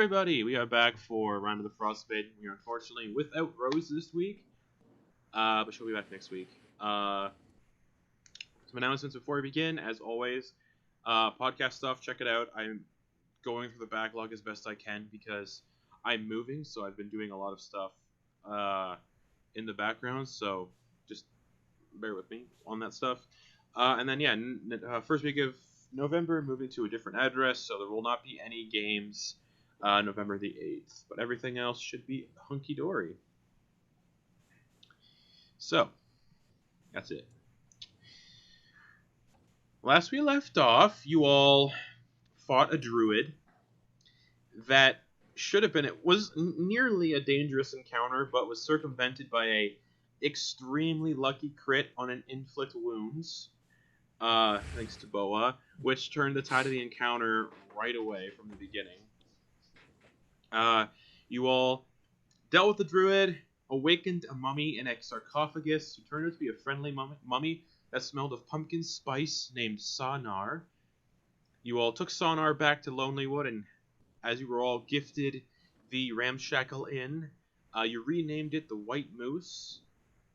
everybody, we are back for Rime of the Frostmaiden. We are unfortunately without Rose this week, but she'll be back next week. Some announcements before we begin, as always. Podcast stuff, check it out. I'm going through the backlog as best I can because I'm moving, so I've been doing a lot of stuff in the background, so just bear with me on that stuff. And then, first week of November, moving to a different address, so there will not be any games November the 8th, but everything else should be hunky-dory. So, that's it. Last we left off, you all fought a druid that should have been, it was nearly a dangerous encounter, but was circumvented by a extremely lucky crit on an inflict wounds, thanks to Boa, which turned the tide of the encounter right away from the beginning. You all dealt with the druid, awakened a mummy in a sarcophagus who turned out to be a friendly mummy that smelled of pumpkin spice named Sonar. You all took Sonar back to Lonelywood, and as you were all gifted the ramshackle inn, you renamed it the White Moose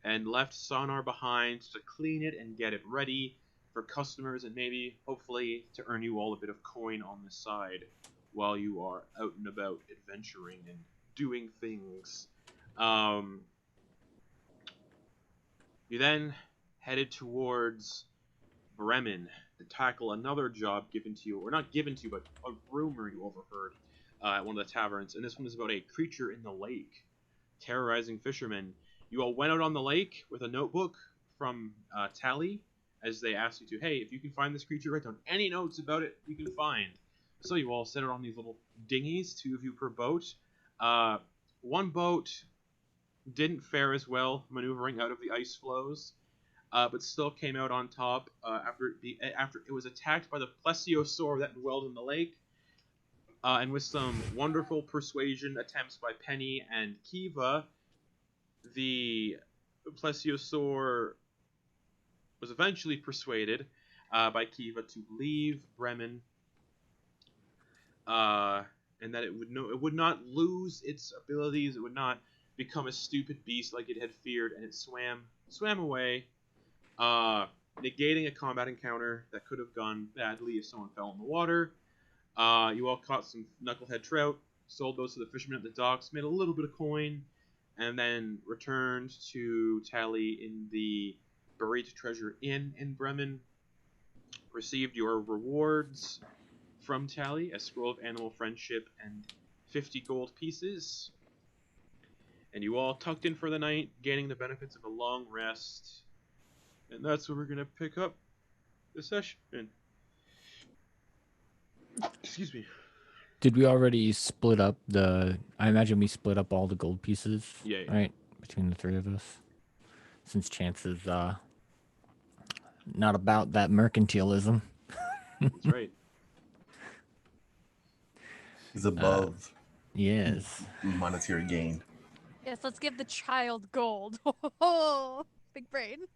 and left Sonar behind to clean it and get it ready for customers and maybe, hopefully, to earn you all a bit of coin on the side while you are out and about adventuring and doing things. You then headed towards Bremen to tackle another job given to you, or not given to you, but a rumor you overheard at one of the taverns, and this one is about a creature in the lake terrorizing fishermen. You all went out on the lake with a notebook from Tally, as they asked you to, hey, if you can find this creature, write down any notes about it you can find. So you all set out on these little dinghies, 2 of you per boat. One boat didn't fare as well maneuvering out of the ice flows, but still came out on top after it was attacked by the plesiosaur that dwelled in the lake. And with some wonderful persuasion attempts by Penny and Kiva, the plesiosaur was eventually persuaded by Kiva to leave Bremen, and that it would not lose its abilities, it would not become a stupid beast like it had feared, and it swam away, negating a combat encounter that could have gone badly if someone fell in the water. You all caught some knucklehead trout, sold those to the fishermen at the docks, made a little bit of coin, and then returned to Tally in the Buried Treasure Inn in Bremen. Received your rewards from Tally, a scroll of animal friendship and 50 gold pieces. And you all tucked in for the night, gaining the benefits of a long rest. And that's where we're going to pick up the session. Excuse me. Did we already split up I imagine we split up all the gold pieces, yeah. Right? Between the 3 of us. Since Chance is not about that mercantilism. That's right. He's above Yes. monetary gain. Yes, let's give the child gold. Big brain.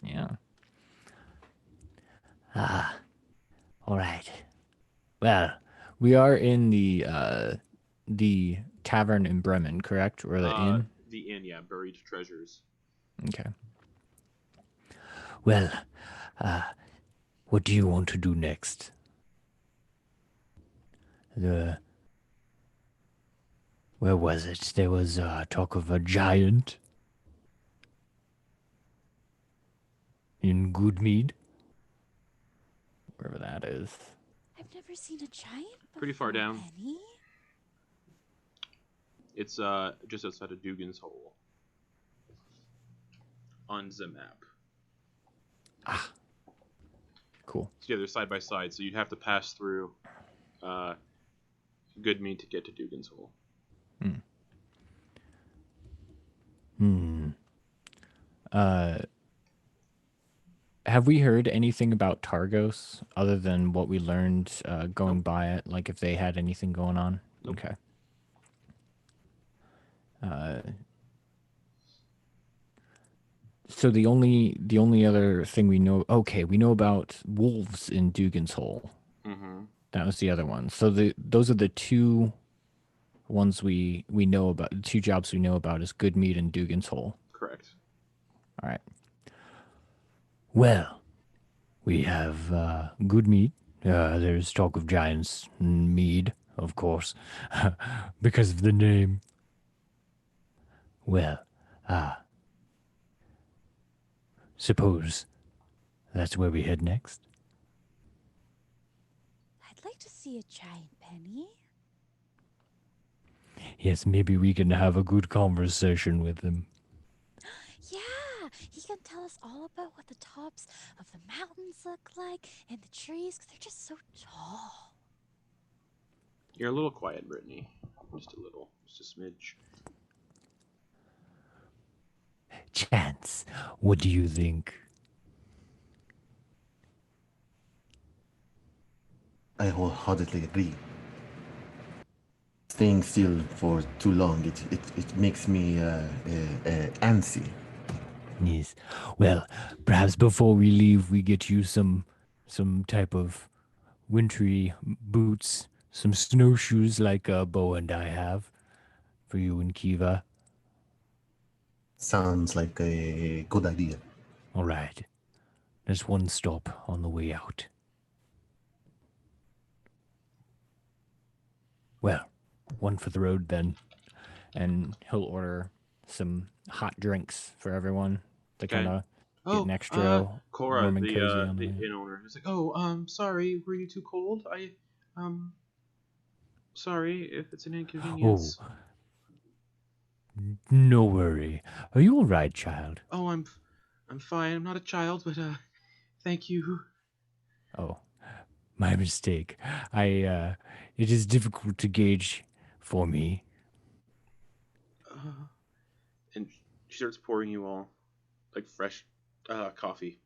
Yeah. All right. Well, we are in the tavern in Bremen, correct? Or the inn? The inn, yeah. Buried Treasures. Okay. Well, what do you want to do next? Where was it? There was talk of a giant in Goodmead, wherever that is. I've never seen a giant before. Pretty far down. Penny? It's just outside of Dugan's Hole on the map. Ah, cool. So yeah, they're side by side, so you'd have to pass through Goodmead to get to Dugan's Hole. Have we heard anything about Targos other than what we learned going by it? Like if they had anything going on? Nope. Okay. So the only other thing we know, we know about wolves in Dugan's Hole. Mm-hmm. That was the other one. So those are the two ones we know about. The two jobs we know about is Goodmead and Dugan's Hole. Correct. All right. Well, we have Goodmead. There's talk of giants mead, of course, because of the name. Well, suppose that's where we head next. I'd like to see a giant penny. Yes, maybe we can have a good conversation with him. Yeah, he can tell us all about what the tops of the mountains look like and the trees, because they're just so tall. You're a little quiet, Brittany. Just a little. Just a smidge. Chance, what do you think? I wholeheartedly agree. Staying still for too long, it makes me antsy. Yes. Well, perhaps before we leave, we get you some type of wintry boots, some snowshoes like Bo and I have for you and Kiva. Sounds like a good idea. All right. There's one stop on the way out. Well, one for the road then. And he'll order some hot drinks for everyone to Okay. kind of get an Oh, extra Cora, warm and cozy on the the way. inn owner, is like, oh, sorry, were you too cold? Sorry if it's an Oh, inconvenience. no worry. Are you all right, child? Oh, I'm fine. I'm not a child, but thank you. Oh, my mistake. It is difficult to gauge for me. And she starts pouring you all like fresh coffee.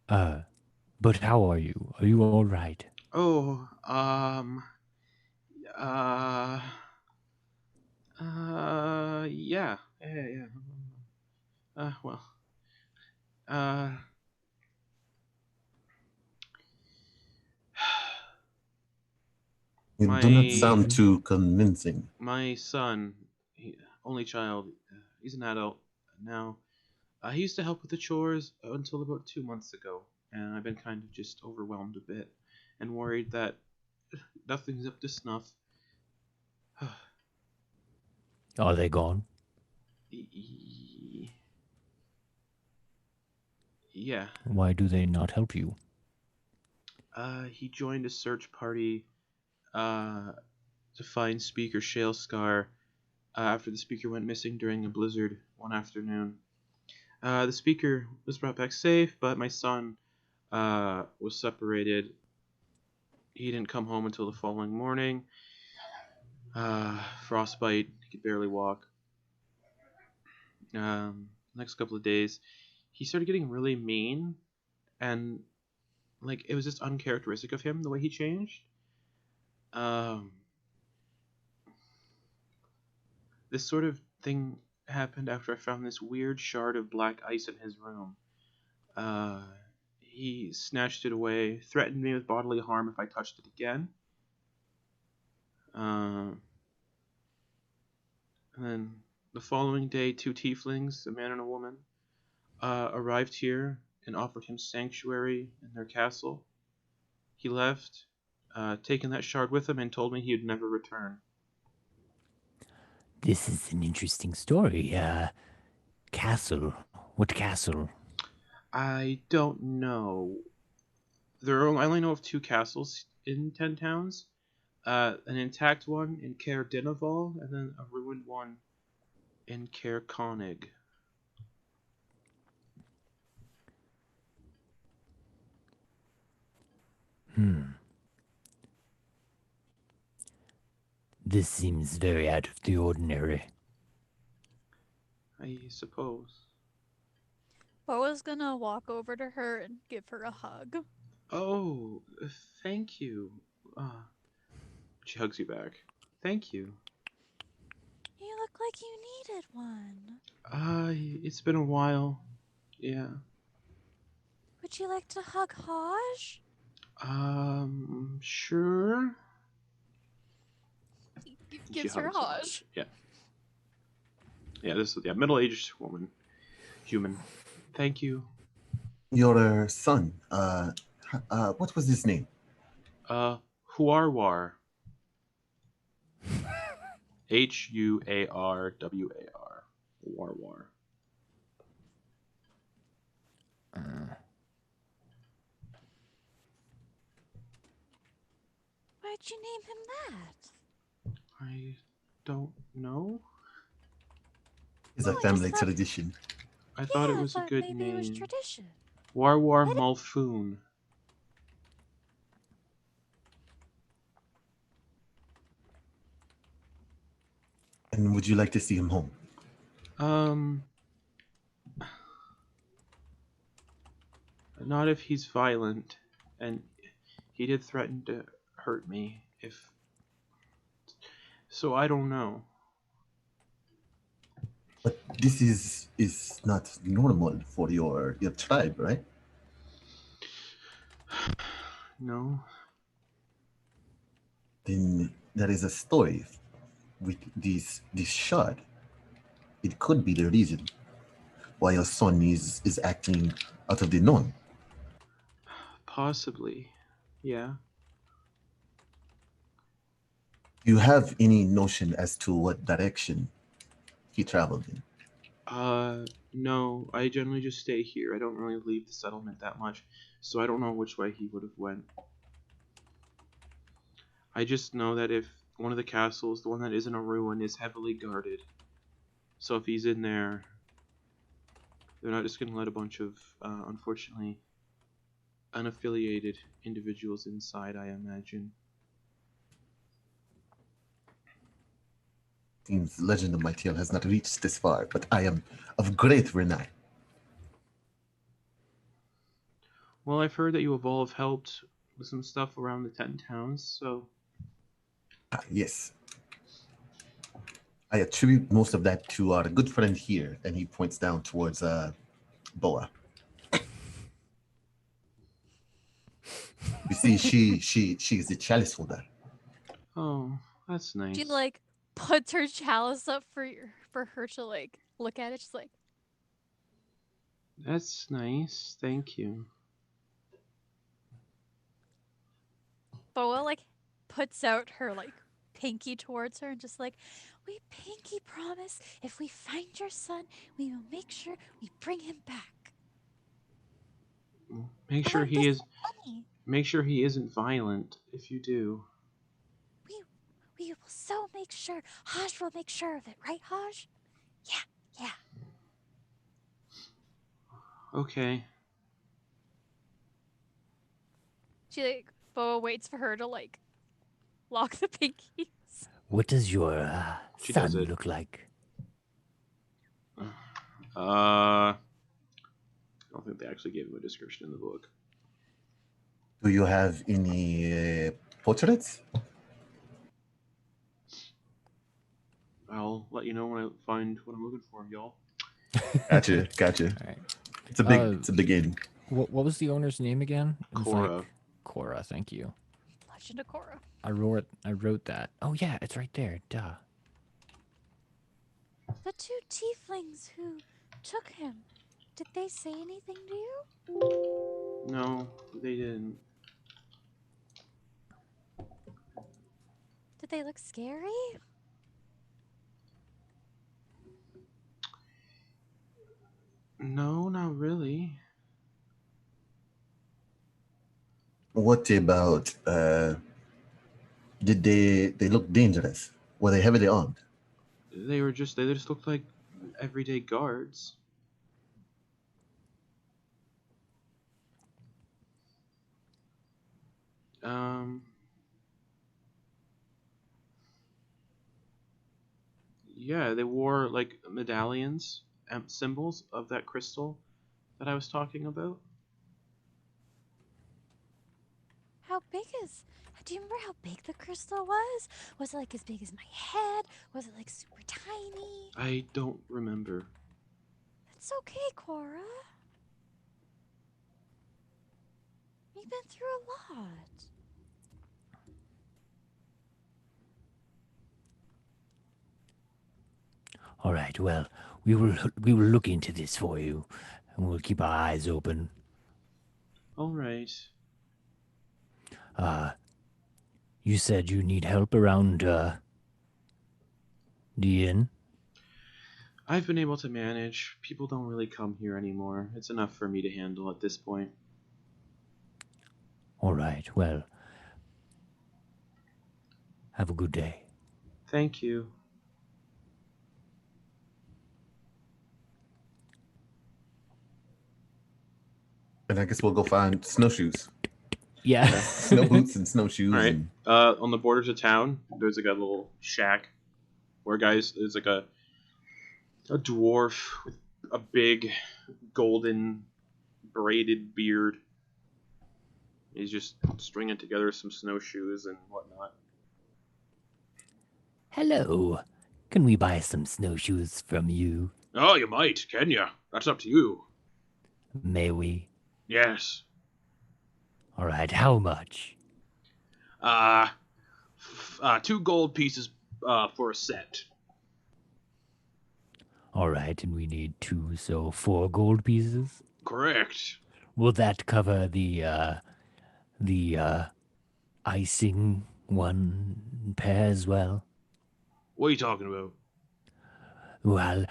But how are you? Are you all right? Oh, uh, yeah, yeah. Well, uh, You do not my sound too convincing. son, only child, he's an adult now. He used to help with the chores until about 2 months ago, and I've been kind of just overwhelmed a bit and worried that nothing's up to snuff. Are they gone? Yeah. Why do they not help you? He joined a search party to find Speaker Shalescar after the speaker went missing during a blizzard one afternoon. The speaker was brought back safe, but my son was separated. He didn't come home until the following morning. Frostbite, he could barely walk. Next couple of days, he started getting really mean, and like it was just uncharacteristic of him the way he changed. This sort of thing happened after I found this weird shard of black ice in his room. He snatched it away, threatened me with bodily harm if I touched it again. And then the following day, two tieflings, a man and a woman, arrived here and offered him sanctuary in their castle. He left, taking that shard with him, and told me he would never return. This is an interesting story. Castle. What castle? I don't know. I only know of two castles in 10 towns. An intact one in Caer Dineval, and then a ruined one in Caer Konig. This seems very out of the ordinary. I suppose. Boa's gonna walk over to her and give her a hug. Oh, thank you. She hugs you back. Thank you. You look like you needed one. It's been a while. Yeah. Would you like to hug Haj? Sure. Gives She her hugs him. Haj. Yeah. Yeah, this is middle-aged woman. Human. Thank you. Your son, what was his name? Huarwar. Huarwar. Huarwar. Why'd you name him that? I don't know. It's a Oh, I family just thought- tradition. I thought it I was a thought good maybe it was name. tradition. Warwar Let it- Malfoon. And would you like to see him home? Not if he's violent, and he did threaten to hurt me if. So I don't know. But this is not normal for your tribe, right? No. Then there is a story with this shard. It could be the reason why your son is acting out of the norm. Possibly. Yeah. Do you have any notion as to what direction he traveled in? No. I generally just stay here. I don't really leave the settlement that much, so I don't know which way he would have went. I just know that if one of the castles, the one that isn't a ruin, is heavily guarded. So if he's in there, they're not just going to let a bunch of, unfortunately, unaffiliated individuals inside, I imagine. Seems the legend of my tale has not reached this far, but I am of great renown. Well, I've heard that you have all helped with some stuff around the 10 towns, so... Yes. I attribute most of that to our good friend here, and he points down towards Boa. You see, she's the chalice holder. Oh, that's nice. She like puts her chalice up for her to like look at it. She's like, That's nice, thank you. Boa like puts out her like pinky towards her and just like, we pinky promise if we find your son, we will make sure we bring him back. Make sure Along he this is... money. Make sure he isn't violent, if you do. We will so make sure. Haj will make sure of it, right, Haj? Yeah. Okay. She like Boa waits for her to like lock the pinkies. What does your She does son it. look like? I don't think they actually gave him a description in the book. Do you have any portraits? I'll let you know when I find what I'm looking for, y'all. Gotcha. All right. It's a big inn. What was the owner's name again? It was Cora. like Cora, thank you. Legend of Korra. I wrote that. Oh yeah, it's right there. Duh. The two tieflings who took him, did they say anything to you? No, they didn't. Did they look scary? No, not really. What about did they look dangerous? Were they heavily armed? They just looked like everyday guards. Yeah, they wore like medallions, symbols of that crystal that I was talking about. How big is... Do you remember how big the crystal was? Was it like as big as my head? Was it like super tiny? I don't remember. It's okay, Cora. We've been through a lot. All right. Well, we will look into this for you, and we'll keep our eyes open. All right. You said you need help around the inn. I've been able to manage. People don't really come here anymore. It's enough for me to handle at this point. All right. Well, have a good day. Thank you. And I guess we'll go find snowshoes. Yeah. Snow boots and snowshoes. All right. And On the borders of town, there's like a little shack where there's like a dwarf with a big golden braided beard. He's just stringing together some snowshoes and whatnot. Hello. Can we buy some snowshoes from you? Oh, you might, can ya? That's up to you. May we? Yes. All right. How much? 2 gold pieces for a set. All right, and we need 2, so 4 gold pieces. Correct. Will that cover the icing one pair as well? What are you talking about? Well,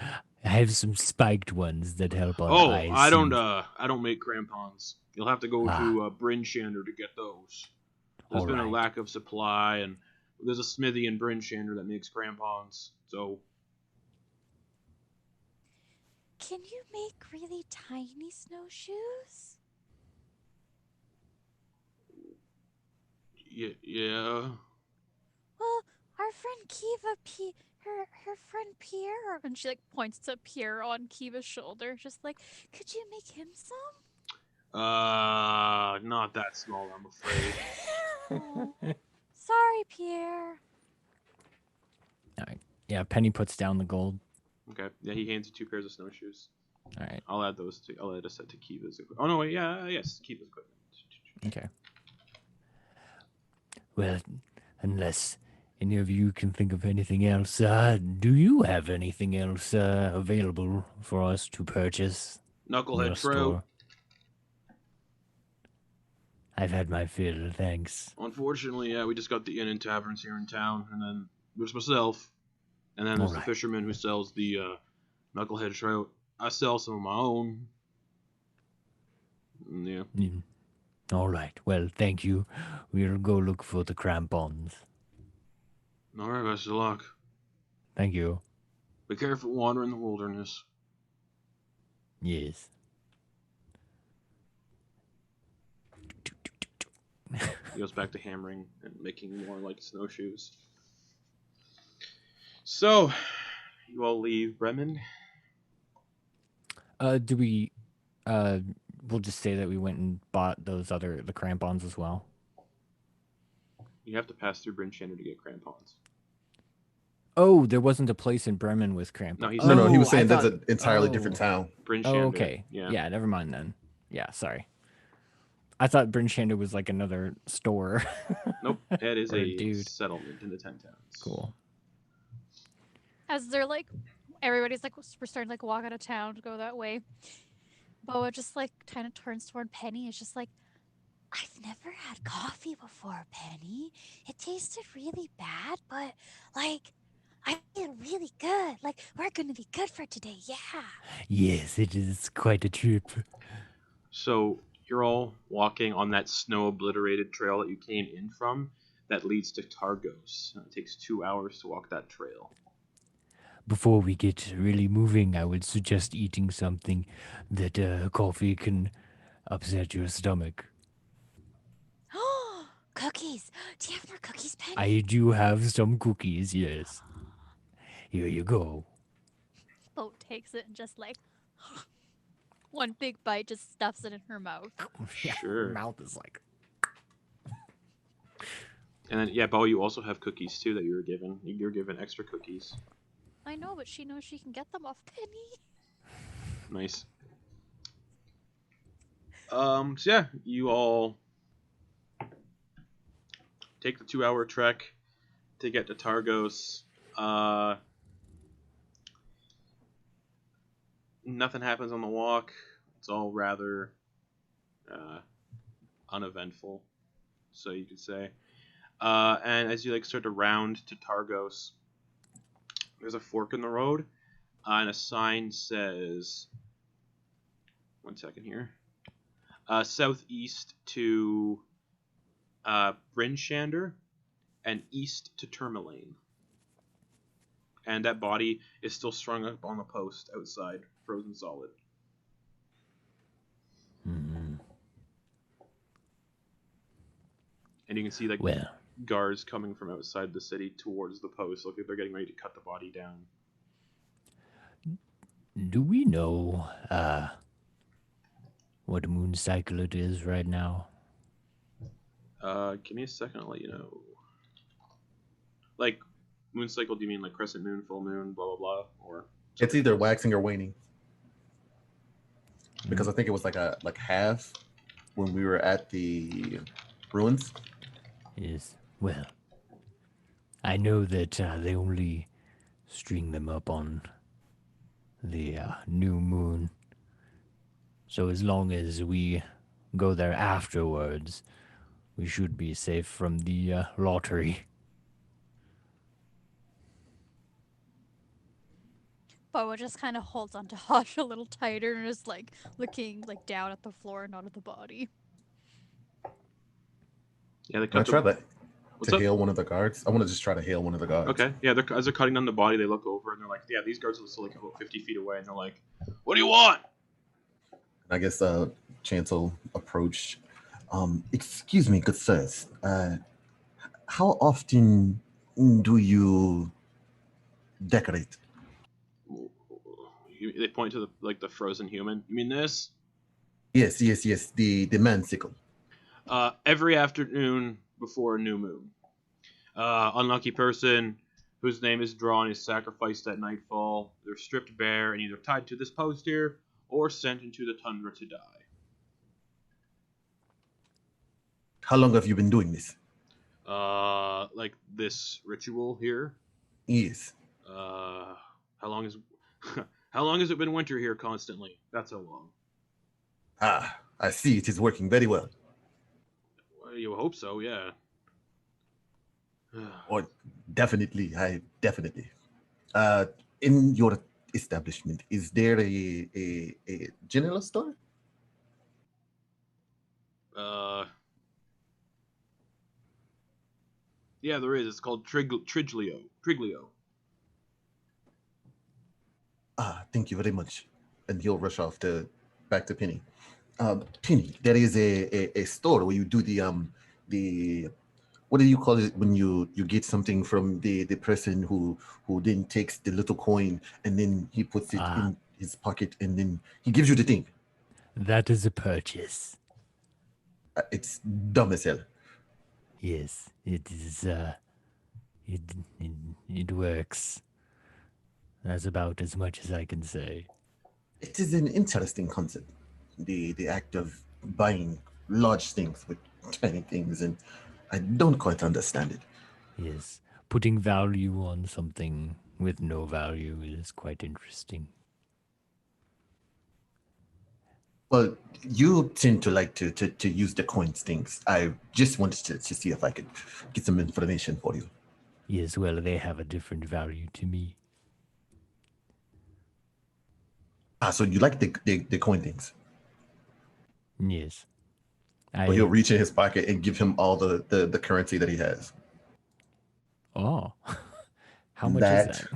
I have some spiked ones that help on Oh, ice. I don't make crampons. You'll have to go to Bryn Shander to get those. There's been a Alright. lack of supply, and there's a smithy in Bryn Shander that makes crampons. So, Can you make really tiny snowshoes? yeah. Well, our friend Kiva, her friend Pierre, and she like points to Pierre on Kiva's shoulder, just like, could you make him some? Not that small, I'm afraid. Oh, sorry, Pierre. Yeah, Penny puts down the gold. Okay. Yeah, he hands you 2 pairs of snowshoes. All right. I'll add those to. I'll add a set to Kiva's equipment. Oh no, wait. Yeah, yes, Kiva's equipment. Okay. Well, unless any of you can think of anything else, do you have anything else available for us to purchase? in your Knucklehead store? trout. I've had my fill, thanks. Unfortunately, yeah, we just got the inn and taverns here in town, and then there's myself, and then there's the Alright. fisherman who sells the knucklehead trout. I sell some of my own. Yeah. All right. Well, thank you. We'll go look for the crampons. All right, best of luck. Thank you. Be careful wandering the wilderness. Yes. He goes back to hammering and making more like snowshoes. So, you all leave Bremen. Do we? We'll just say that we went and bought the crampons as well. You have to pass through Bryn Shander to get crampons. Oh, there wasn't a place in Bremen with crampons. No, he's no, he was I saying that's thought- an entirely different town. Bryn Oh, Shander. okay. Yeah. Yeah, never mind then. Yeah, sorry. I thought Bryn Shander was like another store. Nope, that is Or a a dude. settlement in the 10 towns. Cool. As they're like, everybody's like, we're starting to like walk out of town to go that way. Boa just like kind of turns toward Penny. It's just like, I've never had coffee before, Penny. It tasted really bad, but like, I feel really good. Like, we're gonna be good for today. Yeah. Yes, it is quite a trip. So you're all walking on that snow-obliterated trail that you came in from that leads to Targos. It takes 2 hours to walk that trail. Before we get really moving, I would suggest eating something that coffee can upset your stomach. Cookies. Do you have more cookies, Penny? I do have some cookies, yes. Here you go. Boat takes it and just like one big bite, just stuffs it in her mouth. Sure. Mouth is like. And then, yeah, Bo, you also have cookies, too, that you were given. You're given extra cookies. I know, but she knows she can get them off Penny. Nice. So yeah, you all take the 2-hour trek to get to Targos. Nothing happens on the walk. It's all rather uneventful, so you could say. And as you start to round to Targos, there's a fork in the road, and a sign says, one second here, southeast to Brinshander and east to Tourmaline. And that body is still strung up on the post outside, frozen solid. Mm-hmm. And you can see guards coming from outside the city towards the post. Look like they're getting ready to cut the body down. Do we know what moon cycle it is right now? Give me a second, I'll let you know. Moon cycle, do you mean crescent moon, full moon, blah blah blah, or It's either waxing or waning. Because I think it was like half when we were at the ruins. Yes. Well, I know that they only string them up on the new moon. So as long as we go there afterwards, we should be safe from the lottery. Boa just kind of holds onto Hosh a little tighter and is looking down at the floor and not at the body. Yeah, they Can I cut try the... that What's to up? hail one of the guards? I want to just try to hail one of the guards. Okay, yeah, as they're cutting down the body, they look over and they're like, yeah, these guards are still about 50 feet away, and they're like, what do you want? I guess Chancel approached. Excuse me, good sirs. How often do you decorate? They point to the frozen human. You mean this? Yes. The mansicle. Every afternoon before a new moon. Unlucky person whose name is drawn is sacrificed at nightfall. They're stripped bare and either tied to this post here or sent into the tundra to die. How long have you been doing this? This ritual here. Yes. How long has it been winter here constantly? That's how long. Ah, I see. It is working very well. Well, you hope so, yeah. Or definitely. In your establishment, is there a general store? Yeah, there is. It's called Triglio. Ah, thank you very much. And he'll rush off back to Penny. Penny, there is a store where you do the what do you call it when you get something from the person who then takes the little coin and then he puts it in his pocket and then he gives you the thing. That is a purchase. It's dumb as hell. Yes, it is. It works. That's about as much as I can say. It is an interesting concept. The act of buying large things with tiny things, and I don't quite understand it. Yes, putting value on something with no value is quite interesting. Well, you tend to like to use the coins things. I just wanted to see if I could get some information for you. Yes, well, they have a different value to me. Ah, so you like the coin things? Yes. Well, he'll reach in his pocket and give him all the currency that he has. Oh, how much is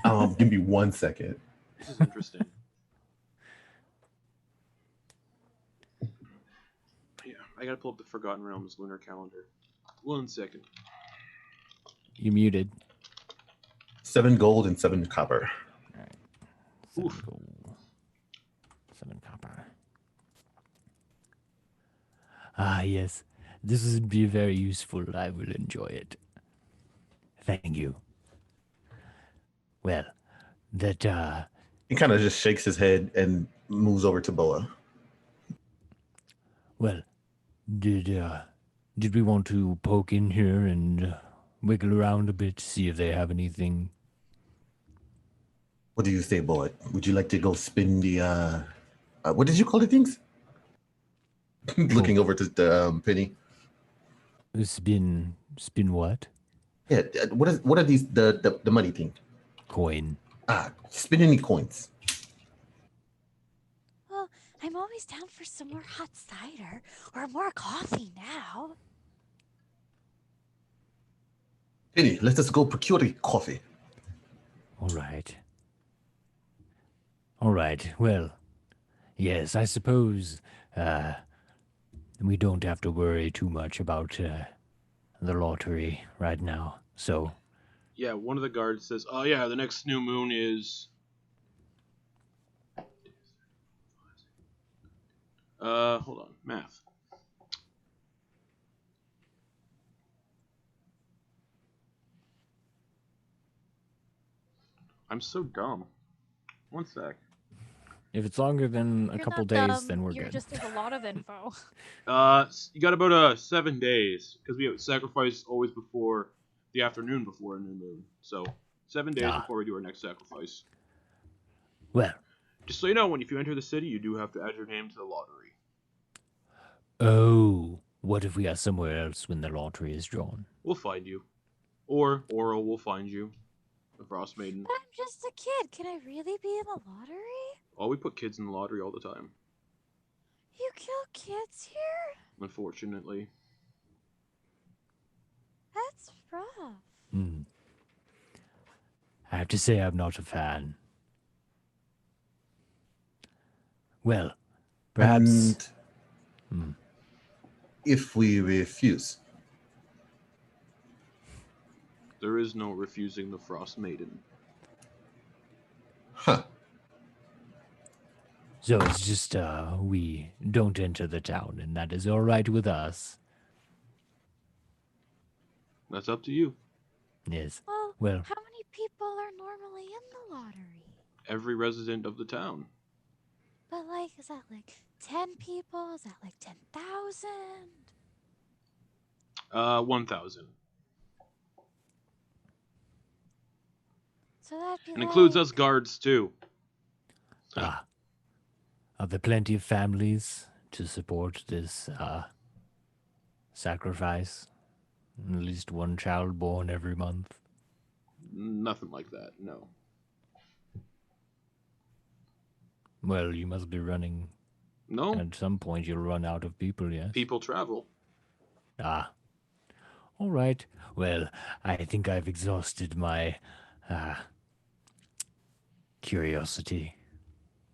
that? Give me 1 second. This is interesting. Yeah, I gotta pull up the Forgotten Realms lunar calendar. 1 second. You muted. 7 gold and 7 copper. All right. 7 Oof. gold. 7 copper. Ah, yes. This would be very useful. I will enjoy it. Thank you. Well, that, He kind of just shakes his head and moves over to Boa. well, did did we want to poke in here and wiggle around a bit, see if they have anything? What do you say, boy? Would you like to go spin the what did you call the things? Looking over to the Penny. Spin what? Yeah, what are these the money thing? Coin. Spin any coins. Well, I'm always down for some more hot cider or more coffee now. Penny, let us go procure the coffee. All right. All right. Well, yes, I suppose we don't have to worry too much about the lottery right now. So, Yeah, one of the guards says, "Oh yeah, the next new moon is." Hold on, math. I'm so dumb. One sec. if it's longer than a You're couple not days, dumb, then we're you're good. just there's a lot of info. You got about 7 days because we have sacrifice always before the afternoon before a new moon. So 7 days Ah. before we do our next sacrifice. Well, Just so you know, if you enter the city, you do have to add your name to the lottery. oh, what if we are somewhere else when the lottery is drawn? We'll find you, or Oral will find you, the Frostmaiden. But I'm just a kid. Can I really be in the lottery? Oh, we put kids in the lottery all the time. You kill kids here? Unfortunately. That's rough. Hmm. I have to say I'm not a fan. Well, perhaps... And if we refuse, There is no refusing the Frostmaiden. huh? So it's just, we don't enter the town, and that is all right with us. That's up to you. Yes. Well, Well, how many people are normally in the lottery? Every resident of the town. But like, is that like 10 people? Is that like 10,000? 1,000. So that'd be It like... includes us guards too. are there plenty of families to support this, sacrifice? At least one child born every month? Nothing like that, no. Well, you must be running... No, At some point you'll run out of people, yes? people travel. Ah. All right. Well, I think I've exhausted my, curiosity.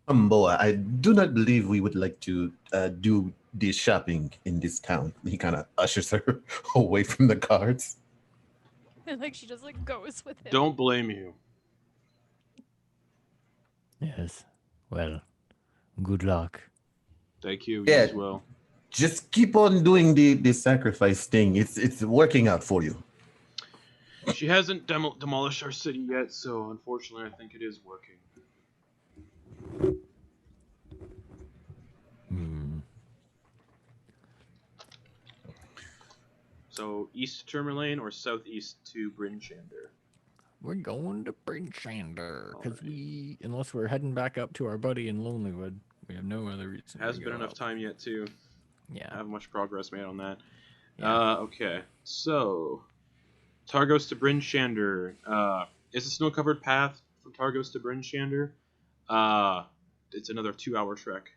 Boy, I do not believe we would like to do the shopping in this town. He kind of ushers her away from the guards. like she just like goes with him. Don't blame you. Yes. Well, good luck. Thank you, Yeah. you as well. Just keep on doing the sacrifice thing. It's working out for you. She hasn't demolished our city yet, so unfortunately I think it is working. Hmm. So, east to Tourmaline or southeast to Bryn Shander? We're going to Brinchander, because Alright. unless we're heading back up to our buddy in Lonelywood, we have no other reason to Hasn't been go enough up. time yet to Yeah. have much progress made on that. Yeah. Okay. So, Targos to Bryn Shander. It's a snow-covered path from Targos to Bryn Shander. It's another 2-hour trek.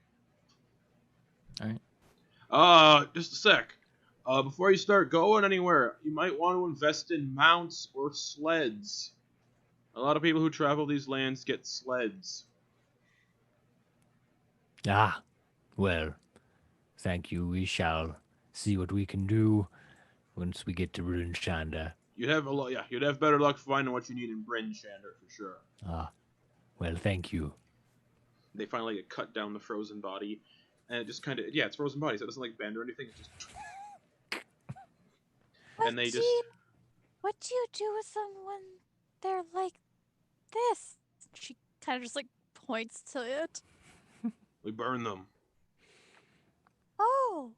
Alright. Just a sec. Before you start going anywhere, you might want to invest in mounts or sleds. A lot of people who travel these lands get sleds. Ah. Well, thank you. We shall see what we can do once we get to Brinchander. You'd have better luck finding what you need in Bryn Shander for sure. Ah. Well, thank you. They finally get cut down the frozen body, and it just kind of it's frozen body, so it doesn't like bend or anything. It's just and they just What do you do with them when they're like this? She kind of just like points to it. we burn them. Oh.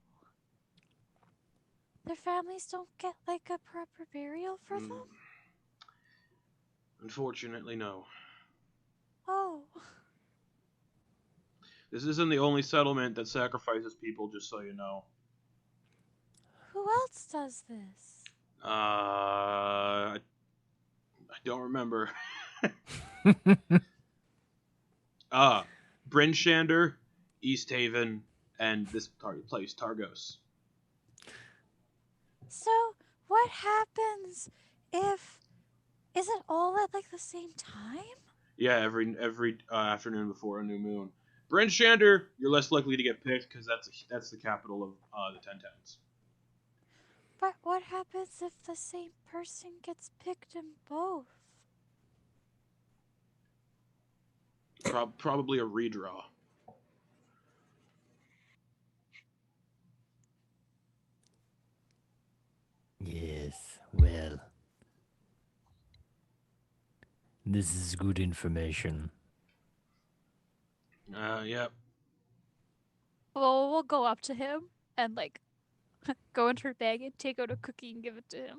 their families don't get like a proper burial for them? Unfortunately, no. Oh. This isn't the only settlement that sacrifices people, just so you know. Who else does this? I don't remember. Bryn Shander, East Haven, and this place, Targos. So, what happens if... Is it all at like the same time? Yeah, every afternoon before a new moon. Bryn Shander, you're less likely to get picked because that's the capital of the 10 towns. But what happens if the same person gets picked in both? Probably a redraw. Yes, well. This is good information. Yep. Well, we'll go up to him and like go into her bag and take out a cookie and give it to him.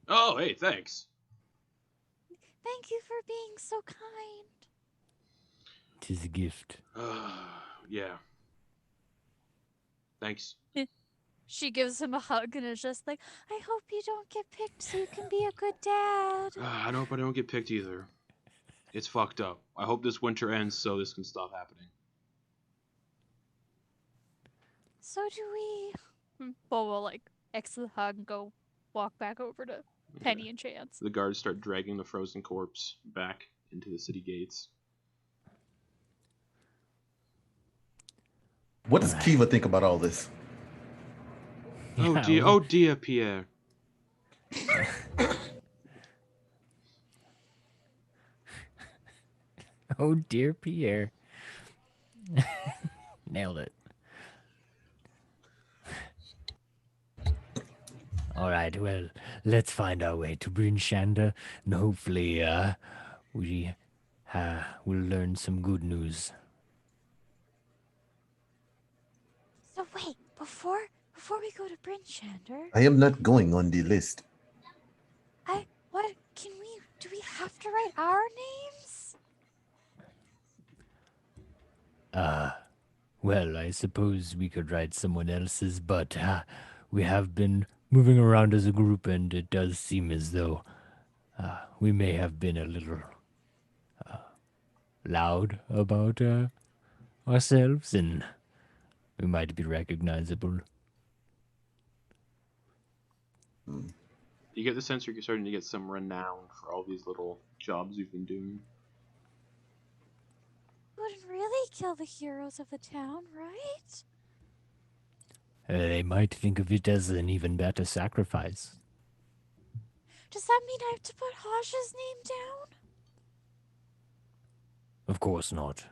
Oh, hey, thanks. Thank you for being so kind. 'Tis a gift. Yeah. Thanks. She gives him a hug and is just like, I hope you don't get picked so you can be a good dad. I hope I don't get picked either. It's fucked up. I hope this winter ends so this can stop happening. So do we. Well, we'll like exit the hug and go walk back over to Penny and Chance. The guards start dragging the frozen corpse back into the city gates. What does Kiva think about all this? Oh Yeah, dear, well- oh dear, Pierre. Oh dear Pierre. Nailed it. Alright, well, let's find our way to Bryn Shander, and hopefully, we will learn some good news. So wait, before we go to Bryn Shander, I am not going on the list. do we have to write our names? Well, I suppose we could write someone else's, but we have been moving around as a group, and it does seem as though we may have been a little loud about ourselves, and we might be recognizable. You get the sense you're starting to get some renown for all these little jobs you've been doing. Wouldn't really kill the heroes of the town, right? They might think of it as an even better sacrifice. Does that mean I have to put Haj's name down? Of course not.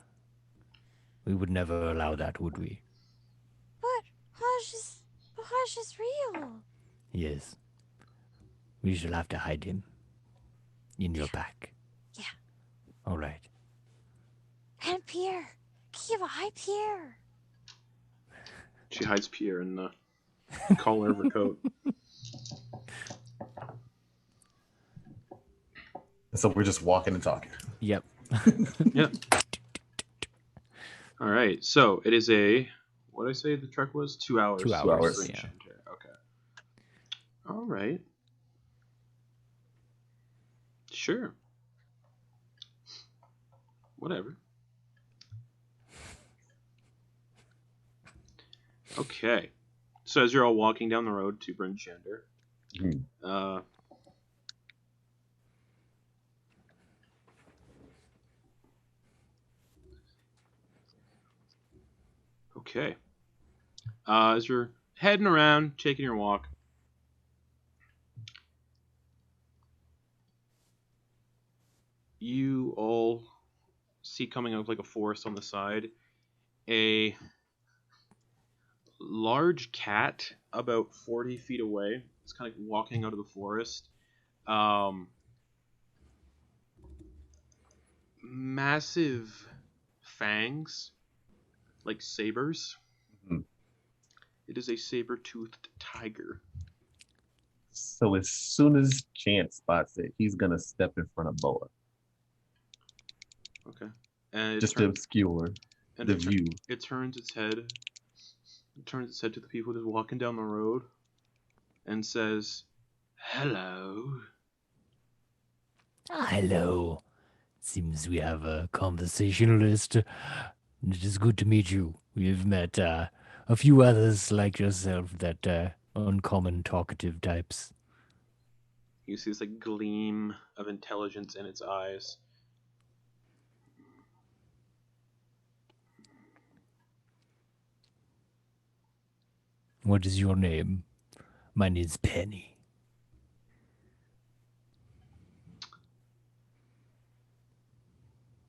We would never allow that, would we? But Haj is real. Yes. We shall have to hide him. In your pack. Yeah. All right. And Pierre. Kiva, hi Pierre. She hides Pierre in the collar of her coat. So we're just walking and talking. Yep. Yep. All right. So it is a. What did I say the trek was? 2 hours. 2 hours, Bryn yeah. Shander. Okay. All right. Sure. Whatever. Okay. So as you're all walking down the road to Bryn Shander, okay. As you're heading around, taking your walk, you all see coming out of like a forest on the side a large cat about 40 feet away. It's kind of like walking out of the forest. Massive fangs, like sabers. Mhm. It is a saber-toothed tiger. So as soon as Chance spots it, he's gonna step in front of Boa Okay. And just to obscure the view. It turns its head. It turns its head to the people just walking down the road, and says, "Hello." Hello. Seems we have a conversationalist. It is good to meet you. We've met a few others like yourself that uncommon talkative types. You see this like gleam of intelligence in its eyes. What is your name? My name's Penny.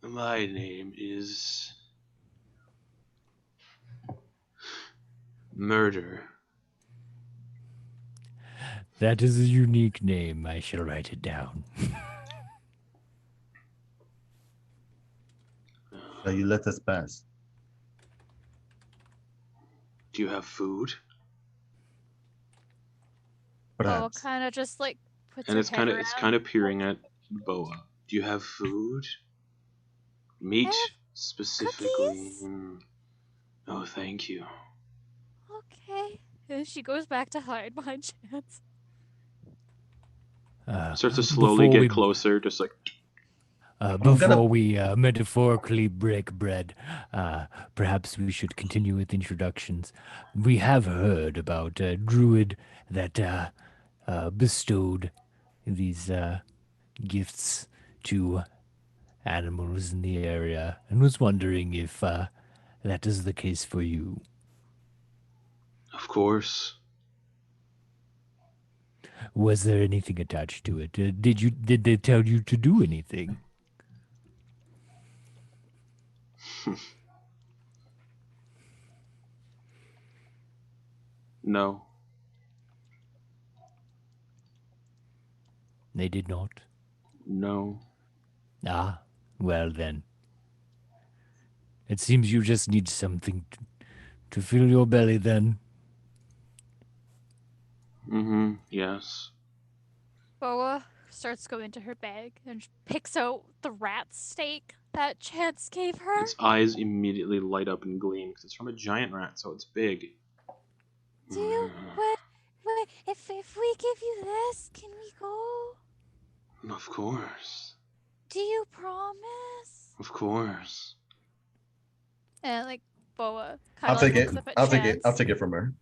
My name is Murder. That is a unique name. I shall write it down. Shall you let us pass? Do you have food? Oh, Perhaps. kind of just like puts And her it's head kind of around. peering at Boa. Do you have food? Meat have specifically? cookies. Oh, thank you. Okay. And she goes back to hide behind Chance. Starts to slowly before get we- closer, just like Before we metaphorically break bread, perhaps we should continue with introductions. We have heard about a druid that bestowed these gifts to animals in the area and was wondering if that is the case for you. of course. Was there anything attached to it? Did they tell you to do anything? No. They did not. No. Ah, well then. It seems you just need something to fill your belly then. Mm-hmm. Yes. Boa starts going to her bag and picks out the rat steak that Chance gave her. Its eyes immediately light up and gleam because it's from a giant rat, so it's big. Do you wait? If we give you this, can we go? Of course. Do you promise? Of course. And like Boa I'll kind of take it. looks up at I'll Chance. take it. I'll take it from her.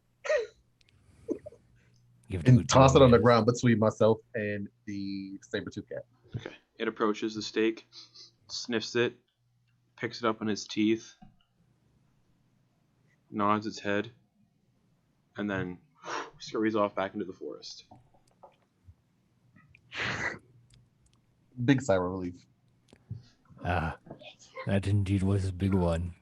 Give it a And good toss it on the yes. ground between myself and the saber-tooth cat. Okay. It approaches the steak, sniffs it, picks it up in its teeth, nods its head, and then scurries off back into the forest. Big sigh of relief. Ah, that indeed was a big one.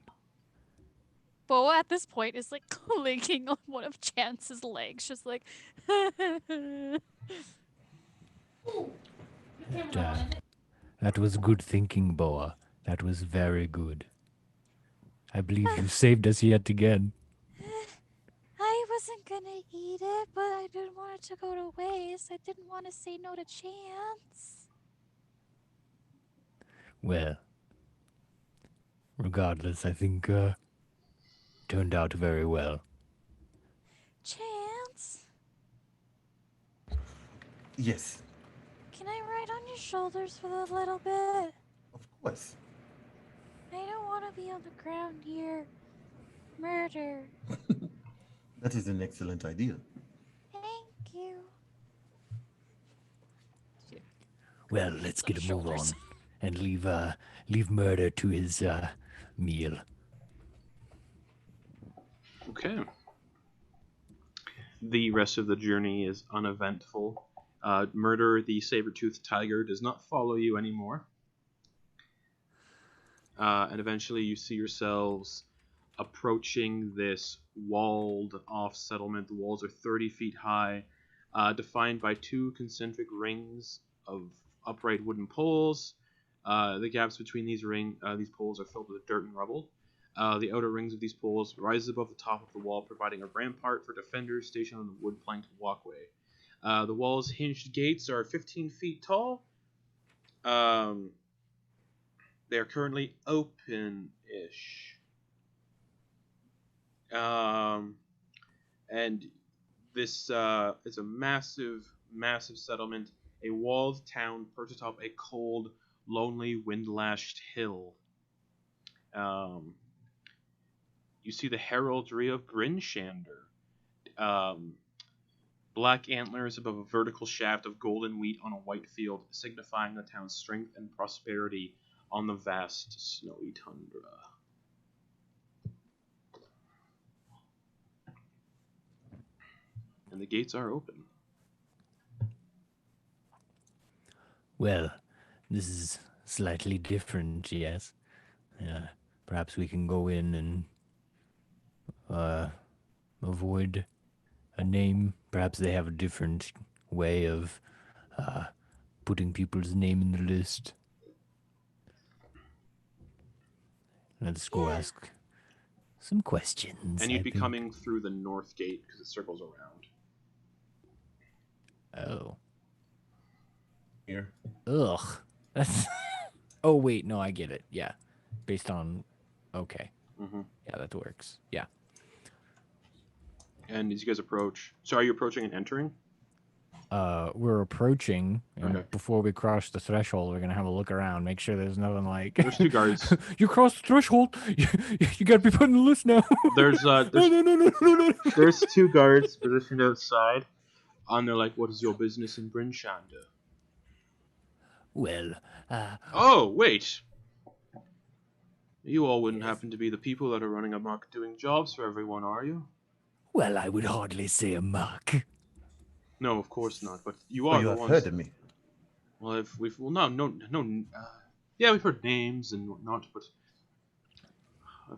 Boa at this point is like clinking on one of Chance's legs, just like. That was good thinking, Boa. That was very good. I believe you saved us yet again. I wasn't gonna eat it, but I didn't want it to go to waste. I didn't want to say no to Chance. Well, regardless, I think turned out very well. Chance, Yes, can I ride on your shoulders for a little bit? of course. I don't want to be on the ground here. Murder. That is an excellent idea. Thank you. Well, let's get a move on Shoulders. and leave Murder to his meal. Okay. The rest of the journey is uneventful. Murder, the saber-toothed tiger, does not follow you anymore. And eventually you see yourselves approaching this walled-off settlement. The walls are 30 feet high, defined by two concentric rings of upright wooden poles. The gaps between these poles are filled with dirt and rubble. The outer rings of these poles rise above the top of the wall, providing a rampart for defenders stationed on the wood-planked walkway. The wall's hinged gates are 15 feet tall. They are currently open-ish. And this is a massive, massive settlement, a walled town perched atop a cold, lonely, wind-lashed hill. You see the heraldry of Bryn Shander. Black antlers above a vertical shaft of golden wheat on a white field, signifying the town's strength and prosperity on the vast snowy tundra. And the gates are open. Well, this is slightly different, yes. Perhaps we can go in and avoid a name. Perhaps they have a different way of putting people's name in the list. Let's go ask some questions. And you'd I be think. coming through the north gate because it circles around. Oh. Here. Ugh. That's. Oh wait, no, I get it. Yeah, based on. Okay. Mm-hmm. Yeah, that works. Yeah. And as you guys approach, so are you approaching and entering? We're approaching, and Okay. before we cross the threshold, we're gonna have a look around, make sure there's nothing like. There's 2 guards. You crossed the threshold. You gotta be put in the list now. There's No. there's 2 guards positioned outside, and they're like, "What is your business in Bryn Shander?" Well, Oh, wait! You all wouldn't happen to be the people that are running amok doing jobs for everyone, are you? well, I would hardly say a muck. No, of course not. But you Oh, are you the have ones. heard of me. Well, if we've no. Yeah, we've heard names and whatnot, but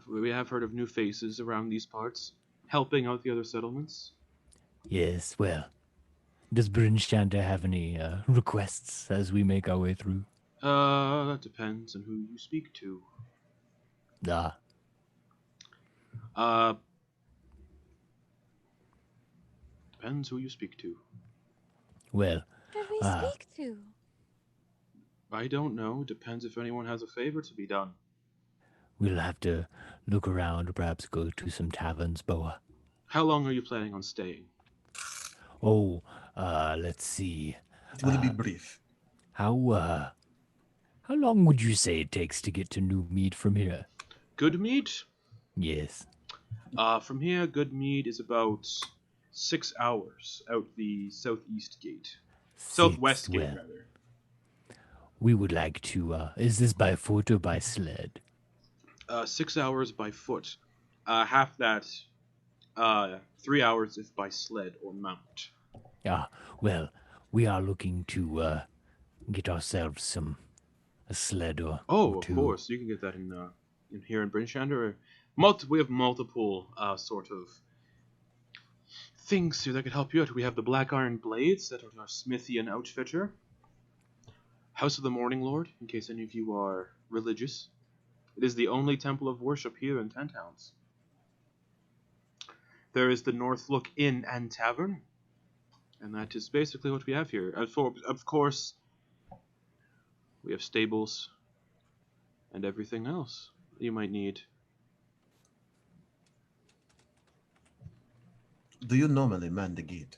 we have heard of new faces around these parts, helping out the other settlements. Yes, well, does Bryn Shander have any requests as we make our way through? That depends on who you speak to. Ah, Depends who you speak to. well, Who did we speak to? I don't know. Depends if anyone has a favor to be done. we'll have to look around, perhaps go to some taverns, Boa. How long are you planning on staying? Oh, let's see. It will be brief. How long would you say it takes to get to New Mead from here? Good mead? Yes. From here, Good mead is about 6 hours out the southeast gate. Southwest gate, well, rather. we would like to, is this by foot or by sled? 6 hours by foot. Half that, 3 hours if by sled or mount. Ah, well, we are looking to, get ourselves a sled or Oh, two. of course. You can get that in here in Bryn Shander. We have multiple sort of things here that could help you out. We have the Black Iron Blades that are our smithy and outfitter. House of the Morning Lord, in case any of you are religious. It is the only temple of worship here in Ten Towns. There is the Northlook Inn and Tavern, and that is basically what we have here. Of course, we have stables and everything else you might need. Do you normally man the gate?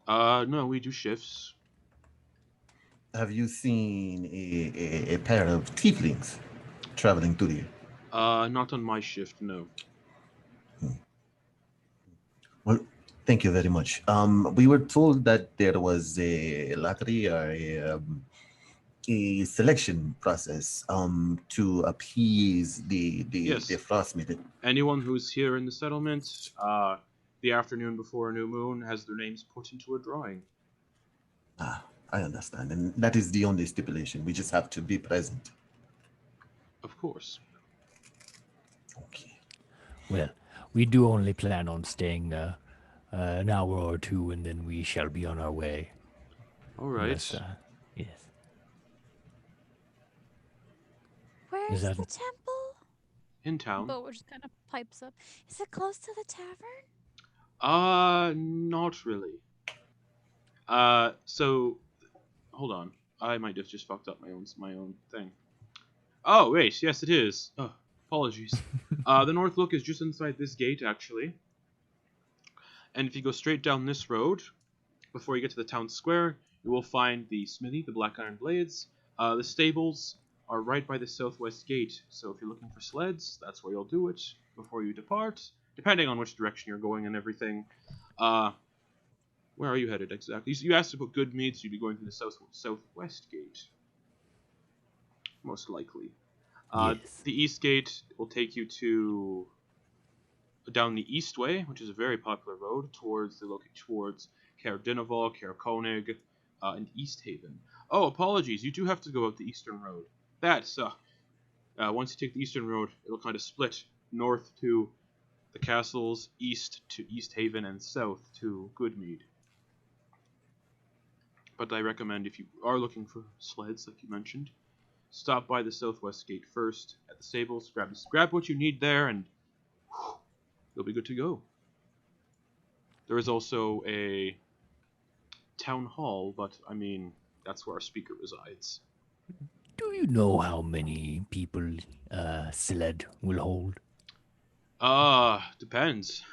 No, we do shifts. Have you seen a pair of tieflings traveling through here? Not on my shift, no. Well, thank you very much. We were told that there was a lottery or a selection process to appease the Yes. Frostmaiden. Anyone who's here in the settlement, the afternoon before a new moon, has their names put into a drawing. Ah, I understand, and that is the only stipulation. We just have to be present. Of course. Okay. Well, we do only plan on staying an hour or two, and then we shall be on our way. All right. Unless, yes. Where Is is that- the temple? In town. Boa just kind of pipes up. Is it close to the tavern? Not really. So hold on. I might have just fucked up my own thing. Oh wait, yes it is. Oh, apologies. The North Look is just inside this gate actually. And if you go straight down this road, before you get to the town square, you will find the smithy, the Black Iron Blades. The stables are right by the southwest gate, so if you're looking for sleds, that's where you'll do it before you depart, depending on which direction you're going and everything. Where are you headed exactly? You asked about good meats, you'd be going through the southwest gate, most likely. Yes. The east gate will take you to down the east way, which is a very popular road towards Caer Dineval, Caer Koenig, and East Haven. Oh, apologies, you do have to go out the eastern road. That's once you take the eastern road, it'll kind of split north to the castles, east to East Haven, and south to Goodmead. But I recommend if you are looking for sleds, like you mentioned, stop by the southwest gate first at the stables, grab what you need there, and you'll be good to go. There is also a town hall, but I mean, that's where our speaker resides. Do you know how many people Sled will hold? Depends.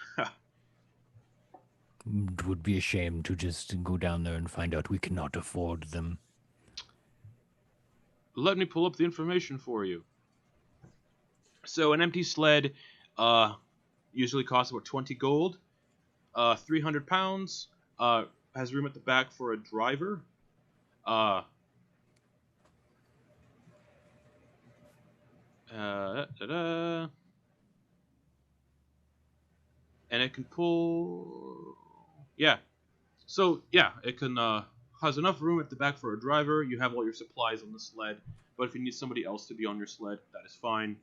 It would be a shame to just go down there and find out we cannot afford them. Let me pull up the information for you. So an empty sled usually costs about 20 gold, 300 pounds, has room at the back for a driver. And it can pull. Yeah. So yeah, it can has enough room at the back for a driver. You have all your supplies on the sled, but if you need somebody else to be on your sled, that is fine.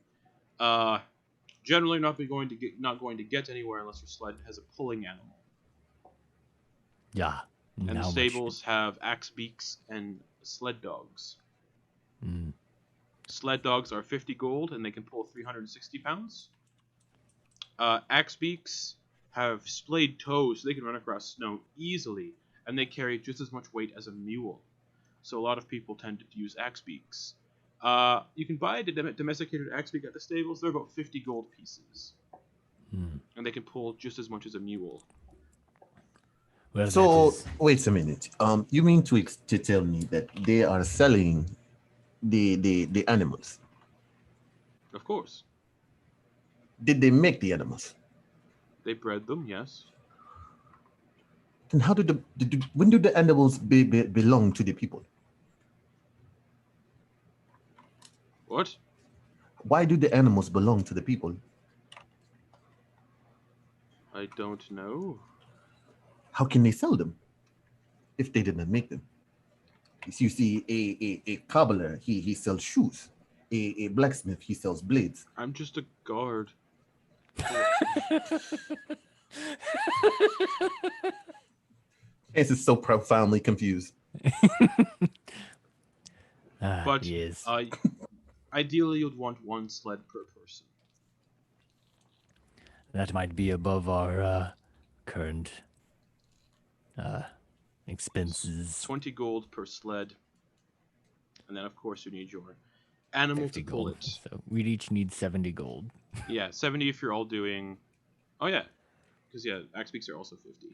Generally not going to get anywhere unless your sled has a pulling animal. Yeah. And the stables have axe beaks and sled dogs. Mm. Sled dogs are 50 gold and they can pull 360 pounds. Axe beaks have splayed toes, so they can run across snow easily, and they carry just as much weight as a mule. So a lot of people tend to use axe beaks. You can buy a domesticated axe beak at the stables. They're about 50 gold pieces. Mm. And they can pull just as much as a mule. Well, So wait a minute. You mean to tell me that they are selling the animals? Of course. Did they make the animals? They bred them, yes. Then how when do the animals belong to the people? What? Why do the animals belong to the people? I don't know. How can they sell them if they did not make them? You see, a cobbler, he sells shoes. A blacksmith, he sells blades. I'm just a guard. This is so profoundly confused. But yes. Ideally, you'd want one sled per person. That might be above our current expenses. 20 gold per sled. And then, of course, you need your animal to pull gold. it. So we'd each need 70 gold. Yeah, 70 if you're all doing... Oh, yeah. Because, yeah, axe beaks are also 50.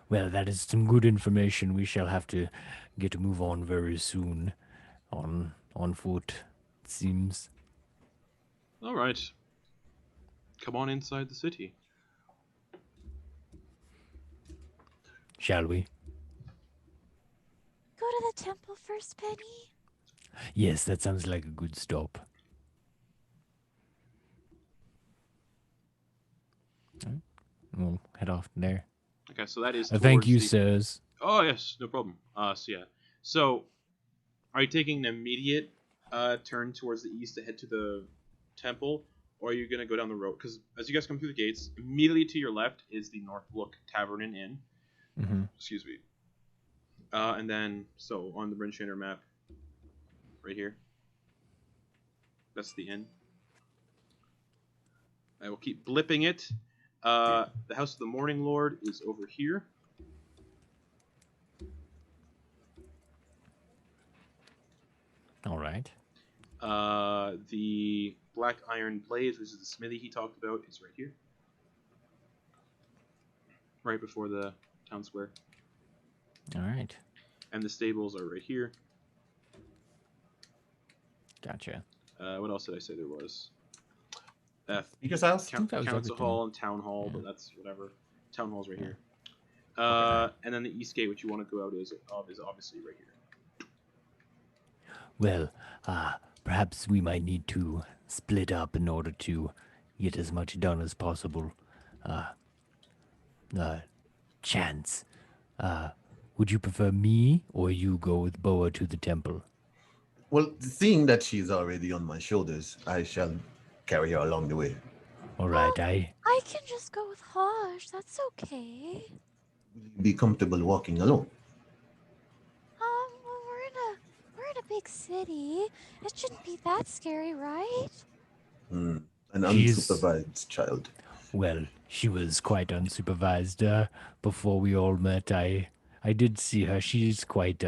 Well, that is some good information. We shall have to get to move on very soon. On foot, it seems. All right. Come on inside the city. Shall we? Go to the temple first, Penny. Yes, that sounds like a good stop. All right. We'll head off there. Okay, so that is Thank you, towards sirs. Oh, yes, no problem. So, are you taking an immediate turn towards the east to head to the temple, or are you going to go down the road? Because as you guys come through the gates, immediately to your left is the North Look Tavern and Inn. Mm-hmm. Excuse me. And then, so on the Brinchainer map, right here, that's the inn. I will keep blipping it. The House of the Morning Lord is over here. All right. The Black Iron Blaze, which is the smithy he talked about, is right here. Right before the town square. All right. And the stables are right here. Gotcha. What else did I say there was? Speaker's house? think that was Council everything. Hall and Town Hall, Yeah. but that's whatever. Town Hall's right Yeah. here. Okay. And then the East Gate, which you want to go out is obviously right here. Well, perhaps we might need to split up in order to get as much done as possible. Chance, would you prefer me or you go with Boa to the temple? Well, seeing that she's already on my shoulders, I shall carry her along the way. All right, I can just go with Haj. That's okay. Will you be comfortable walking alone? Well, we're in a big city. It shouldn't be that scary, right? An She's- unsupervised child. Well, she was quite unsupervised before we all met. I did see her. She's quite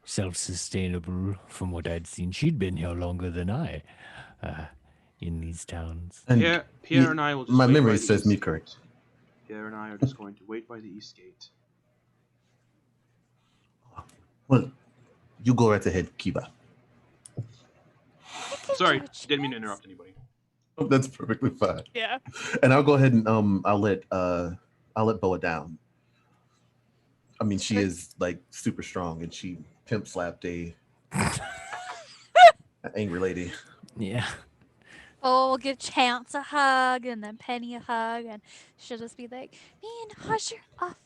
self-sustainable from what I'd seen. She'd been here longer than I in these towns. And Pierre and I will just my wait memory by the serves East me Gate. correct. Pierre and I are just going to wait by the East Gate. Well, you go right ahead, Kiba. I can Sorry, do a didn't mean to chance. interrupt anybody. Oh, that's perfectly fine. Yeah. And I'll go ahead and I'll let Boa down. I mean, she is like super strong, and she pimp slapped an angry lady. Yeah. Oh, we'll give Chance a hug and then Penny a hug, and she'll just be like, "Me and Haj are off.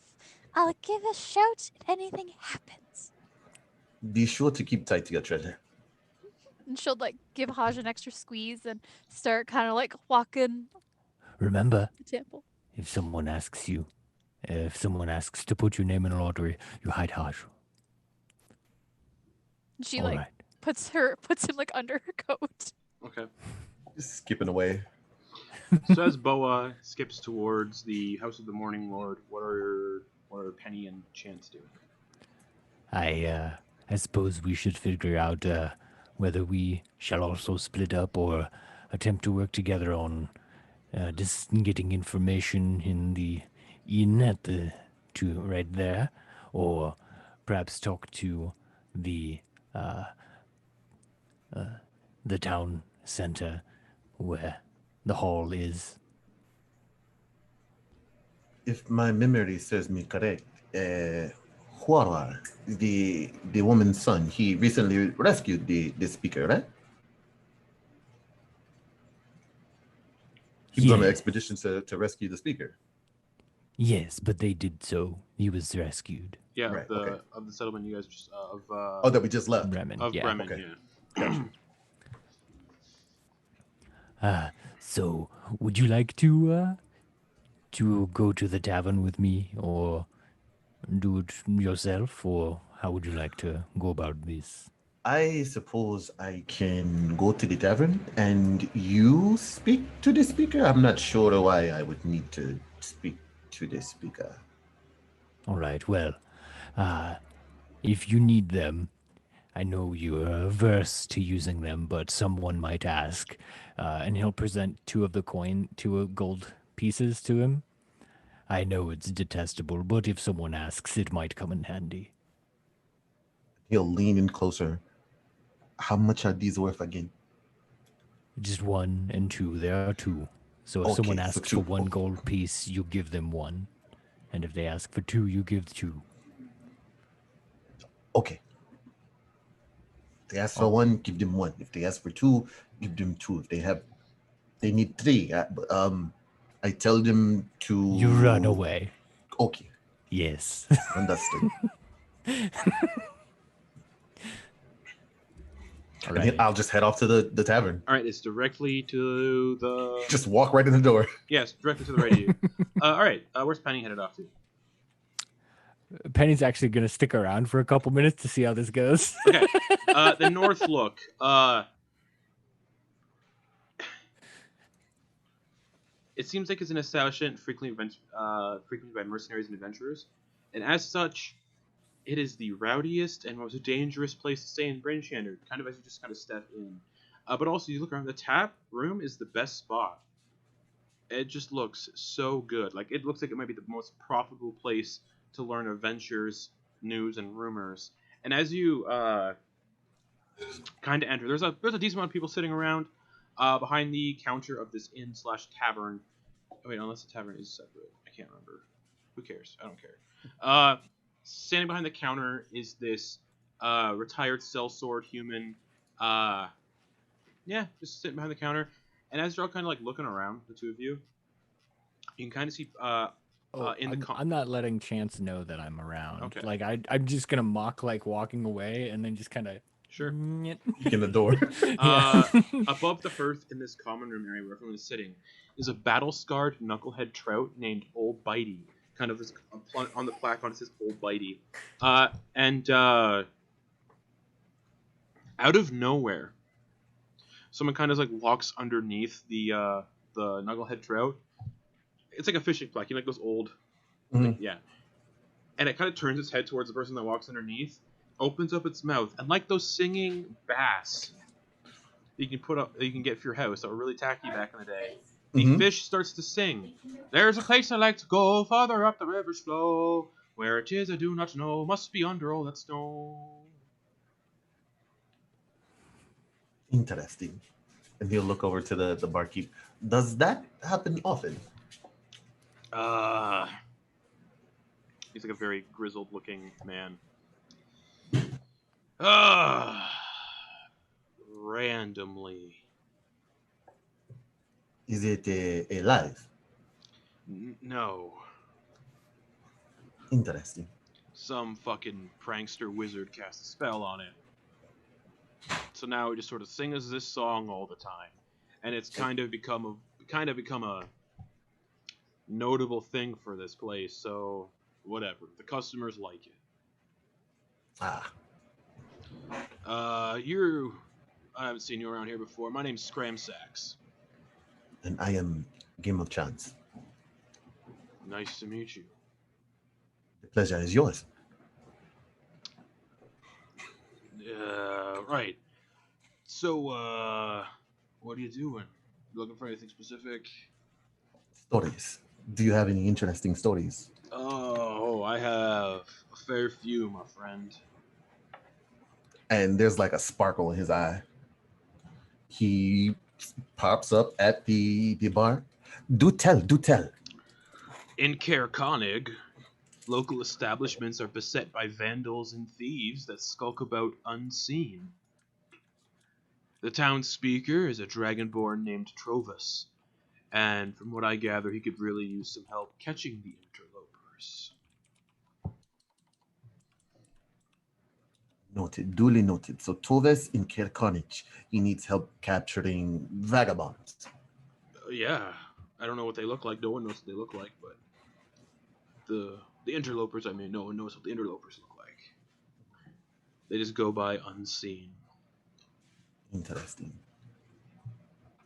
I'll give a shout if anything happens." Be sure to keep tight to your treasure. And she'll like give Haj an extra squeeze and start kind of like walking Remember, the temple. if someone asks to put your name in a lottery, you hide Haj. And she All like right. puts him like under her coat. Okay. Just skipping away. So as Boa skips towards the House of the Morning Lord, what are Penny and Chance doing? I suppose we should figure out whether we shall also split up or attempt to work together on just getting information in the inn at the right there, or perhaps talk to the town center where the hall is. If my memory serves me correct, Huara, the woman's son, he recently rescued the speaker, right? He was on an Yeah. expedition to rescue the speaker. Yes, but they did so. He was rescued. Yeah, Right, of the settlement you guys just Oh, that we just left. Bremen. of Yeah. Bremen. okay. Yeah. So would you like to go to the tavern with me, or do it yourself, or how would you like to go about this? I suppose I can go to the tavern and you speak to the speaker. I'm not sure why I would need to speak to the speaker. All right. Well, if you need them, I know you are averse to using them, but someone might ask, and he'll present two gold pieces to him. I know it's detestable, but if someone asks, it might come in handy. He'll lean in closer. How much are these worth again? Just 1 and 2. There are 2. So if someone Okay, so asks 2. for 1 gold piece, you give them 1. And if they ask for 2, you give 2. Okay. If they ask for 1, give them 1. If they ask for 2, give them 2. If they need 3. I tell them to. You run away. Okay, Yes. understood. All And then right. I'll just head off to the tavern. All right, it's directly to the. Just walk right in the door. Yes, directly to the right of you. All right, where's Penny headed off to? Penny's actually going to stick around for a couple minutes to see how this goes. Okay, the North Look. It seems like it's an establishment frequented by mercenaries and adventurers, and as such, it is the rowdiest and most dangerous place to stay in Brainshander, kind of as you just kind of step in. But also, you look around, the tap room is the best spot. It just looks so good. Like, it looks like it might be the most profitable place to learn adventures, news, and rumors. And as you kind of enter, there's a decent amount of people sitting around behind the counter of this inn/tavern. Oh, wait, unless the tavern is separate. I can't remember. Who cares? I don't care. Standing behind the counter is this retired sellsword human. Yeah, just sitting behind the counter. And as you're all kind of like looking around, the two of you, you can kind of see I'm not letting Chance know that I'm around. Okay. Like I'm just gonna mock like walking away and then just kind of Sure. Peek in the door. Above the hearth in this common room area where everyone is sitting is a battle-scarred knucklehead trout named Old Bitey. Kind of this, on the placard it says Old Bitey. And out of nowhere, someone kind of like walks underneath the knucklehead trout. It's like a fishing plaque, you know, like those old, like, yeah. And it kind of turns its head towards the person that walks underneath, opens up its mouth, and like those singing bass that you can get for your house that were really tacky back in the day, the fish starts to sing. There's a place I like to go, farther up the river's flow. Where it is I do not know, must be under all that snow. Interesting. And he'll look over to the barkeep. Does that happen often? He's like a very grizzled-looking man. Randomly. Is it a live? No. Interesting. Some fucking prankster wizard cast a spell on it. So now it just sort of sings this song all the time, and it's kind of become a notable thing for this place. So whatever, the customers like it. I haven't seen you around here before. My name's Scramsax. And I am Game of Chance. Nice to meet you. The pleasure is yours. Right. So, what are you doing? You looking for anything specific? Stories. Do you have any interesting stories? Oh, I have a fair few, my friend. And there's like a sparkle in his eye. He pops up at the bar. Do tell. In Caoimhe, local establishments are beset by vandals and thieves that skulk about unseen. The town speaker is a Dragonborn named Trovus, and from what I gather, he could really use some help catching the interlopers. Noted, duly noted. So Toves in Caoimhe, he needs help capturing vagabonds. Yeah, I don't know what they look like. No one knows what they look like, but the interlopers, I mean, no one knows what the interlopers look like. They just go by unseen. Interesting.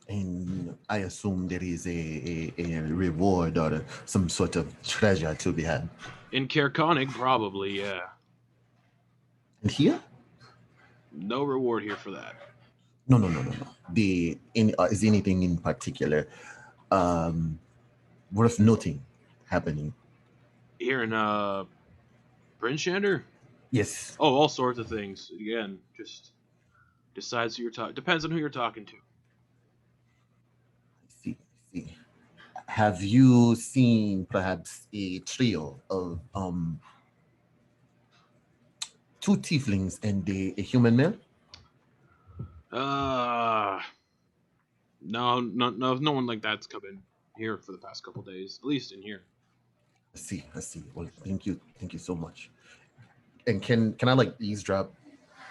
And I assume there is a reward or some sort of treasure to be had. In Caoimhe, probably, yeah. And here? No reward here for that. No. Is anything in particular worth noting happening? Here in Brinshander? Yes. Oh, all sorts of things. Again, just decides who you're talking. Depends on who you're talking to. I see. Have you seen perhaps a trio of two tieflings and a human male? No one like that's come in here for the past couple days. At least in here. I see. Well, thank you so much. And can I like eavesdrop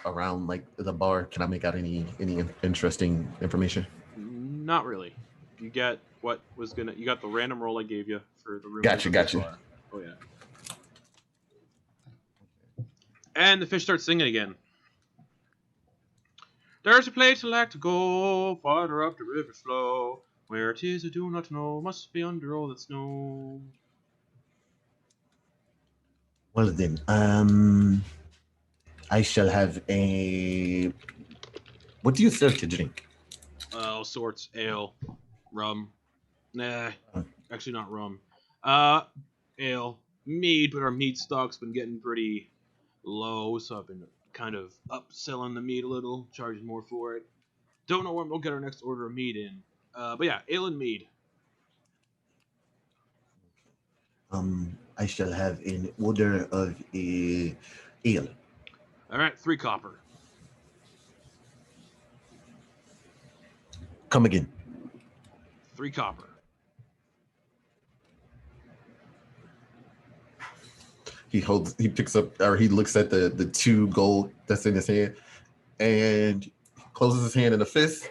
around like the bar? Can I make out any interesting information? Not really. You get you got the random roll I gave you for the room. Gotcha. Oh yeah. And the fish starts singing again. There's a place I like to go, farther up the river's flow, Where it is I do not know, must be under all that snow. Well then, I shall have a. What do you serve to drink? All sorts, ale, rum. Nah, actually not rum. Ale, mead, but our mead stock's been getting pretty low, so I've been kind of upselling the mead a little, charging more for it. Don't know when we'll get our next order of mead in. But yeah, ale and mead. I shall have an order of a ale. All right, 3 copper. Come again. 3 copper. He picks up, or he looks at the 2 gold that's in his hand, and closes his hand in a fist,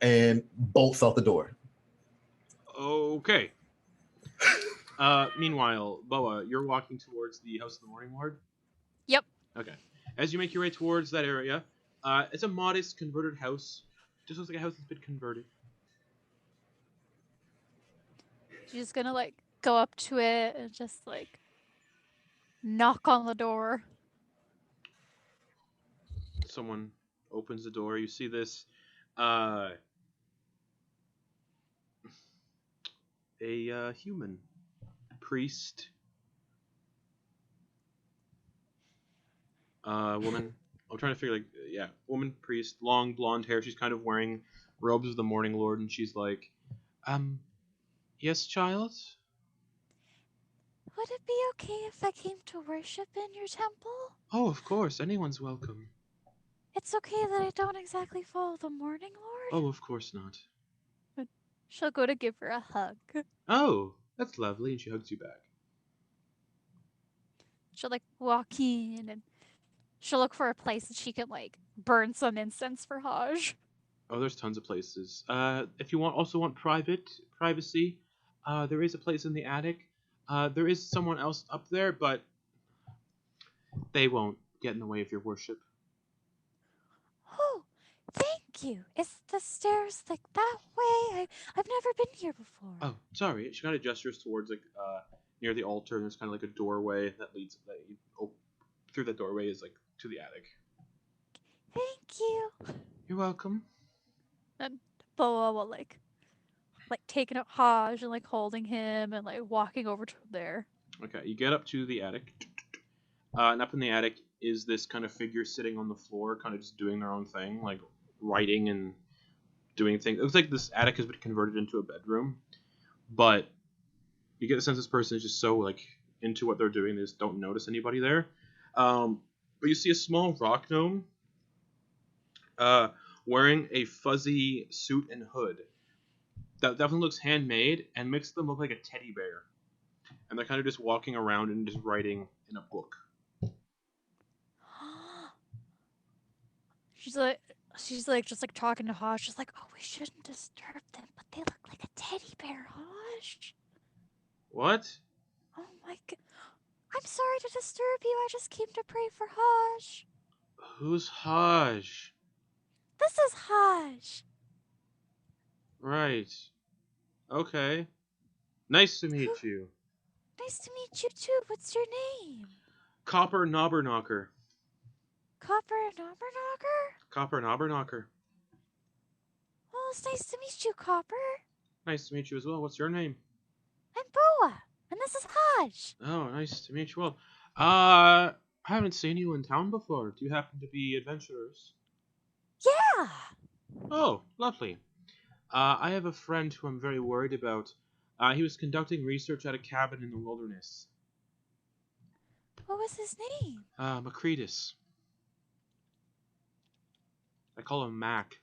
and bolts out the door. Okay. Meanwhile, Boa, you're walking towards the House of the Morning Lord? Yep. Okay. As you make your way towards that area, it's a modest converted house. Just looks like a house that's been converted. She's just gonna like go up to it and just like knock on the door. Someone opens the door. You see this, a human priest, woman. I'm trying to figure, woman priest, long blonde hair. She's kind of wearing robes of the Morning Lord, and she's like, yes, child? Would it be okay if I came to worship in your temple? Oh, of course, anyone's welcome. It's okay that I don't exactly follow the Morning Lord? Oh, of course not. She'll go to give her a hug. Oh, that's lovely, and she hugs you back. She'll like walk in and she'll look for a place that she can like burn some incense for Haj. Oh, there's tons of places. If you also want privacy, there is a place in the attic. There is someone else up there, but they won't get in the way of your worship. Oh, thank you. Is the stairs like that way? I've never been here before. Oh, sorry. She kind of gestures towards near the altar, and there's kind of like a doorway that leads through that doorway is like to the attic. Thank you. You're welcome. And Boa will like taking out Haj and like holding him and like walking over to there. Okay, you get up to the attic. And up in the attic is this kind of figure sitting on the floor, kind of just doing their own thing, like writing and doing things. It looks like this attic has been converted into a bedroom, but you get the sense this person is just so like into what they're doing, they just don't notice anybody there. But you see a small rock gnome wearing a fuzzy suit and hood that definitely looks handmade and makes them look like a teddy bear. And they're kind of just walking around and just writing in a book. She's like just like talking to Haj. She's like, oh, we shouldn't disturb them, but they look like a teddy bear, Haj. What? Oh my god. I'm sorry to disturb you. I just came to pray for Haj. Who's Haj? This is Haj. Right. Okay. Nice to meet you. Nice to meet you too. What's your name? Copper Knobberknocker. Copper Knobberknocker? Copper Knobberknocker. Well, it's nice to meet you, Copper. Nice to meet you as well. What's your name? I'm Boa, and this is Haj. Oh, nice to meet you all. I haven't seen you in town before. Do you happen to be adventurers? Yeah. Oh, lovely. I have a friend who I'm very worried about. He was conducting research at a cabin in the wilderness. What was his name? Macretus. I call him Mac.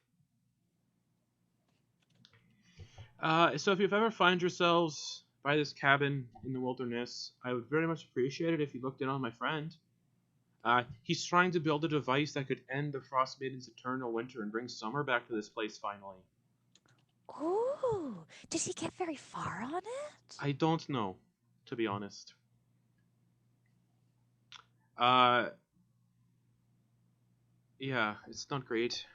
So if you've ever find yourselves by this cabin in the wilderness, I would very much appreciate it if you looked in on my friend. He's trying to build a device that could end the Frostmaiden's eternal winter and bring summer back to this place finally. Ooh, did he get very far on it? I don't know, to be honest. Yeah, it's not great.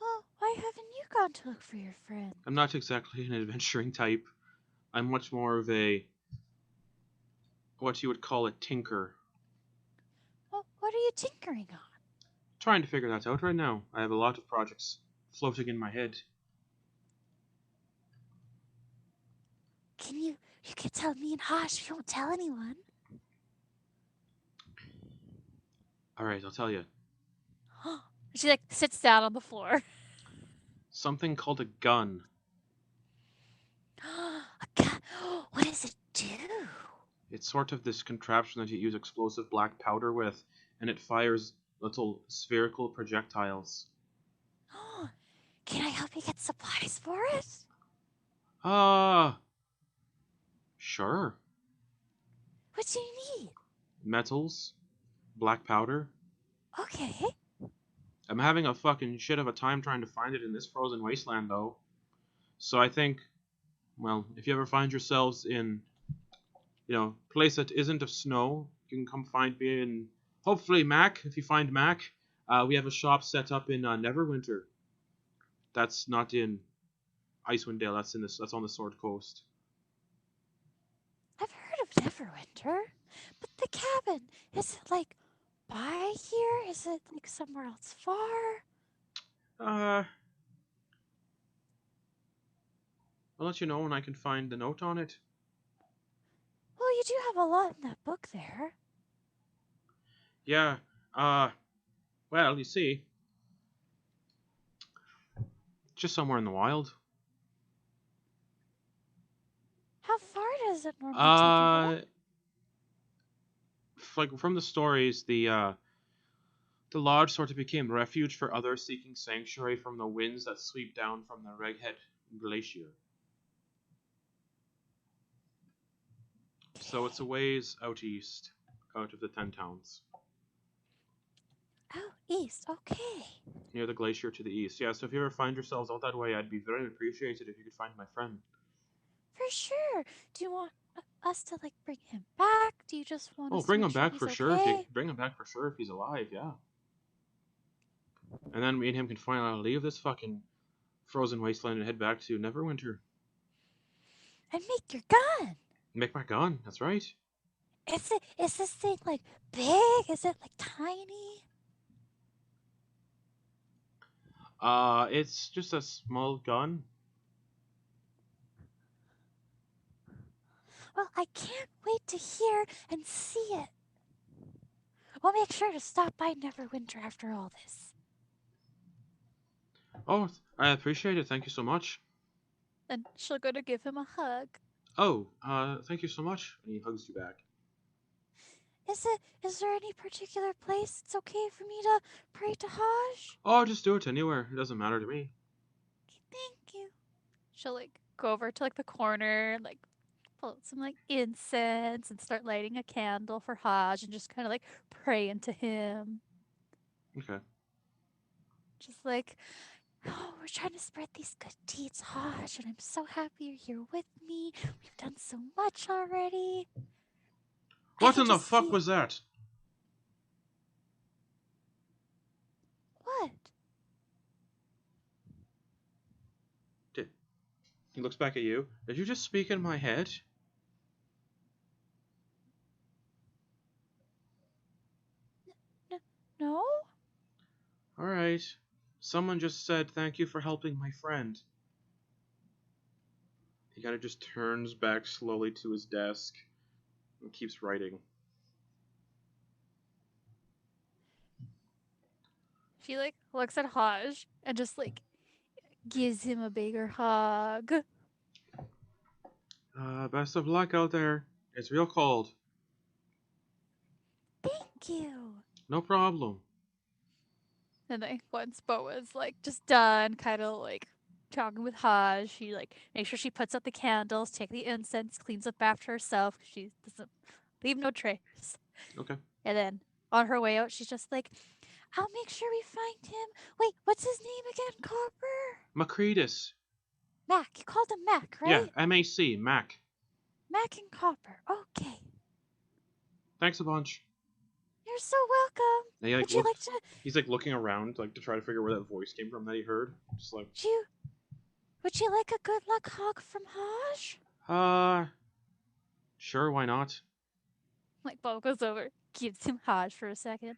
Well, why haven't you gone to look for your friend? I'm not exactly an adventuring type. I'm much more of a, what you would call a tinker. Well, what are you tinkering on? Trying to figure that out right now. I have a lot of projects floating in my head. You can tell me and Hosh. You won't tell anyone. Alright, I'll tell you. She like sits down on the floor. Something called a gun. A gun. What does it do? It's sort of this contraption that you use explosive black powder with, and it fires little spherical projectiles. Can I help you get supplies for it? Sure. What do you need? Metals, black powder. Okay. I'm having a fucking shit of a time trying to find it in this frozen wasteland, though. So I think, well, if you ever find yourselves in, place that isn't of snow, you can come find me in, hopefully, Mac. If you find Mac, we have a shop set up in Neverwinter. That's not in Icewind Dale. That's on the Sword Coast. I've heard of Neverwinter, but the cabin, is it like by here? Is it like somewhere else far? I'll let you know when I can find the note on it. Well, you do have a lot in that book there. Yeah, well, you see, just somewhere in the wild. How far does it normally take you to Like from the stories, the lodge sort of became refuge for others seeking sanctuary from the winds that sweep down from the Reghead Glacier. So it's a ways out east, out of the 10 towns. Oh, east. Okay. Near the glacier to the east. Yeah, so if you ever find yourselves out that way, I'd be very appreciated if you could find my friend. For sure. Do you want us to like bring him back? Do you just want us Bring to him make sure back he's for okay? sure. Bring him back for sure if he's alive, yeah. And then me and him can finally leave this fucking frozen wasteland and head back to Neverwinter. And make your gun. Make my gun, that's right. Is this thing like big? Is it like tiny? It's just a small gun. Well, I can't wait to hear and see it. We'll make sure to stop by Neverwinter after all this. Oh, I appreciate it. Thank you so much. And she'll go to give him a hug. Oh, thank you so much. And he hugs you back. Is there any particular place it's okay for me to pray to Hajj? Oh, just do it anywhere. It doesn't matter to me. Thank you. She'll like go over to like the corner, like pull out some like incense and start lighting a candle for Hajj and just kind of like pray into him. Okay. Just like, oh, we're trying to spread these good deeds, Hajj, and I'm so happy you're here with me. We've done so much already. What in the fuck was that? What? He looks back at you. Did you just speak in my head? No? Alright. Someone just said thank you for helping my friend. He kind of just turns back slowly to his desk and keeps writing. She like looks at Hajj and just like gives him a bigger hug. Best of luck out there. It's real cold. Thank you. No problem. And like once Boa's like just done, kind of like talking with Hajj, she like makes sure she puts out the candles, take the incense, cleans up after herself. She doesn't leave no trace. Okay. And then on her way out, she's just like, I'll make sure we find him. Wait, what's his name again, Copper? Macretus. Mac. You called him Mac, right? Yeah, M-A-C, Mac. Mac and Copper. Okay. Thanks a bunch. You're so welcome. And he, like, Would you like to? he's like looking around, like to try to figure where that voice came from that he heard. Just like, Would you like a good luck hog from Haj? sure, why not? Like Bo goes over, gives him Haj for a second.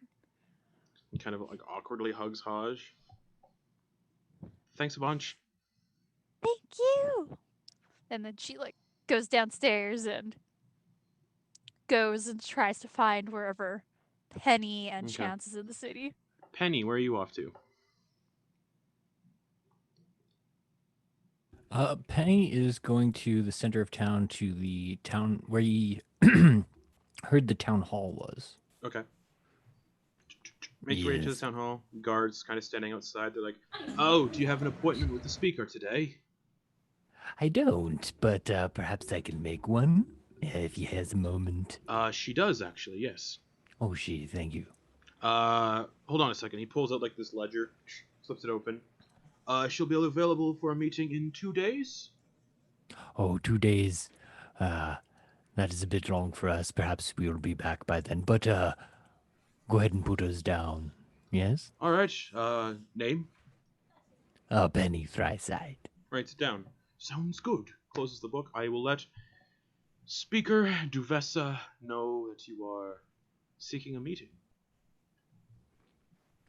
He kind of like awkwardly hugs Haj. Thanks a bunch. Thank you. And then she like goes downstairs and goes and tries to find wherever Penny and Okay. Chance is in the city. Penny, where are you off to? Penny is going to the center of town, to the town where he heard the town hall was. Okay. Make your way to the Yes. town hall. Guards kind of standing outside. They're like, "Oh, do you have an appointment with the speaker today?" I don't, but perhaps I can make one if he has a moment. She does actually. Yes. Oh, thank you. Hold on a second. He pulls out like this ledger, flips it open. She'll be available for a meeting in 2 days. Oh, 2 days. That is a bit long for us. Perhaps we will be back by then. But go ahead and put us down. Yes? All right. Name? Penny Thricite. Writes it down. Sounds good. Closes the book. I will let Speaker Duvessa know that you are seeking a meeting.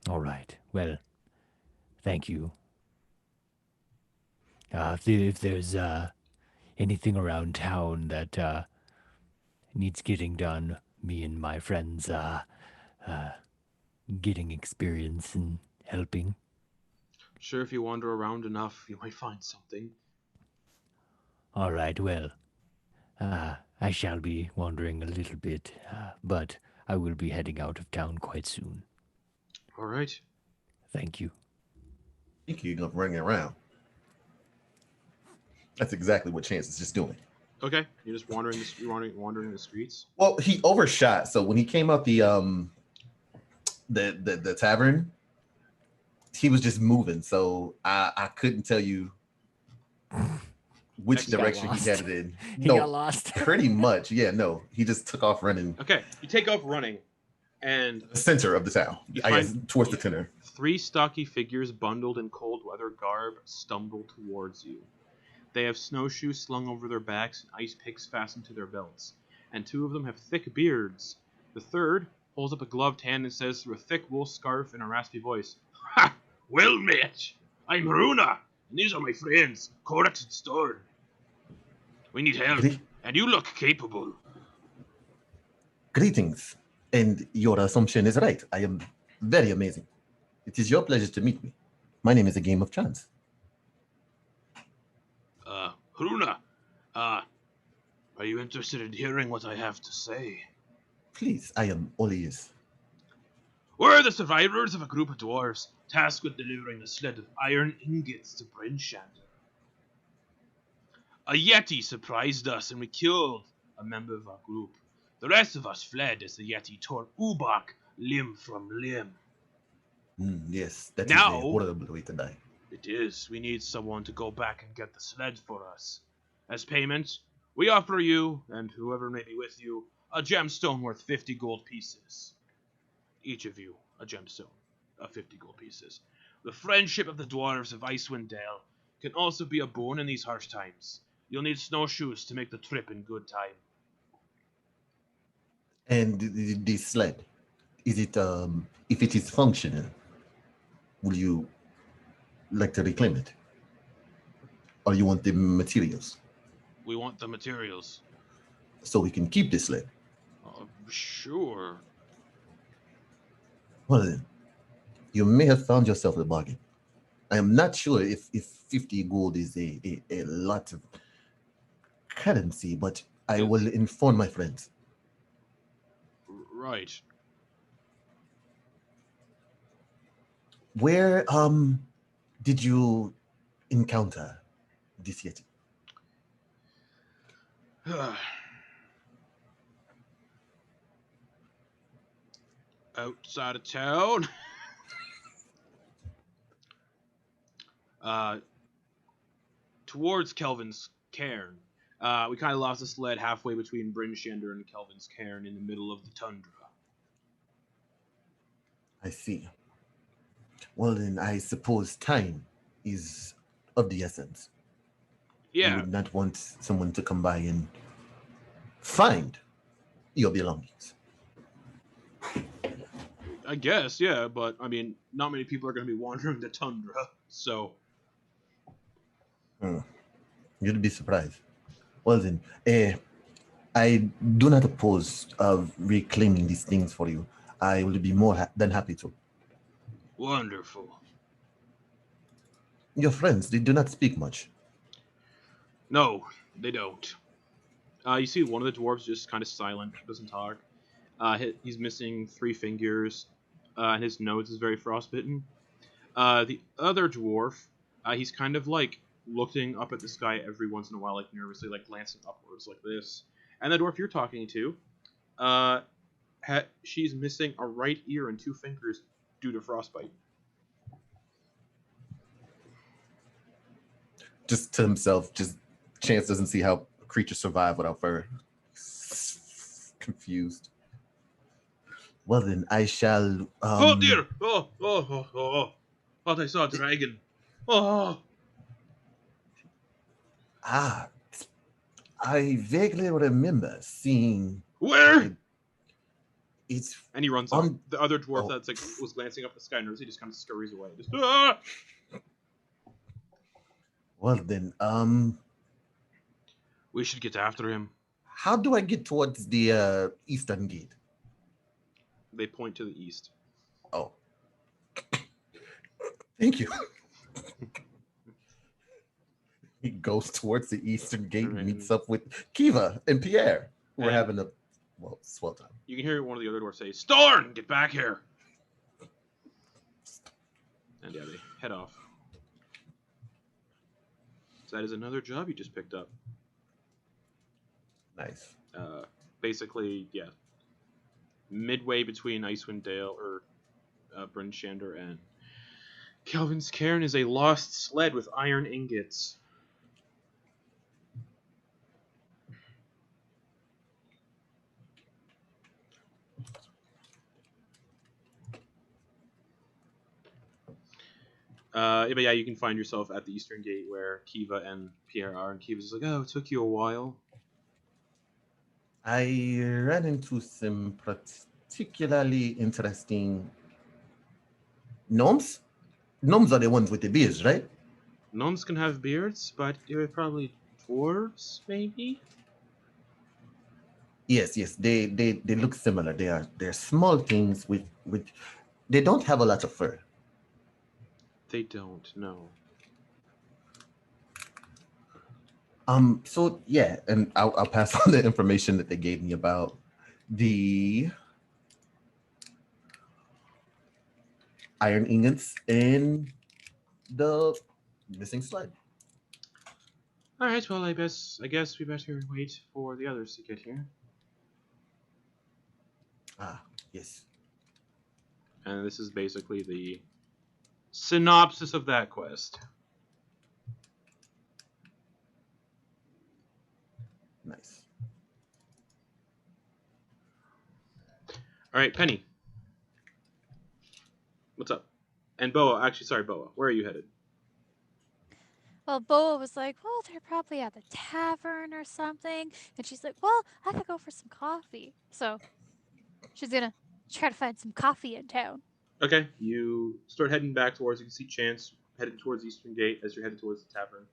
All right. Well, thank you. If there's anything around town that needs getting done, me and my friends getting experience and helping. Sure, if you wander around enough, you might find something. All right. Well, I shall be wandering a little bit, but I will be heading out of town quite soon. All right. Thank you. I think you're gonna bring it around. That's exactly what Chance is just doing. Okay. You're just wandering the streets. Well, he overshot. So when he came out the tavern, he was just moving. So I couldn't tell you which He got direction he lost. headed in. He got lost. Pretty much. Yeah, no. He just took off running Okay. You take off running, and the center of the town. You I guess find- towards the center. 3 stocky figures bundled in cold weather garb stumble towards you. They have snowshoes slung over their backs and ice picks fastened to their belts, and 2 of them have thick beards. The third holds up a gloved hand and says through a thick wool scarf in a raspy voice, "Ha! Well, mate, I'm Runa, and these are my friends, Cleric and Storm. We need help, and you look capable." Greetings. And your assumption is right. I am very amazing. It is your pleasure to meet me. My name is A Game of Chance. Runa, are you interested in hearing what I have to say? Please, I am all ears. We're the survivors of a group of dwarves tasked with delivering a sled of iron ingots to Bremen. A yeti surprised us and we killed a member of our group. The rest of us fled as the yeti tore Ubak limb from limb. Yes, that is Now- a horrible way to die. It is. We need someone to go back and get the sled for us. As payment, we offer you, and whoever may be with you, a gemstone worth 50 gold pieces. Each of you, a gemstone of 50 gold pieces. The friendship of the dwarves of Icewind Dale can also be a boon in these harsh times. You'll need snowshoes to make the trip in good time. And the sled, is it, if it is functional, will you like to reclaim it? Or you want the materials We want the materials. so we can keep the sled? Sure. Well then, you may have found yourself a bargain. I am not sure if 50 gold is a lot of currency, but I will inform my friends. Right. Where did you encounter this yeti? Outside of town. Towards Kelvin's cairn. We kind of lost the sled halfway between Brynshender and Kelvin's cairn in the middle of the tundra. I see. Well, then I suppose time is of the essence. You Yeah, would not want someone to come by and find your belongings. I guess, yeah, but I mean, not many people are going to be wandering the tundra, so. You'd be surprised. Well, then, I do not oppose of reclaiming these things for you. I will be more than happy to. Wonderful. Your friends, they do not speak much. No, they don't. You see one of the dwarves just kind of silent, doesn't talk. He's missing 3 fingers, and his nose is very frostbitten. The other dwarf, he's kind of like looking up at the sky every once in a while, like nervously, like glancing upwards like this. And the dwarf you're talking to, she's missing a right ear and 2 fingers due to frostbite. Just to himself, just Chance doesn't see how creatures survive without fur. Confused. Well, then, I shall. Oh dear! Oh! Thought I saw a dragon. Oh! Ah, I vaguely remember seeing. Where? It's And he runs on. off. The other dwarf that's like was glancing up at the sky nervously just kind of scurries away. Just, ah! Well, then, We should get after him. how do I get towards the eastern gate? They point to the east. Oh. Thank you. He goes towards the eastern gate and meets up with Kiva and Pierre. We're And- having a swell time. You can hear one of the other dwarves say, "Storn, get back here!" And yeah, they head off. So that is another job you just picked up. Nice. Basically, yeah. Midway between Icewind Dale or Bryn Shander and Kelvin's Cairn is a lost sled with iron ingots. But yeah, you can find yourself at the Eastern Gate where Kiva and Pierre are, and Kiva's like, "Oh, it took you a while." I ran into some particularly interesting gnomes. Gnomes are the ones with the beards, right? Gnomes can have beards, but they're probably dwarves, maybe? Yes. They look similar. They're small things with they don't have a lot of fur. They don't, no. So yeah, and I'll pass on the information that they gave me about the iron ingots and the missing sled. Alright, well, I guess we better wait for the others to get here. Ah, yes. And this is basically the synopsis of that quest. Nice. Alright, Penny. What's up? And Boa, actually, sorry, Boa, where are you headed? Well, Boa was like, well, they're probably at the tavern or something. And she's like, well, I could go for some coffee. So she's going to try to find some coffee in town. Okay, you start heading back towards, you can see Chance heading towards the Eastern Gate as you're headed towards the tavern.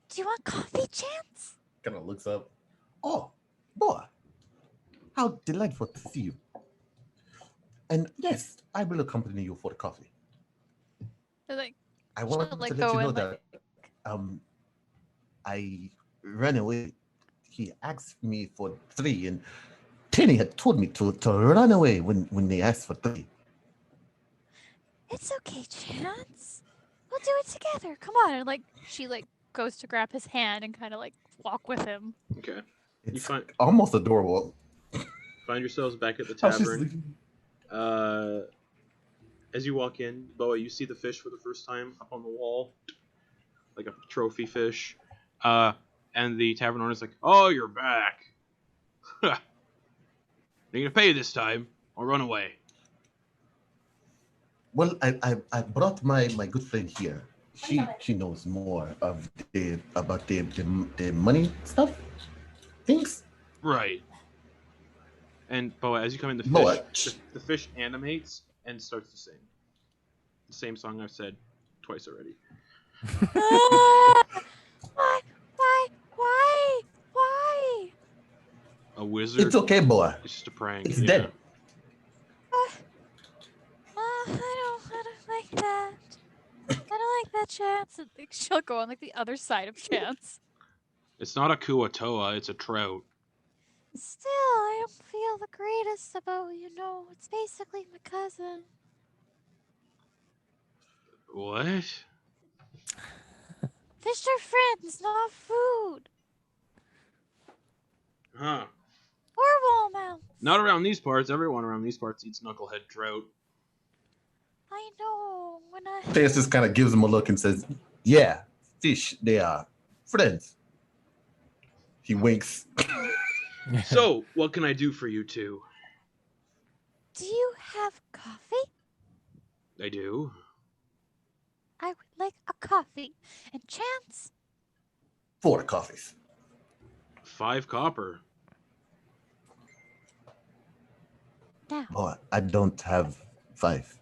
Do you want coffee, Chance? Kind of looks up. Oh, boy. How delightful to see you. And yes, I will accompany you for the coffee. They're like, I want she'll, to like, let go you know in, that I ran away. He asked me for 3, and Penny had told me to run away when they asked for 3. It's okay, Chance. We'll do it together. Come on. And like she like goes to grab his hand and kind of like walk with him. Okay. It's find- almost adorable. Find yourselves back at the How she's tavern. sleeping. As you walk in, Boa, you see the fish for the first time up on the wall, like a trophy fish. And the tavern owner's like, "Oh, you're back." You're gonna pay this time, or run away. Well, I brought my good friend here. She knows more of the money stuff things. Right. And Boa, as you come in, Boa, the fish animates and starts to sing. The same song I've said twice already. Why? A wizard. It's okay, Boa. It's just a prank. It's dead. I don't like that. I don't like that chance. And like, she'll go on like the other side of chance. It's not a Kuo-toa, it's a trout. Still, I don't feel the greatest about, it's basically my cousin. What? Fish are friends, not food. Huh. Or wallmouths. Not around these parts. Everyone around these parts eats knucklehead trout. I know. When I Theus just kind of gives him a look and says, "Yeah, fish. They are friends." He winks. So, what can I do for you two? Do you have coffee? I do. I would like a coffee. And Chance? 4 coffees. 5 copper. Now. Boa, I don't have 5.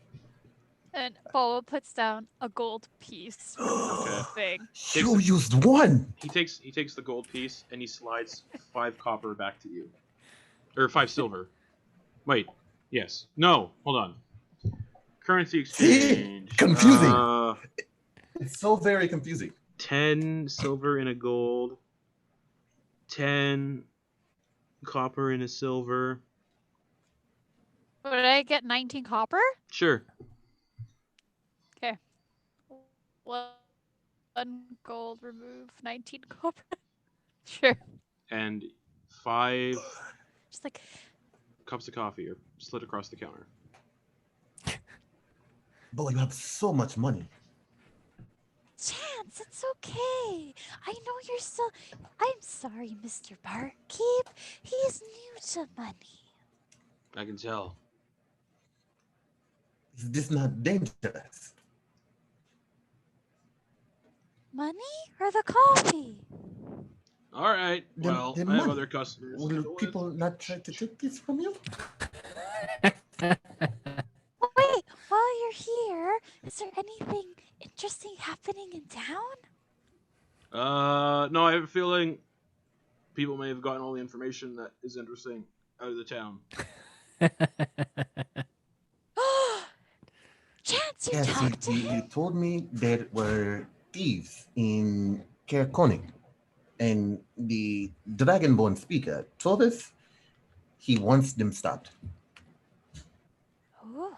And Boa puts down a gold piece Okay. thing. You used 1. He takes the gold piece and he slides 5 copper back to you. Or 5 silver. Wait. Yes. No. Hold on. Currency exchange. Confusing. It's so very confusing. 10 silver in a gold. 10 copper in a silver. Would I get 19 copper? Sure. Okay. 1 gold, remove 19 copper. Sure. And 5 Just like, cups of coffee are slid across the counter. Boa, you have so much money. Chance, it's okay. I know you're still. I'm sorry, Mr. Barkeep. He's new to money. I can tell. Is this not dangerous? Money or the coffee? All right. The- Well, the I have money. other customers. Will Go people not try to take this from you? Wait, while you're here, is there anything interesting happening in town? No, I have a feeling people may have gotten all the information that is interesting out of the town. Chance, you Yes, talked to you him? told me there were thieves in Caoimhe, and the Dragonborn speaker told us he wants them stopped. Oh.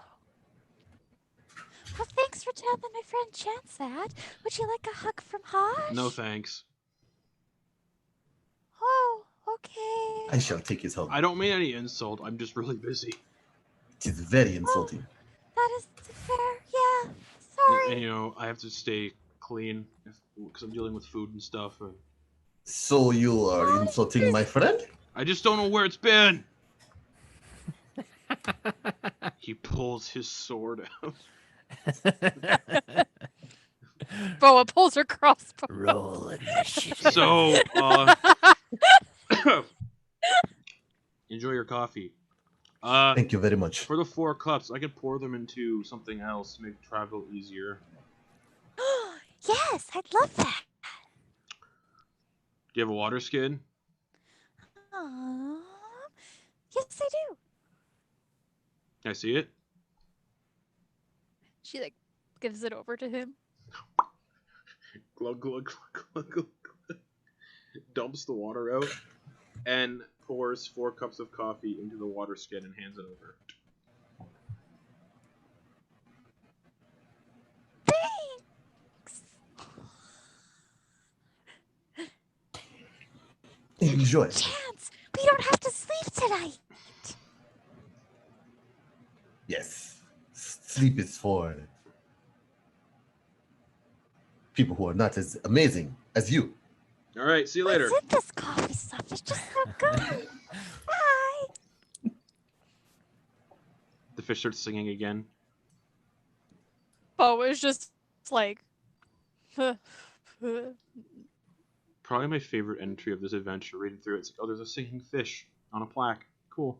Well, thanks for telling my friend Chance that. Would you like a hug from Hodge? No thanks. Oh, okay. I shall take his hug. I don't mean any insult. I'm just really busy. It is very insulting. That is fair. Yeah. And, Sorry. you know, I have to stay clean because I'm dealing with food and stuff. So you are insulting my friend? I just don't know where it's been. He pulls his sword out. Boa pulls her crossbow. Roll initiative. So, enjoy your coffee. Thank you very much. For the 4 cups, I could pour them into something else to make travel easier. Yes, I'd love that. Do you have a water skin? Yes, I do. Can I see it? She like gives it over to him. Glug, glug, glug, glug, glug, glug. Dumps the water out and pours 4 cups of coffee into the water skin and hands it over. Thanks. Enjoy. Chance, we don't have to sleep tonight. Yes. Sleep is for people who are not as amazing as you. All right, see you later. What's in this coffee stuff? It's just so good. Bye. The fish starts singing again. Bo is just like, Probably my favorite entry of this adventure. Reading through it, it's like, oh, there's a singing fish on a plaque. Cool.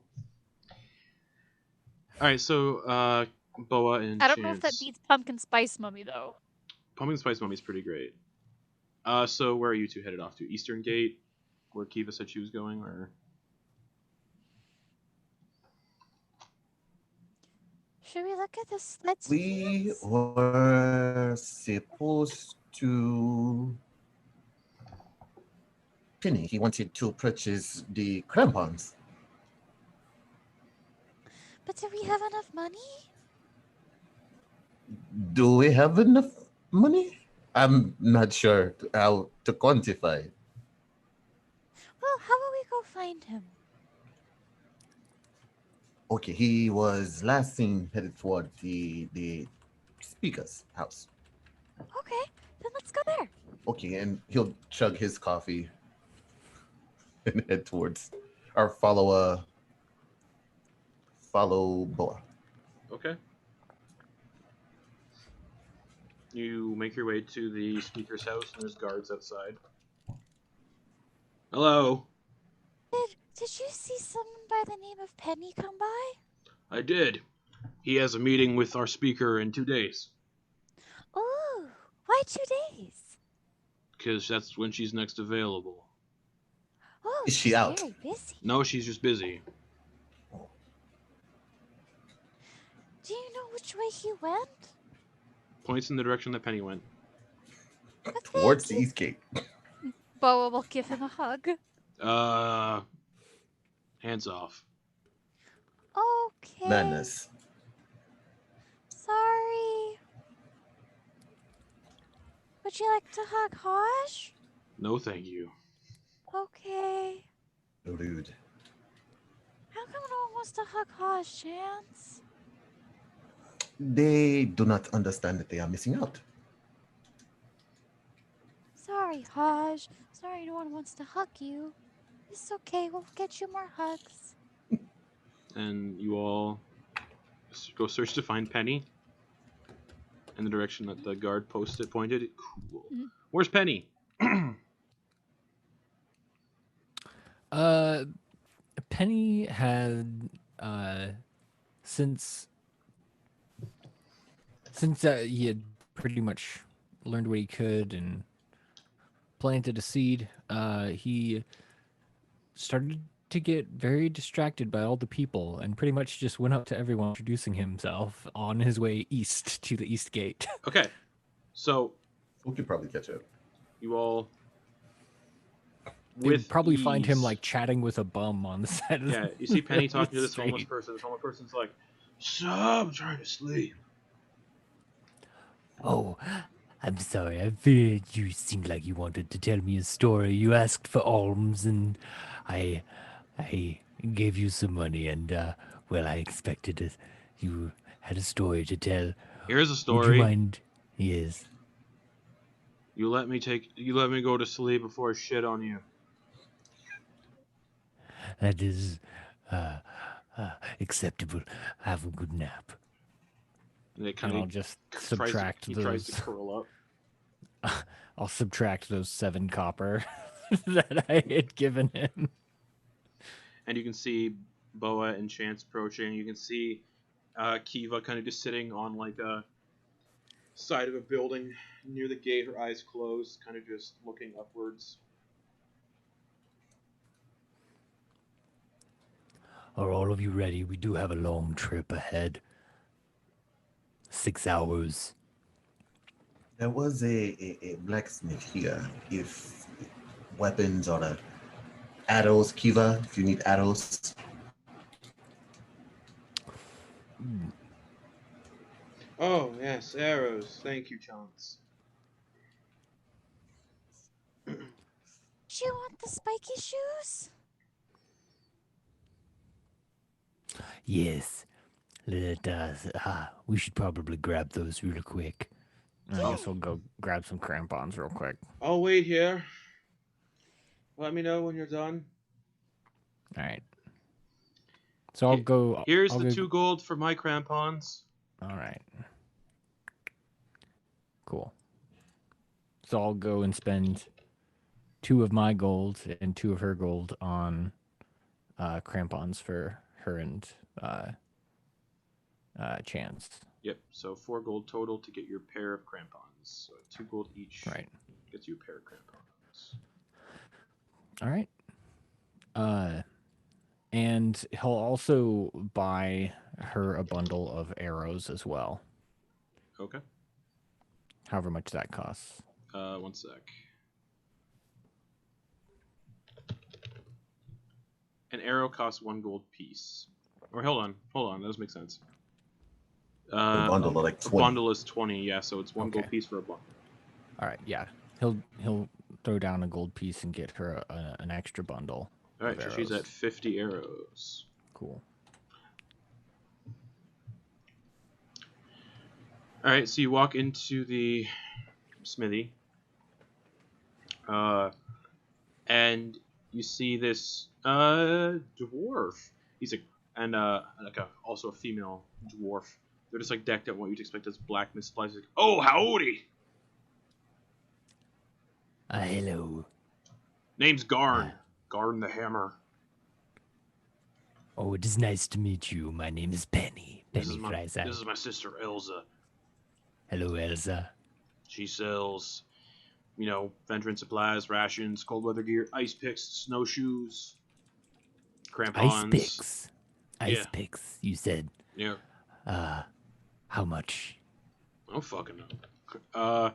All right, so Boa and I don't know if that Chance. beats Pumpkin Spice Mummy though. Pumpkin Spice Mummy's pretty great. So where are you two headed off to? Eastern Gate, where Kiva said she was going, or? Should we look at the sleds? We were supposed to. Penny, he wanted to purchase the crampons. But do we have enough money? Do we have enough money? I'm not sure how to quantify. Well, how about we go find him? Okay, he was last seen headed toward the speaker's house. Okay, then let's go there. Okay, and he'll chug his coffee and head towards or follow Boa. Okay. You make your way to the speaker's house, and there's guards outside. Hello. Did you see someone by the name of Penny come by? I did. He has a meeting with our speaker in 2 days. Oh, why 2 days? Because that's when she's next available. Oh, Is she she's out? very busy. No, she's just busy. Do you know which way he went? Points in the direction that Penny went. Towards the east gate. Boa will give him a hug. Hands off. Okay. Madness. Sorry. Would you like to hug Hosh? No, thank you. Okay. Rude. How come no one wants to hug Hosh, Chance? They do not understand that they are missing out. Sorry, Hosh. Sorry no one wants to hug you. It's okay, we'll get you more hugs. And you all go search to find Penny. In the direction that the guard pointed. Cool. Mhm. Where's Penny? Penny had since he had pretty much learned what he could and planted a seed, he started to get very distracted by all the people and pretty much just went up to everyone introducing himself on his way east to the east gate. Okay. So We could probably catch up. you all You'd probably find him ease- like chatting with a bum on the side of Yeah, you see Penny talking to the this homeless street. person. This homeless person's like, "Sup, I'm trying to sleep." Oh, I'm sorry. I feared you seemed like you wanted to tell me a story. You asked for alms, and I gave you some money, and well, I expected it. You had a story to tell. Here's a Would story. you mind? Yes. You let me go to sleep before I shit on you. That is acceptable. Have a good nap. And it And kind I'll of just subtract he tries those. to curl up. I'll subtract those 7 copper that I had given him. And you can see Boa and Chance approaching. You can see Kiva kind of just sitting on like a side of a building near the gate, her eyes closed, kind of just looking upwards. Are all of you ready? We do have a long trip ahead. 6 hours. There was a blacksmith here. If weapons or the arrows, Kiva, if you need arrows. Oh, yes, arrows. Thank you, Chance. Do you want the spiky shoes? Yes. Let us. We should probably grab those real quick. I guess we'll go grab some crampons real quick. I'll wait here. Let me know when you're done. All right. So I'll go. Here's I'll the go, 2 gold for my crampons. All right. Cool. So I'll go and spend 2 of my gold and 2 of her gold on crampons for her and Chance. Yep, so 4 gold total to get your pair of crampons. So 2 gold each Right. gets you a pair of crampons. All right. And he'll also buy her a bundle of arrows as well. Okay. However much that costs. 1 sec. An arrow costs 1 gold piece. Or hold on, that does make sense. A bundle of like A 20. bundle is 20, yeah, so it's 1 Okay. gold piece for a bundle. All right, yeah. He'll throw down a gold piece and get her an extra bundle. Alright, of so she's arrows. at 50 arrows. Cool. Alright, so you walk into the smithy. And you see this dwarf. He's also a female dwarf. They're just like decked out what you'd expect as black misplies. Like, oh, howdy! Hello. Name's Garn. Garn the Hammer. Oh, it is nice to meet you. My name is Penny. This Penny Fryside. is my sister Elsa. Hello, Elsa. She sells, veteran supplies, rations, cold weather gear, ice picks, snowshoes, crampons. Ice picks. Ice Yeah. picks, you said. Yeah. How much? I don't fucking know.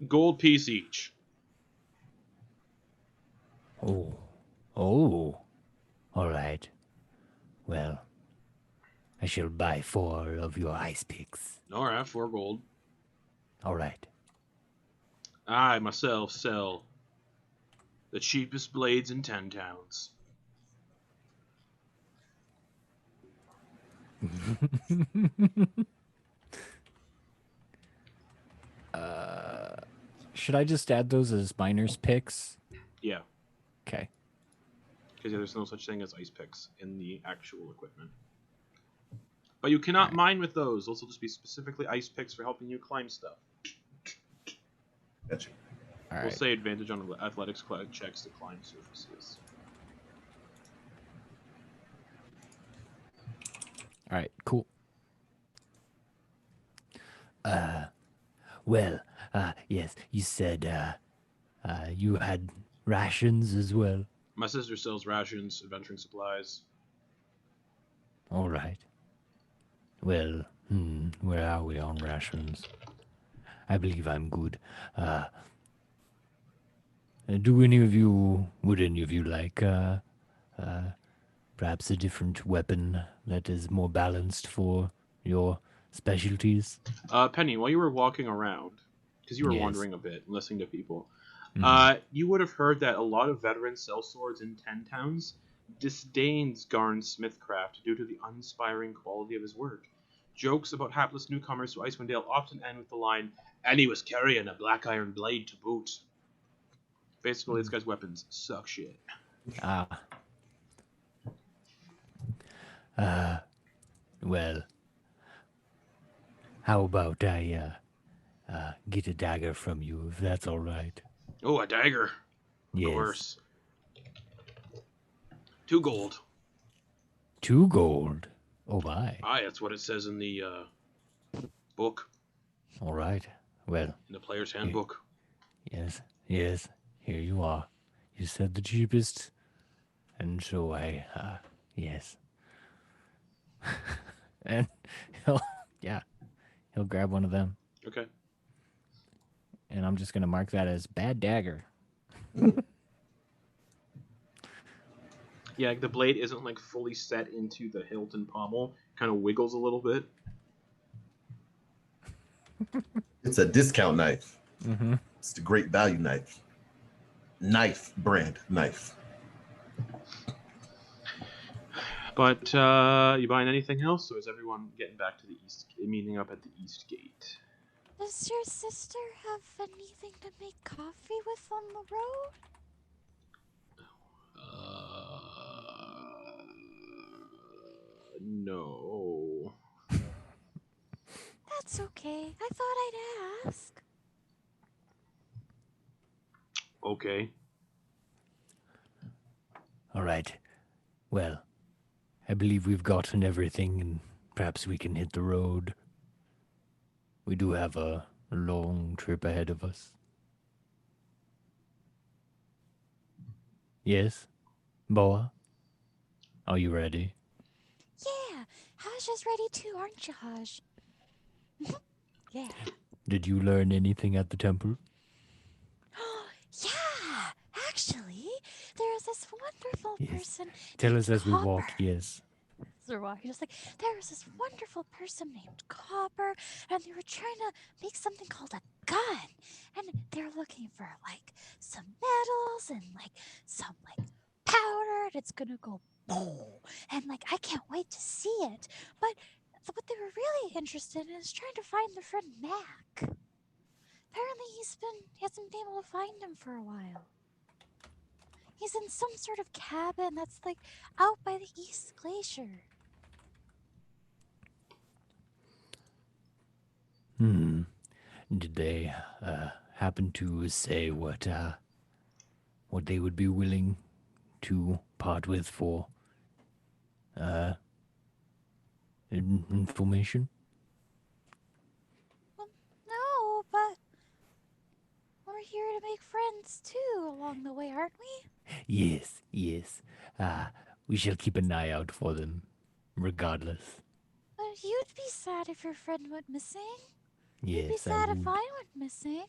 Gold piece each. Oh. All right. Well, I shall buy 4 of your ice picks. Alright, 4 gold. All right. I myself sell the cheapest blades in 10 towns. Should I just add those as miner's picks? Yeah, Okay. because there's no such thing as ice picks in the actual equipment. But you cannot mine with those. Those will just be specifically ice picks for helping you climb stuff. Gotcha. All We'll right. say advantage on athletics checks to climb surfaces. All right. Cool. Well, yes, you said you had rations as well. My sister sells rations, adventuring supplies. All right. Well, where are we on rations? I believe I'm good. Would any of you like perhaps a different weapon that is more balanced for your specialties? Penny, while you were walking around, because you were Yes. wandering a bit, listening to people, Mhm. you would have heard that a lot of veterans sell swords in 10 towns disdains Garn's smithcraft due to the uninspiring quality of his work. Jokes about hapless newcomers to Icewind Dale often end with the line, "And he was carrying a black iron blade to boot." Basically, this guy's weapons suck shit. Well, how about I get a dagger from you, if that's all right? Oh, a dagger. Of Yes. course. 2 gold. 2 gold. Oh my. Aye, that's what it says in the book, All right. Well, in the player's handbook. yes. Here you are. You said the cheapest, and so yes. And he'll grab one of them, Okay. and I'm just gonna mark that as bad dagger. Yeah, the blade isn't like fully set into the hilt and pommel. Kind of wiggles a little bit. It's a discount knife. Mm-hmm. It's the great value knife. Knife brand knife. But you buying anything else, or is everyone getting back to the east, meeting up at the east gate? Does your sister have anything to make coffee with on the road? No. That's okay. I thought I'd ask. Okay. All right. Well, I believe we've gotten everything, and perhaps we can hit the road. We do have a long trip ahead of us. Yes? Boa? Are you ready? Yeah, Haj is ready too, aren't you, Haj? Yeah. Did you learn anything at the temple? Yeah, actually, there is this wonderful Yes. person Tell named us as we walk, Copper. yes. So we're walking, just like, there was this wonderful person named Copper, and they were trying to make something called a gun. And they're looking for, like, some metals and, like, some, like, powder, and it's gonna go boom. And, like, I can't wait to see it. But what they were really interested in is trying to find their friend Mac. Apparently he hasn't been able to find him for a while. He's in some sort of cabin that's, like, out by the East Glacier. Did they happen to say what they would be willing to part with for information? Well, no, but we're here to make friends too along the way, aren't we? Yes, yes. We shall keep an eye out for them, regardless. But you'd be sad if your friend went missing. You'd be Yes, I sad if would. I went missing.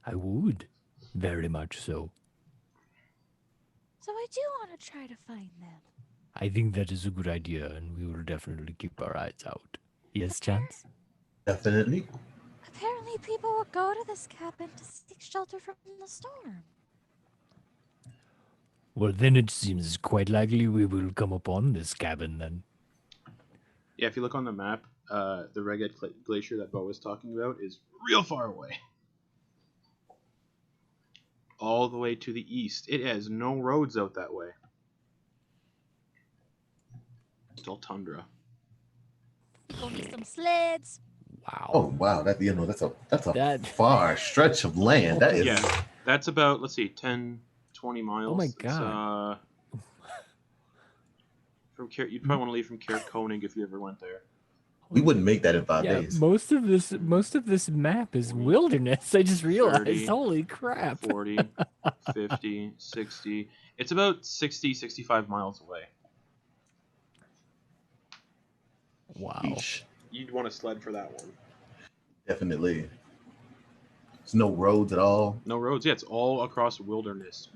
I would. Very much so. So I do want to try to find them. I think that is a good idea, and we will definitely keep our eyes out. Yes, Chance? Definitely. Apparently people will go to this cabin to seek shelter from the storm. Well, then it seems quite likely we will come upon this cabin then. Yeah, if you look on the map, the Reged Glacier that Bo was talking about is real far away. All the way to the east. It has no roads out that way. It's all tundra. Only some sleds. Wow. Oh wow, that's a That- far stretch of land. That is Yeah, that's about, let's see, 10, 20 miles. Oh my It's, God. from you'd probably want to leave from Koenig if you ever went there. we wouldn't make that in 5 Yeah, days. most of this map is wilderness. I just realized. 30, Holy crap. 40, 50, 60. It's about 60, 65 miles away. Wow. Yeesh. You'd want to sled for that one. Definitely. There's no roads at all. No roads. Yeah, it's all across wilderness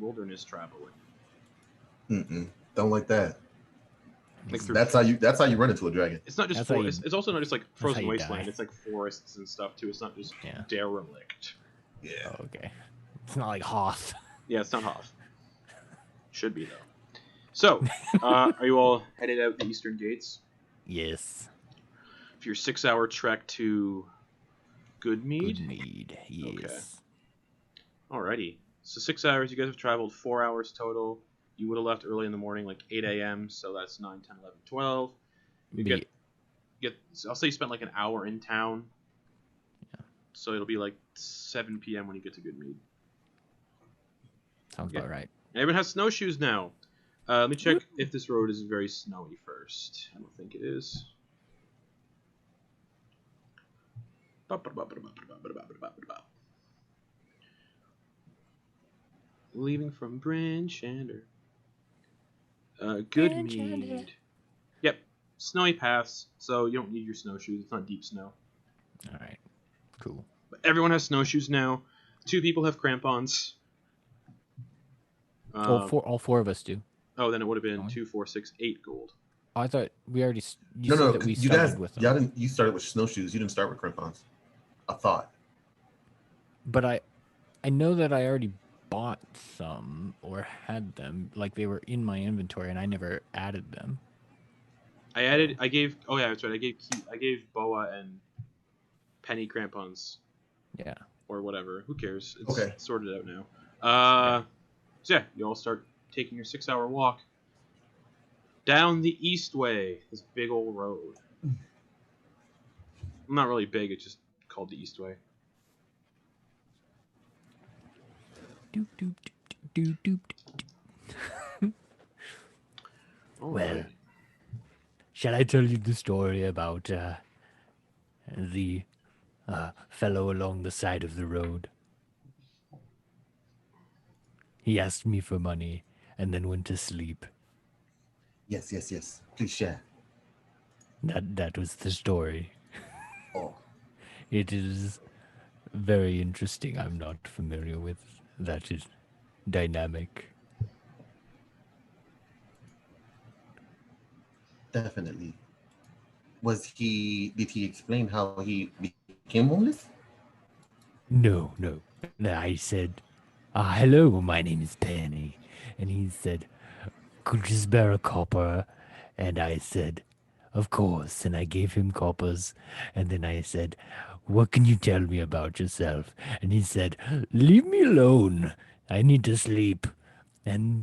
traveling. Don't like that. Like through, That's how you run into a dragon. it's not just That's how you- it's also not just like how frozen you wasteland. die. It's like forests and stuff too. It's not just Yeah. derelict. Yeah. Oh, okay. It's not like Hoth. Yeah, it's not Hoth. Should be though. So, are you all headed out the eastern gates Yes. for your 6-hour trek to Goodmead? Goodmead. Yes. Alrighty. So 6 hours. You guys have traveled 4 hours total. You would have left early in the morning, like 8 a.m. So that's 9, 10, 11, 12. You Be- get. I'll say you spent like an hour in town. Yeah. So it'll be like 7 p.m. when you get to Goodmead. Sounds Yeah. about right. Everyone has snowshoes now. Let me check if this road is very snowy first. I don't think it is. Leaving from Bryn Shander. Bryn Shander. Goodmead. Yep. Snowy paths, so you don't need your snowshoes. It's not deep snow. All right. Cool. But everyone has snowshoes now. 2 people have crampons. All four of us do. Oh, then it would have been Oh. 2, 4, 6, 8 gold. Oh, I thought we already. You No, said no, that we you started guys, with them. y'all didn't. You started with snowshoes. You didn't start with crampons. I thought. But I know that I already bought some or had them. Like they were in my inventory, and I never added them. I gave. Oh yeah, that's right. I gave Boa and Penny crampons Yeah. or whatever. Who cares? It's Okay. sorted out now. So yeah, you all start taking your 6-hour walk. Down the east way, this big old road. Not really big, it's just called the East Way. Doop, doop, doop, doop, doop. All Well, right. shall I tell you the story about the fellow along the side of the road? He asked me for money and then went to sleep. Yes, yes, yes. Please share. That was the story. Oh, It is very interesting. I'm not familiar with that is dynamic. definitely. Did he explain how he became homeless? No, no. I said, hello, my name is Penny. And he said, could you spare a copper? And I said, of course. And I gave him coppers. And then I said, what can you tell me about yourself? And he said, leave me alone. I need to sleep. And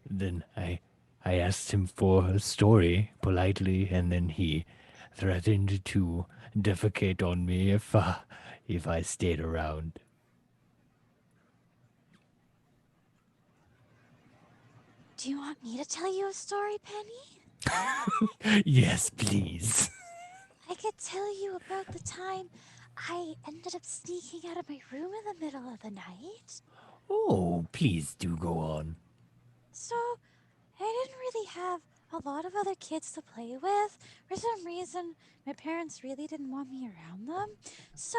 then I asked him for a story politely, and then he threatened to defecate on me if I stayed around. Do you want me to tell you a story, Penny? Yes, please. I could tell you about the time I ended up sneaking out of my room in the middle of the night. Oh, please do go on. So, I didn't really have a lot of other kids to play with. For some reason, my parents really didn't want me around them. So,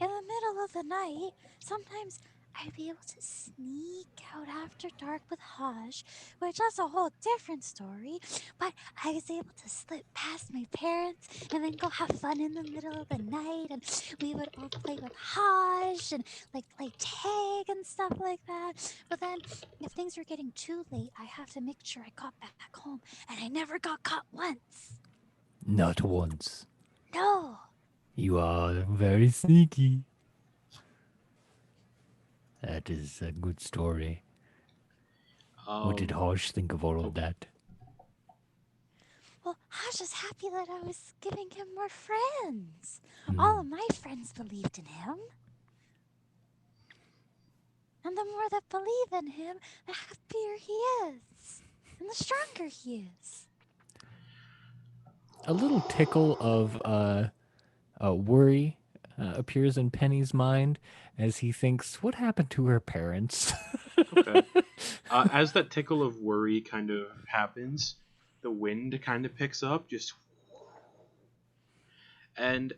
in the middle of the night, sometimes I'd be able to sneak out after dark with Haj, which that's a whole different story. But I was able to slip past my parents and then go have fun in the middle of the night, and we would all play with Haj and like play tag and stuff like that. But then if things were getting too late, I have to make sure I got back home, and I never got caught once. Not once. No. You are very sneaky. That is a good story. What did Harsh think of all of that? Well, I was just happy that I was giving him more friends. All of my friends believed in him. And the more that believe in him, the happier he is. And the stronger he is. A little tickle of worry appears in Penny's mind as he thinks, what happened to her parents? Okay. As that tickle of worry kind of happens, the wind kind of picks up, and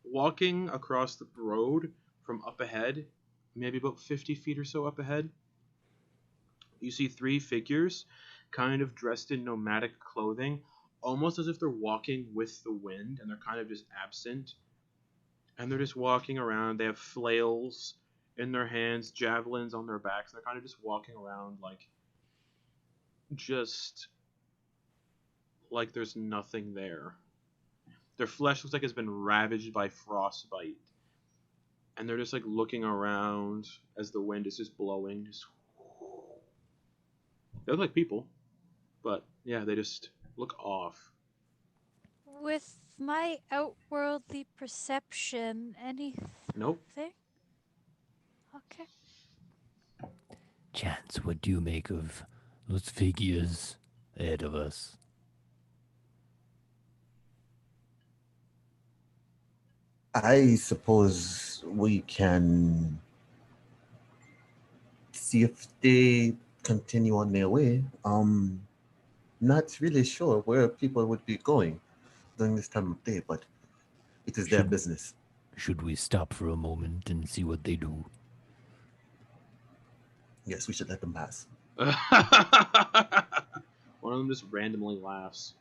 walking across the road from up ahead, maybe about 50 feet or so up ahead, you see three figures kind of dressed in nomadic clothing, almost as if they're walking with the wind and they're kind of just absent. And they're just walking around. They have flails in their hands, javelins on their backs. They're kind of just walking around just like there's nothing there. Their flesh looks like it's been ravaged by frostbite. And they're just like looking around as the wind is just blowing. They look like people, but yeah, they just look off. With my outworldly perception, anything? Nope. Okay. Chance, what do you make of those figures ahead of us? I suppose we can see if they continue on their way. Not really sure where people would be going during this time of day, but it is their business. Should we stop for a moment and see what they do? Yes, we should let them pass. One of them just randomly laughs.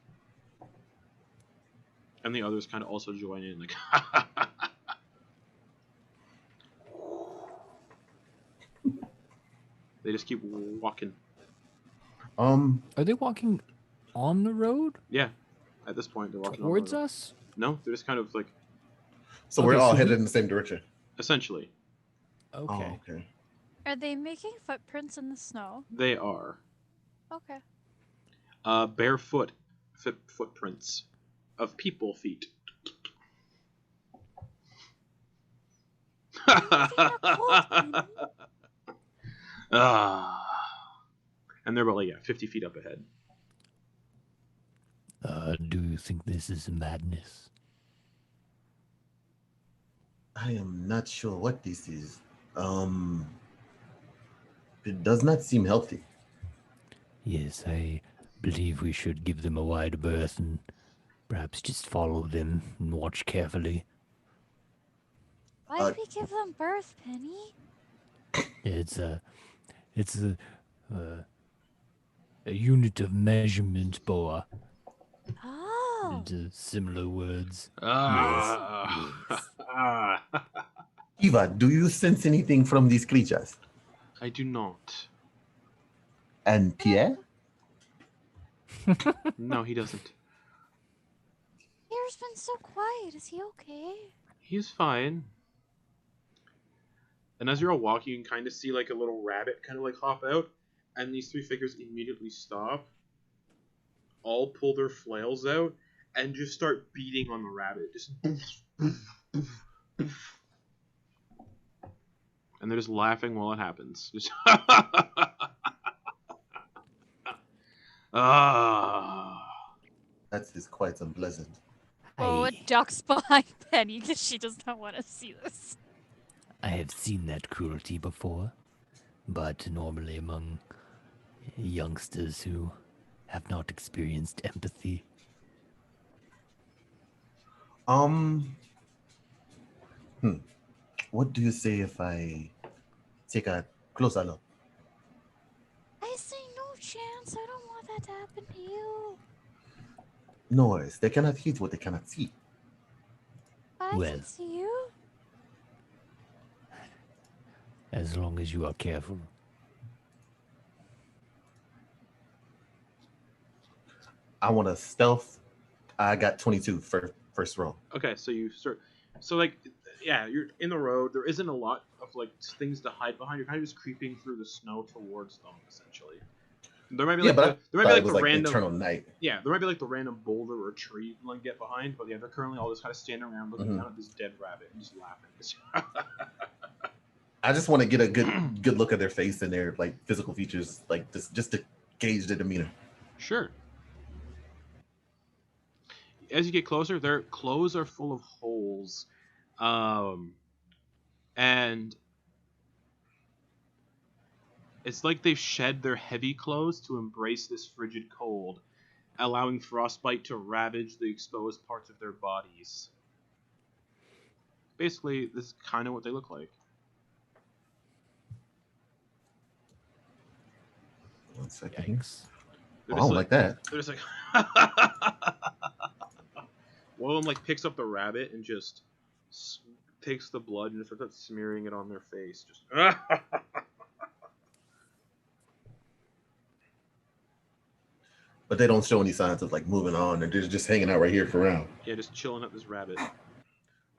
And the others kind of also join in, like, They just keep walking. Are they walking on the road? Yeah. At this point, they're walking towards on the road. us? No, they're just kind of like... So we're all headed in the same direction. Essentially. Okay. Oh, okay. Are they making footprints in the snow? They are. Okay. Barefoot footprints of people feet. And they're about 50 feet up ahead. Do you think this is madness? I am not sure what this is. It does not seem healthy. Yes, I believe we should give them a wide berth and perhaps just follow them and watch carefully. Why'd we give them birth, Penny? It's a unit of measurement, Boa. Oh. Into similar words. Eva, do you sense anything from these creatures? I do not. And Pierre? No, he doesn't. Pierre's been so quiet. Is he okay? He's fine. And as you're all walking, you can kind of see like a little rabbit kind of like hop out, and these three figures immediately stop, all pull their flails out, and just start beating on the rabbit. Just and they're just laughing while it happens. Just That is quite unpleasant. Oh, ducks behind Penny because she does not want to see this. I have seen that cruelty before, but normally among youngsters who have not experienced empathy. What do you say if I take a closer look? I say no chance. I don't want that to happen to you. No worries. They cannot hit what they cannot see. But I Well. can see you. As long as you are careful. I want to stealth. I got 22 first roll. Okay, so you start. So like, yeah, you're in the road. There isn't a lot of like things to hide behind. You're kind of just creeping through the snow towards them, essentially. There might be like there might be like the random eternal night. Yeah, there might be like the random boulder or tree you can get behind, but yeah, they're currently all just kind of standing around looking down at this dead rabbit and just laughing. I just want to get a good look at their face and their like physical features, like this, just to gauge their demeanor. Sure. As you get closer, their clothes are full of holes, and it's like they've shed their heavy clothes to embrace this frigid cold, allowing frostbite to ravage the exposed parts of their bodies. Basically, this is kind of what they look like. 1 second here. Yikes. I don't like that. They're just like one of them like picks up the rabbit and just takes the blood and just starts smearing it on their face. Just But they don't show any signs of like moving on. They're just hanging out right here for now. Yeah, just chilling at this rabbit. All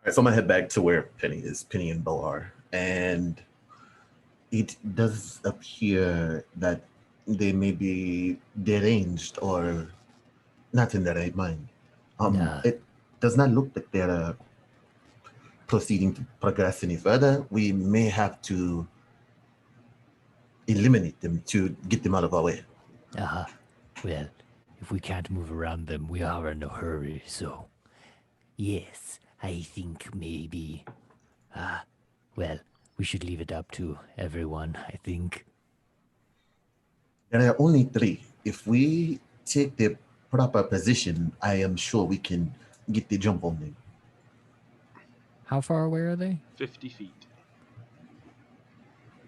right, so I'm gonna head back to where Penny is. Penny and Bo are, and it does appear that they may be deranged or not in their right mind. It does not look like they're proceeding to progress any further. We may have to eliminate them to get them out of our way. Well, if we can't move around them, we are in a hurry, so... Yes, I think maybe... well, we should leave it up to everyone, I think. There are only 3. If we take the proper position, I am sure we can get the jump on them. How far away are they? 50 feet.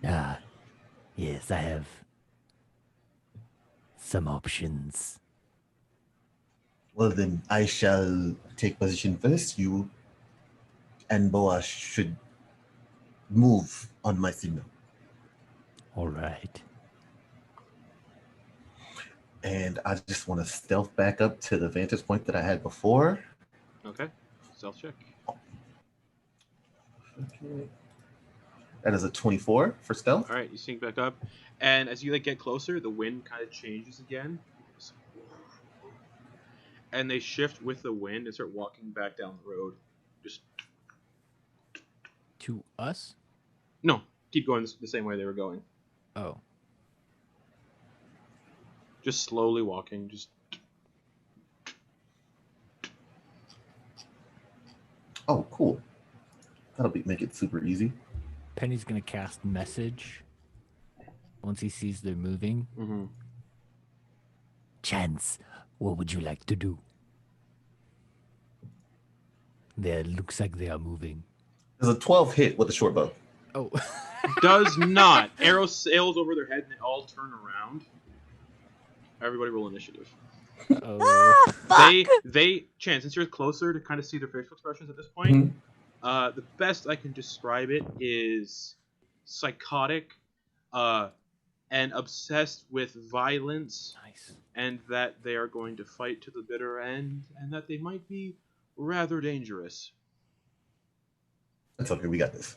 Yes, I have some options. Well, then I shall take position first. You and Boa should move on my signal. All right. And I just want to stealth back up to the vantage point that I had before. Okay. Stealth check. Okay. That is a 24 for stealth. All right, you sneak back up, and as you get closer, the wind kind of changes again, and they shift with the wind and start walking back down the road. Just To us? no, keep going the same way they were going. Oh. Just slowly walking. Just Oh, cool. That'll make it super easy. Penny's gonna cast message once he sees they're moving. mm-hmm. Chance, what would you like to do? There looks like they are moving. There's a 12 hit with a short bow. Oh. Does not. Arrow sails over their head and they all turn around. Everybody roll initiative. Oh. They Chance, since you're closer to kind of see their facial expressions at this point, the best I can describe it is psychotic, and obsessed with violence. Nice. And that they are going to fight to the bitter end, and that they might be rather dangerous. That's okay, we got this.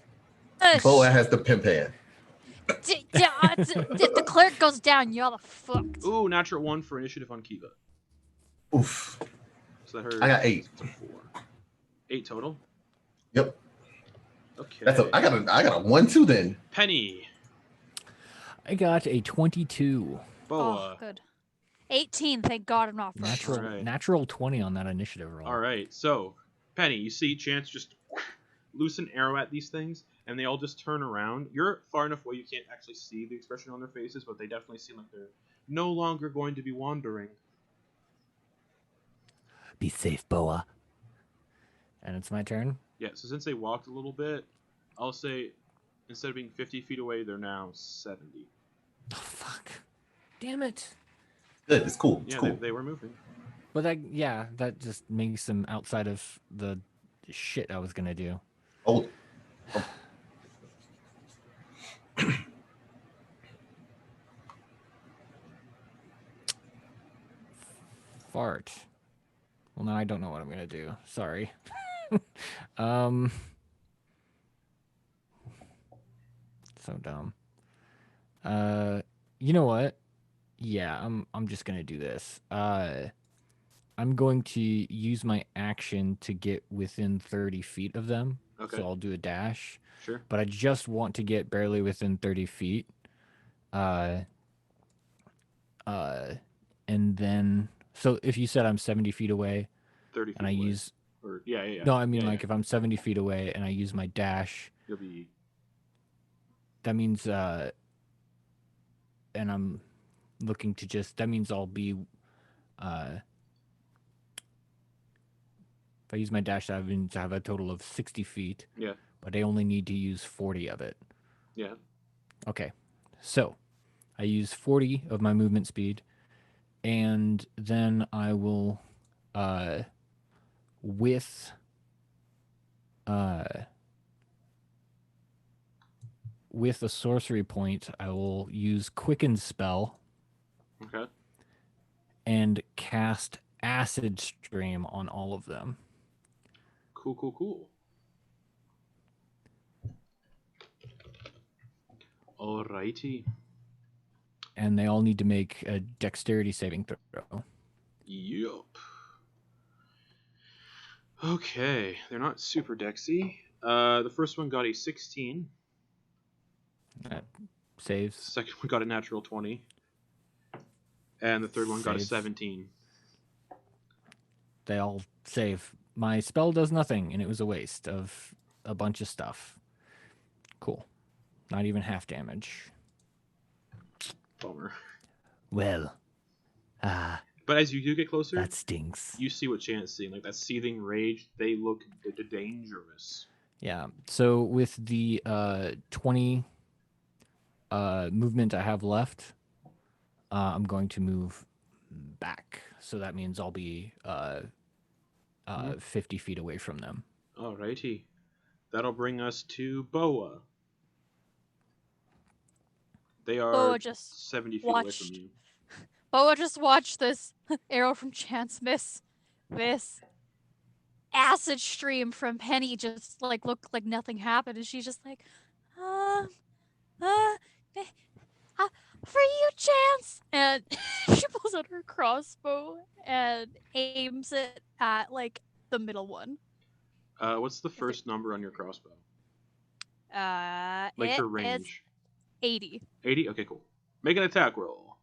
Boa has the pimp hand. If the cleric goes down, y'all are fucked. Ooh, natural 1 for initiative on Kiva. Oof. So that hurt. I got 8. 8 total? Yep. Okay. I got a 1 too then. Penny. I got a 22. Boa. Oh, good. 18. Thank God I'm not first. Natural 20 on that initiative roll. All right. So, Penny, you see Chance just loose an arrow at these things, and they all just turn around. You're far enough away you can't actually see the expression on their faces, but they definitely seem like they're no longer going to be wandering. Be safe, Boa. And it's my turn? Yeah, so since they walked a little bit, I'll say instead of being 50 feet away, they're now 70. Oh, fuck. Damn it. Good, it's cool. It's Yeah, cool. they were moving. But that just makes them outside of the shit I was gonna do. Oh. Fart. Well, now I don't know what I'm gonna do. Sorry. So dumb. You know what? Yeah, I'm just gonna do this. I'm going to use my action to get within 30 feet of them. Okay. So I'll do a dash. Sure. But I just want to get barely within 30 feet. And then, so if you said I'm 70 feet away, 30 feet and I away. use, Or, yeah. no, I mean, Yeah, like, if I'm 70 feet away and I use my dash, You'll be... that means, and I'm looking to just, that means I'll be, if I use my dash, that means I have a total of 60 feet. Yeah. But I only need to use 40 of it. Yeah. Okay. So, I use 40 of my movement speed, and then I will, with a sorcery point, I will use Quicken Spell. Okay. And cast Acid Stream on all of them. Cool. Alrighty. And they all need to make a dexterity saving throw. Yup. Okay, they're not super dexy. The first one got a 16. That saves. The second one got a natural 20. And the third one got a Saves. 17. They all save. My spell does nothing, and it was a waste of a bunch of stuff. Cool. Not even half damage. Bummer. Well, But as you do get closer, that stinks. you see what Chance is seeing. Like that seething rage, they look dangerous. Yeah. So with the 20 movement I have left, I'm going to move back. So that means I'll be 50 feet away from them. Alrighty. That'll bring us to Boa. They are Boa just 70 feet away watched. from you. Boa just watched this arrow from Chance miss. This acid stream from Penny just like looked like nothing happened, and she's just like, eh, for you, Chance. And she pulls out her crossbow and aims it at like the middle one. What's the first number on your crossbow? Like It her is range. 80. 80? Okay, cool. Make an attack roll.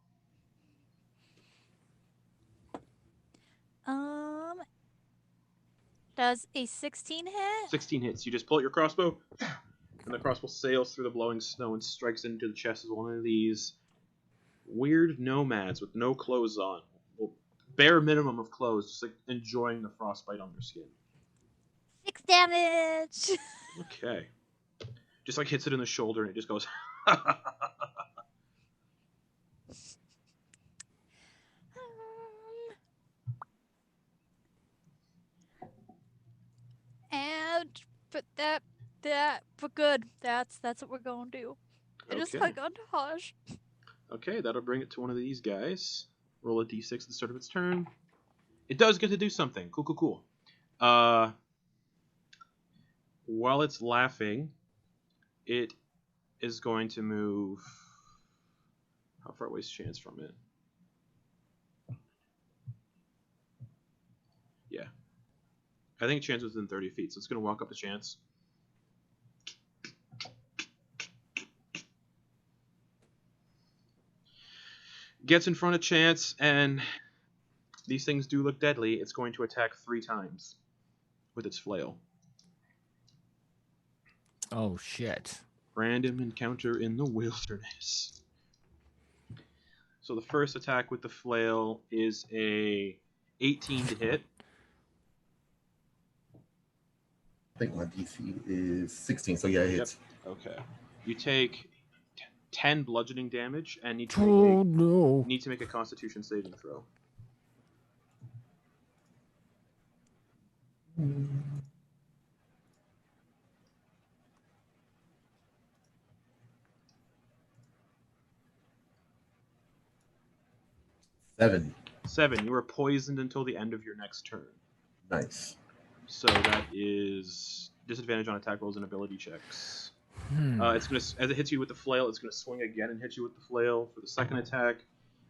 Does a 16 hit? 16 hits. You just pull out your crossbow, and the crossbow sails through the blowing snow and strikes into the chest of one of these weird nomads with no clothes on. Well, bare minimum of clothes, just like enjoying the frostbite on their skin. 6 damage. Okay. Just like hits it in the shoulder and it just goes. And but good. That's what we're gonna do. I just Okay. got to Haj. Okay, that'll bring it to one of these guys. Roll a d6 at the start of its turn. It does get to do something. Cool. While it's laughing, it is going to move. How far away is Chance from it? Yeah. I think Chance was within 30 feet, so it's going to walk up to Chance. Gets in front of Chance, and these things do look deadly. It's going to attack 3 times with its flail. Oh, shit. Random encounter in the wilderness. So the first attack with the flail is a 18 to hit. I think my DC is 16, so yeah, it hits. Okay. You take 10 bludgeoning damage and need Oh, no. to make a Constitution saving throw. Seven. You are poisoned until the end of your next turn. Nice. So that is disadvantage on attack rolls and ability checks. It's gonna, as it hits you with the flail, it's gonna swing again and hit you with the flail for the second attack.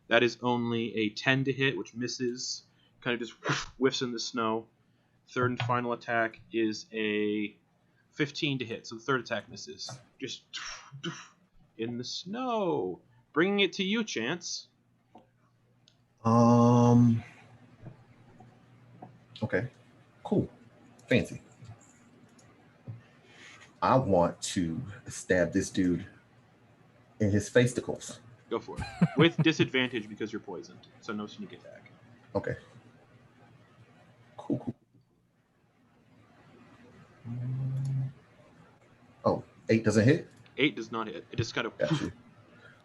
That is only a 10 to hit, which misses. Kind of just whiffs in the snow. Third and final attack is a 15 to hit, so the third attack misses. Just in the snow. Bringing it to you, Chance. Okay. Cool. Fancy. I want to stab this dude in his fasticles. Go for it. With disadvantage because you're poisoned, so no sneak attack. Okay. Cool. Oh, 8 doesn't hit? 8 does not hit. It just kind of... Gotcha. Let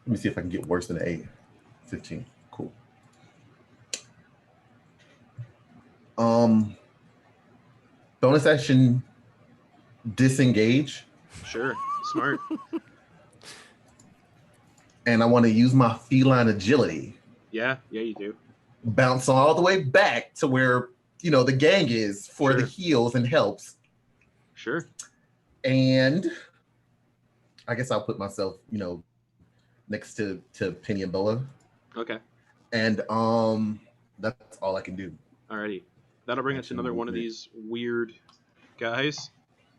me see if I can get worse than an 8. 15. Cool. Bonus action, disengage. Sure. Smart. And I want to use my feline agility. Yeah, you do. Bounce all the way back to where, the gang is for the heals and helps. Sure. And I guess I'll put myself, next to Penny and Boa. Okay. And that's all I can do. Alrighty. That'll bring us to another one of these weird guys.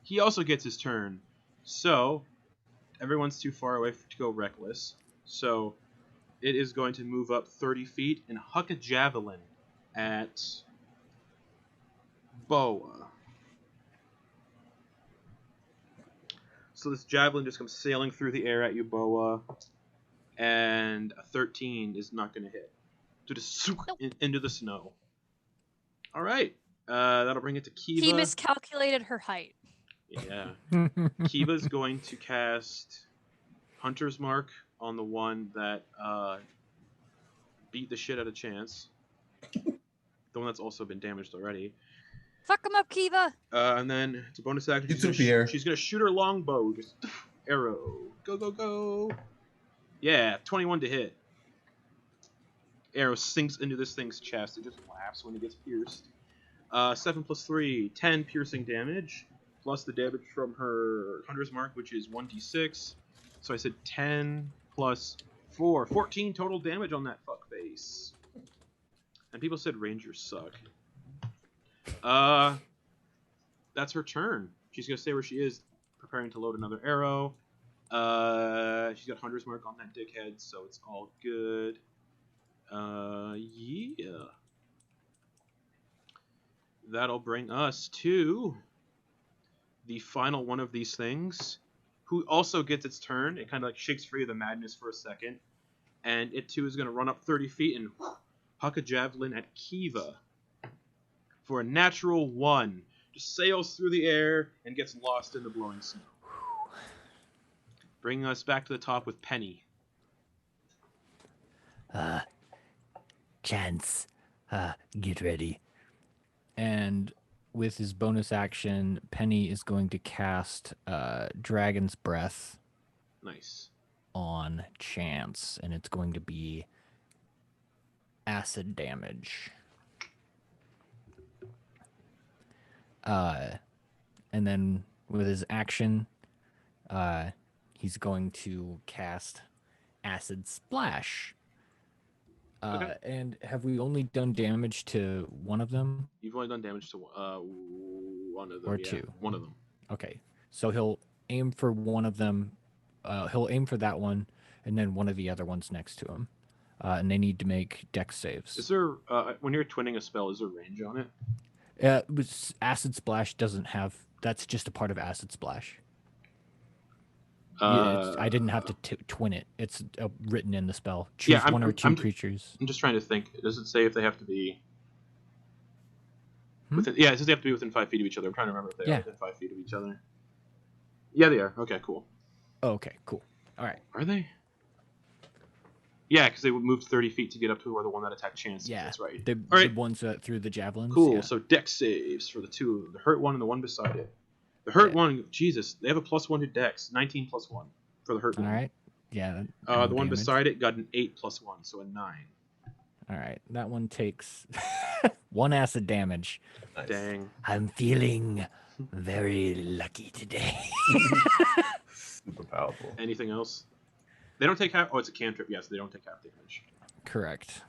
He also gets his turn. So, everyone's too far away to go reckless. So, it is going to move up 30 feet and huck a javelin at Boa. So this javelin just comes sailing through the air at you, Boa. And a 13 is not going to hit. So just into the snow. All right. That'll bring it to Kiva. He miscalculated her height. Yeah. Kiva's going to cast Hunter's Mark on the one that beat the shit out of Chance. The one that's also been damaged already. Fuck him up, Kiva. And then it's a bonus action. She's gonna shoot her longbow. Just arrow. Go. Yeah, 21 to hit. Arrow sinks into this thing's chest. It just laughs when it gets pierced. 7 plus 3, 10 piercing damage. Plus the damage from her Hunter's Mark, which is 1d6. So I said 10 plus 4. 14 total damage on that fuckface. And people said rangers suck. That's her turn. She's gonna stay where she is, preparing to load another arrow. She's got Hunter's Mark on that dickhead, so it's all good. Yeah. That'll bring us to the final one of these things, who also gets its turn. It kind of like shakes free of the madness for a second, and it too is going to run up 30 feet and huck a javelin at Kiva for a natural 1. Just sails through the air and gets lost in the blowing snow. Bringing us back to the top with Penny. Chance, get ready. And with his bonus action, Penny is going to cast Dragon's Breath Nice. on Chance, and it's going to be acid damage. And then with his action, he's going to cast Acid Splash. Okay. And have we only done damage to one of them? You've only done damage to one of them. Or yeah, two? One of them. Okay, so he'll aim for one of them. He'll aim for that one, and then one of the other ones next to him. And they need to make dex saves. Is there, when you're twinning a spell, is there range on it? Acid Splash doesn't have. That's just a part of Acid Splash. I didn't have to twin it. It's written in the spell. Choose one or two creatures. I'm just trying to think. Does it say if they have to be within? Yeah, it says they have to be within 5 feet of each other. I'm trying to remember if they are within 5 feet of each other. Yeah, they are. Okay, cool. Oh, okay, cool. All right. Are they? Yeah, because they moved 30 feet to get up to where the one that attacked Chance. Yeah, that's right. The ones that threw the javelins. Cool. Yeah. So dex saves for the two, the hurt one and the one beside it. The hurt one, Jesus, they have a +1 to dex, 19 + 1 for the hurt one. All right. Yeah. The one beside it got an 8 + 1, so a 9. All right, that one takes 1 acid damage. Nice. Dang. I'm feeling very lucky today. Super powerful. Anything else? They don't take half. Oh, it's a cantrip. Yes, they don't take half damage. Correct.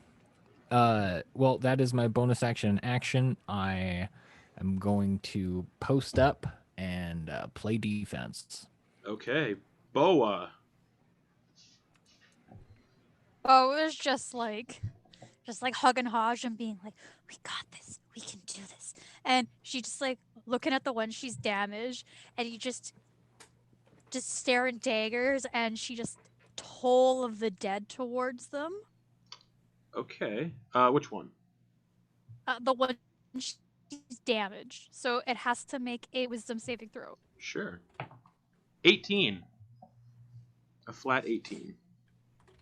Well, that is my bonus action. I am going to post up and play defense. Okay, Boa. Oh, it was just like hugging Hodge and being like, "We got this. We can do this." And she just like looking at the one she's damaged, and you just stare at daggers, and she just toll of the dead towards them. Okay. Which one? The one she's damaged, so it has to make a wisdom saving throw. Sure. 18. A flat 18.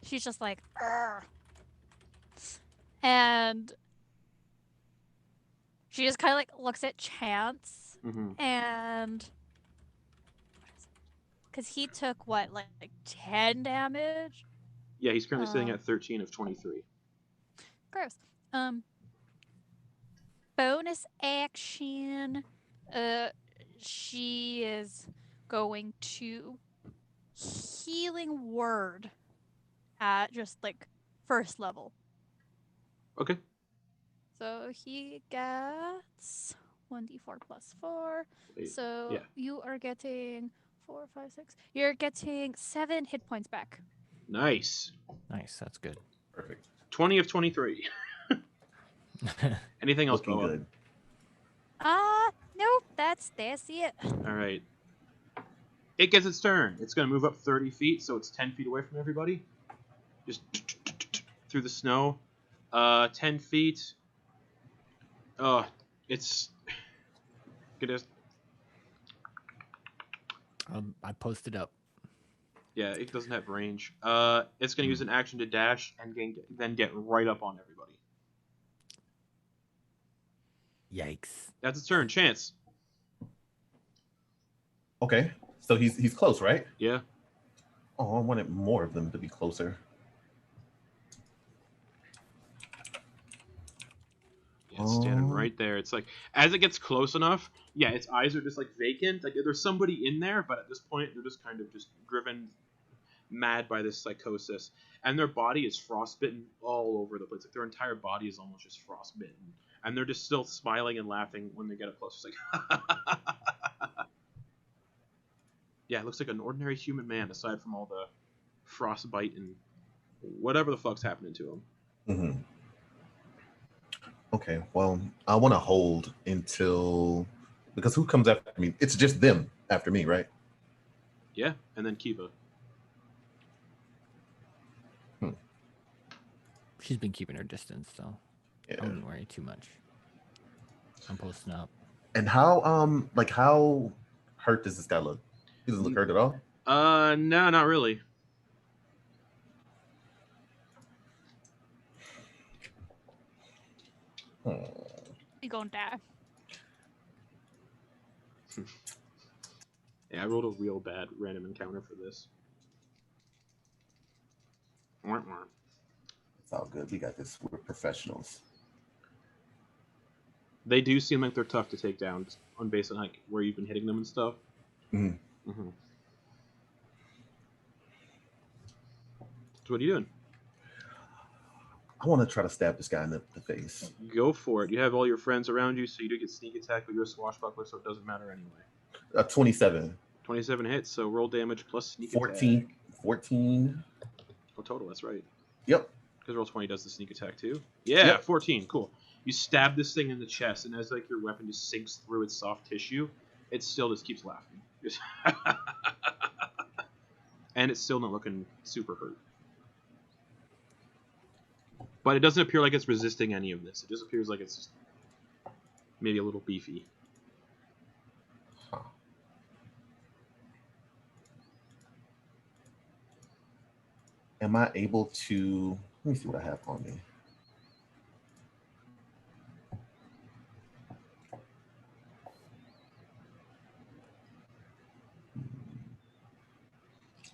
She's just like, "Arr." And she just kind of like looks at Chance, and because he took what, like 10 damage. Yeah, he's currently sitting at 13 of 23. Gross. Bonus action. She is going to healing word at just like first level. Okay. So he gets 1d4 plus 4. Wait, So yeah. you are getting 4, 5, 6. You're getting 7 hit points back. Nice. Nice, that's good. Perfect. 20 of 23. Anything else, Looking Boa? good. Nope, that's it. All right. It gets its turn. It's going to move up 30 feet, so it's 10 feet away from everybody. Just through the snow. 10 feet. It's gonna. I posted up. Yeah, it doesn't have range. It's gonna use an action to dash and then get right up on everybody. Yikes. That's its turn. Chance. Okay, so he's close, right? Yeah. Oh, I wanted more of them to be closer. Yeah, it's standing right there. It's like, as it gets close enough, yeah, its eyes are just like vacant. Like there's somebody in there, but at this point, they're just kind of just driven mad by this psychosis, and their body is frostbitten all over the place. Like their entire body is almost just frostbitten, and they're just still smiling and laughing when they get up close. It's like, yeah, it looks like an ordinary human man, aside from all the frostbite and whatever the fuck's happening to him. Mm-hmm. Okay, well, I want to hold until, because who comes after me? It's just them after me, right? Yeah, and then Kiva. She's been keeping her distance, so Yeah. I wouldn't worry too much. I'm posting up. And how hurt does this guy look? He doesn't look hurt at all? No, not really. You gonna die. Yeah, I rolled a real bad random encounter for this. It's all good. We got this. We're professionals. They do seem like they're tough to take down, just on based on like where you've been hitting them and stuff. Mm-hmm. Mm-hmm. So what are you doing? I want to try to stab this guy in the face. Go for it. You have all your friends around you, so you do get sneak attack, but you're a swashbuckler, so it doesn't matter anyway. 27. 27 hits, so roll damage plus sneak 14. attack. 14. Oh, total, that's right. Yep. Because roll 20 does the sneak attack too. Yeah, Yep. 14, cool. You stab this thing in the chest, and as like your weapon just sinks through its soft tissue, it still just keeps laughing. And it's still not looking super hurt. But it doesn't appear like it's resisting any of this. It just appears like it's just maybe a little beefy. Huh. Am I able to... Let me see what I have on me.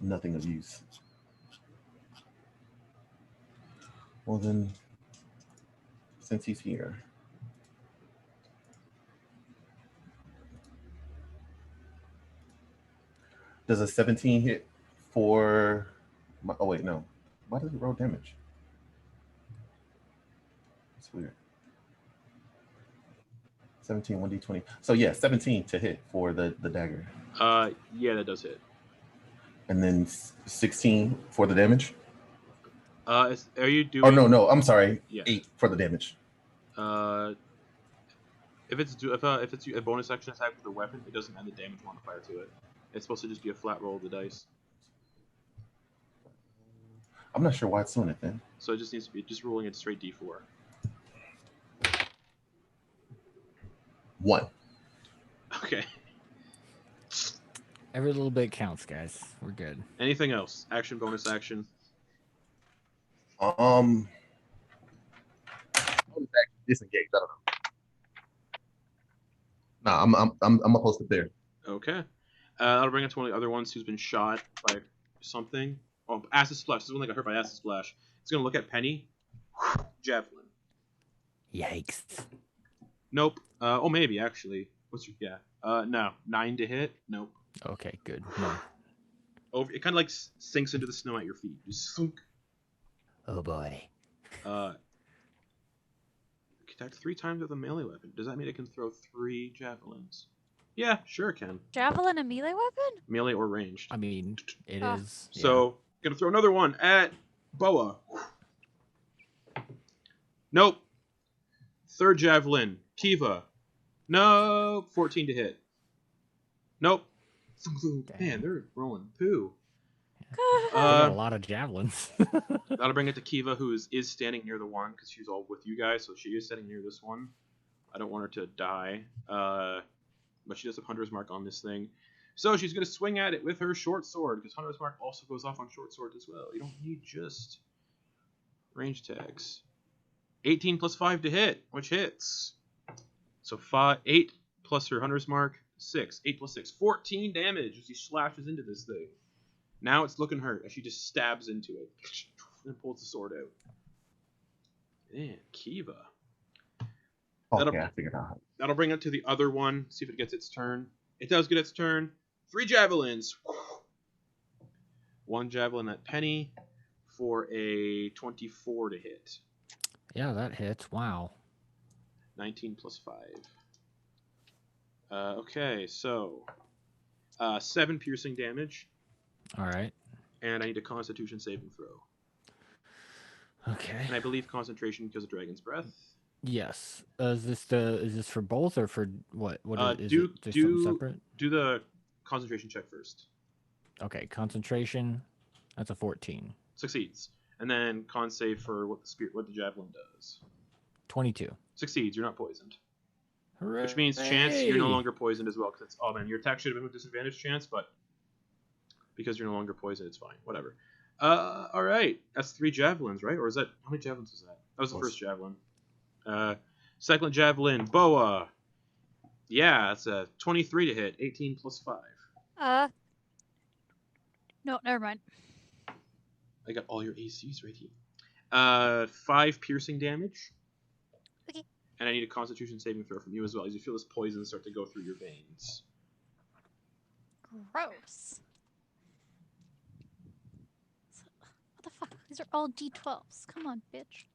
Nothing of use. Well then, since he's here. Does a 17 hit for my, oh wait, no. Why does it roll damage? It's weird. 17, 1d20. So yeah, 17 to hit for the dagger. Yeah, that does hit. And then 16 for the damage? Are you doing... Oh, no, I'm sorry. Yeah. 8 for the damage. If it's a bonus action attack with a weapon, it doesn't add the damage modifier to it. It's supposed to just be a flat roll of the dice. I'm not sure why it's doing it then. So it just needs to be just rolling it straight d4. 1. Okay. Every little bit counts, guys. We're good. Anything else? Action, bonus action. Disengage. I don't know. Nah, I'm opposed to there. Okay. That'll bring us to one of the other ones who's been shot by something. Oh, acid splash. This is one that got hurt by acid splash. It's gonna look at Penny. Javelin. Yikes. Nope. Oh, maybe actually. What's your... Yeah. No. 9 to hit. Nope. Okay, good. No. Over. It kind of like sinks into the snow at your feet. Just sunk. Oh boy. Attacked 3 times with a melee weapon. Does that mean it can throw 3 javelins? Yeah, sure it can. Javelin a melee weapon? Melee or ranged. I mean, it is. Yeah. So, gonna throw another one at Boa. Nope. 3rd javelin. Kiva. No. 14 to hit. Nope. Man, they're rolling poo. They got a lot of javelins. That'll bring it to Kiva, who is standing near the one, because she's all with you guys, so she is standing near this one. I don't want her to die. But she does have Hunter's Mark on this thing. So she's going to swing at it with her short sword, because Hunter's Mark also goes off on short swords as well. You don't need just range tags. 18 plus 5 to hit, which hits. So 8 plus her Hunter's Mark, 6. 8 plus 6. 14 damage as she slashes into this thing. Now it's looking hurt as she just stabs into it and pulls the sword out. Man, Kiva. Okay, I figured out. That'll bring it to the other one. See if it gets its turn. It does get its turn. 3 javelins. One javelin at Penny for a 24 to hit. Yeah, that hits. Wow. 19 plus 5. Okay, so 7 piercing damage, All right. and I need a Constitution saving throw. Okay. And I believe concentration because of Dragon's Breath. Yes. Is this for both or for what? What is do it? Just something separate? do the concentration check first. Okay. Concentration. That's a 14. Succeeds, and then con save for what the javelin does. 22. Succeeds. You're not poisoned. Hooray! Which means chance you're no longer poisoned as well. Because it's your attack should have been with disadvantage chance, but because you're no longer poisoned, it's fine. Whatever. All right. That's 3 javelins, right? Or is that how many javelins was that? That was the first javelin. Second javelin, boa. Yeah, it's a 23 to hit. 18 plus 5. No, never mind. I got all your ACs right here. 5 piercing damage. Okay. And I need a Constitution saving throw from you as well, as you feel this poison start to go through your veins. Gross. What the fuck? These are all D12s. Come on, bitch.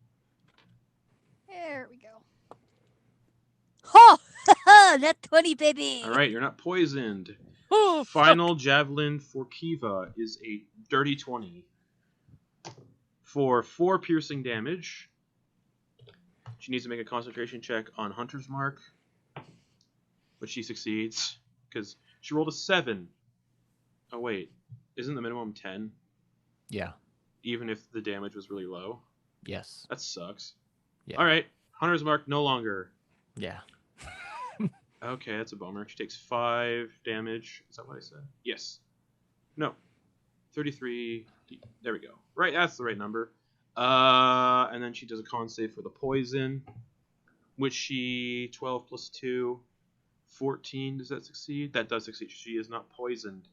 There we go. Oh! That 20, baby! All right, you're not poisoned. Oh, Final javelin for Kiva is a dirty 20 for 4 piercing damage. She needs to make a concentration check on Hunter's Mark, which she succeeds because she rolled a 7. Oh wait, isn't the minimum 10? Yeah. Even if the damage was really low. Yes. That sucks. Yeah. All right, Hunter's Mark no longer. Yeah. Okay, that's a bummer. She takes 5 damage. Is that what I said? Yes. No. 33. There we go. Right, that's the right number. And then she does a con save for the poison, which she 12 plus 2, 14. Does that succeed? That does succeed. She is not poisoned.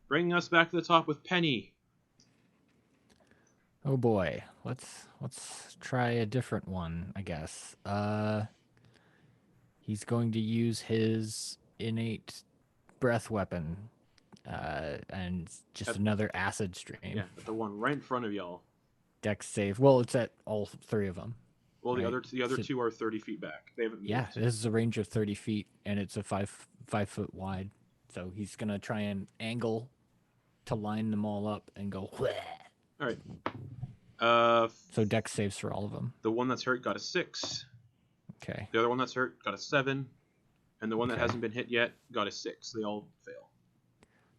Bringing us back to the top with Penny. Oh boy. Let's try a different one, I guess. He's going to use his innate breath weapon, and just another acid stream. Yeah, the one right in front of y'all. Dex save. Well, it's at all 3 of them. Well, right? the other 2 are 30 feet back. They haven't moved. Yeah, this is a range of 30 feet, and it's a 5 foot wide. So he's gonna try and angle to line them all up and go. Wheh. All right. So Dex saves for all of them. The one that's hurt got a 6. Okay. The other one that's hurt got a 7, and the one that hasn't been hit yet got a 6. They all fail.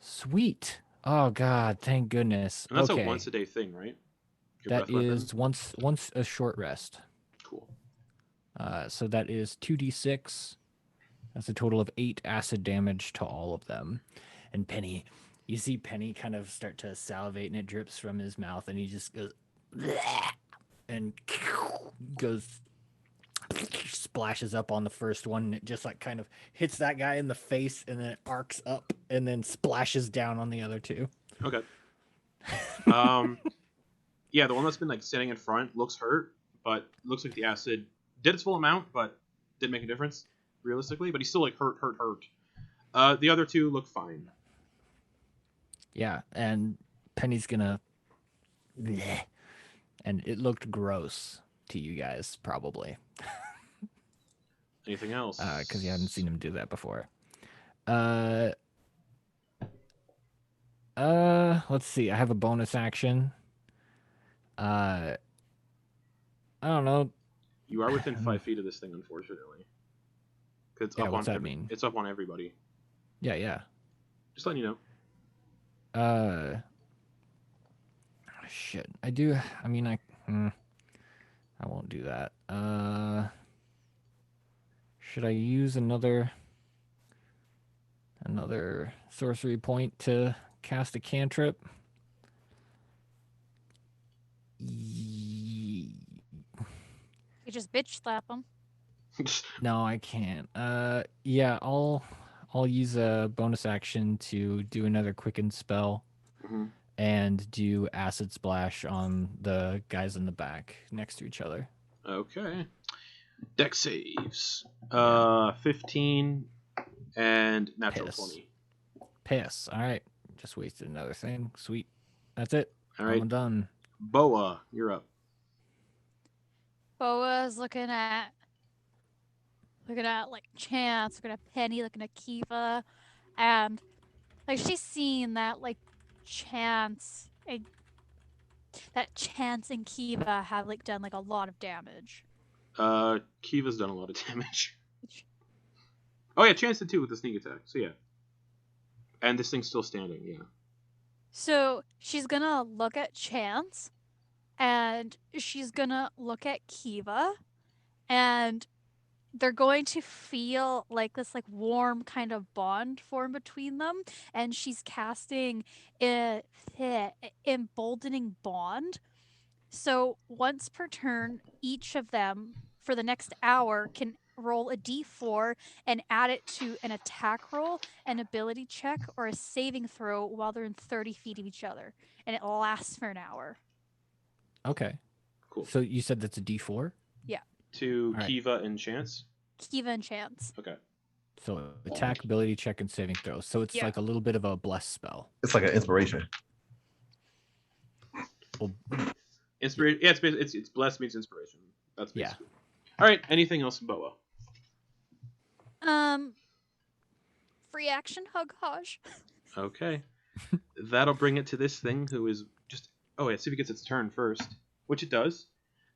Sweet. Oh God, thank goodness. And that's okay. a once a day thing, right? Your That breath is weapon? once a short rest. Cool. So that is 2d6. That's a total of 8 acid damage to all of them. And Penny, you see Penny kind of start to salivate, and it drips from his mouth, and he just goes "Bleh," and splashes up on the first one, and it just like kind of hits that guy in the face, and then it arcs up and then splashes down on the other 2. Okay. Yeah, the one that's been like sitting in front looks hurt, but looks like the acid did its full amount, but didn't make a difference realistically. But he's still like hurt. The other 2 look fine. Yeah, and Penny's gonna bleh, and it looked gross to you guys probably. Anything else? Because you hadn't seen him do that before. Let's see. I have a bonus action. I don't know. You are within 5 feet of this thing, unfortunately. 'Cause it's Yeah, up what's on that mean? It's up on everybody. Yeah. Just letting you know. Shit. I do. I mean, I won't do that. Should I use another sorcery point to cast a cantrip? You just bitch slap them. No, I can't. Yeah, I'll use a bonus action to do another quicken spell and do acid splash on the guys in the back next to each other. Okay. Dex saves. 15 and natural Piss. 20. Piss. All right. Just wasted another thing. Sweet. That's it. All right. I'm done. Boa, you're up. Boa's looking at like Chance, looking at Penny, looking at Kiva, and like she's seen that like Chance and Kiva have like done like a lot of damage. Kiva's done a lot of damage. Oh yeah, Chance did too with the sneak attack. So yeah. And this thing's still standing, yeah. So she's gonna look at Chance, and she's gonna look at Kiva, and they're going to feel like this like warm kind of bond form between them, and she's casting a emboldening bond. So once per turn, each of them for the next hour can roll a d4 and add it to an attack roll, an ability check, or a saving throw while they're in 30 feet of each other, and it lasts for an hour. Okay. Cool. So you said that's a D4? To All right. Kiva and Chance? Kiva and Chance. Okay. So attack, ability check, and saving throw. So it's Yeah. like a little bit of a bless spell. It's like an inspiration. Well, Inspiration. Yeah, it's blessed means inspiration. That's yeah. basically. All right. Anything else, Boa? Free action hug Haj. Okay. That'll bring it to this thing who is just. Oh yeah, see if it gets its turn first, which it does.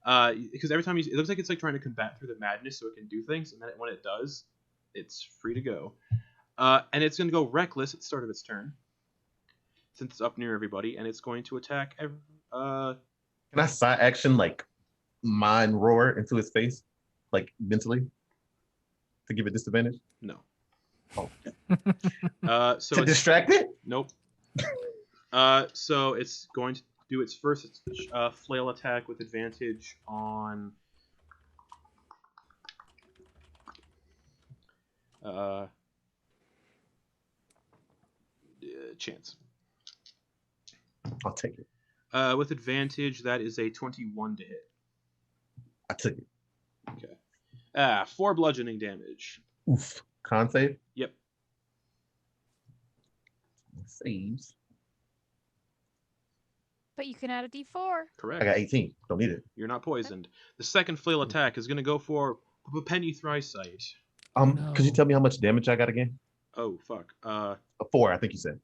Because every time it looks like it's like trying to combat through the madness, so it can do things, and then when it does, it's free to go. And it's going to go reckless at the start of its turn, since it's up near everybody, and it's going to attack. Can I side action like mind roar into his face, like mentally, to give it disadvantage? No. Oh. So to it's, distract it? Nope. So it's going to do its first flail attack with advantage on Chance. I'll take it. With advantage, that is a 21 to hit. I took it. Okay. 4 bludgeoning damage. Oof. Con save? Yep. Saves. But you can add a d4. Correct. I got 18. Don't need it. You're not poisoned. The second flail attack is going to go for Penny Thricite. Could you tell me how much damage I got again? Oh, fuck. A 4, I think you said.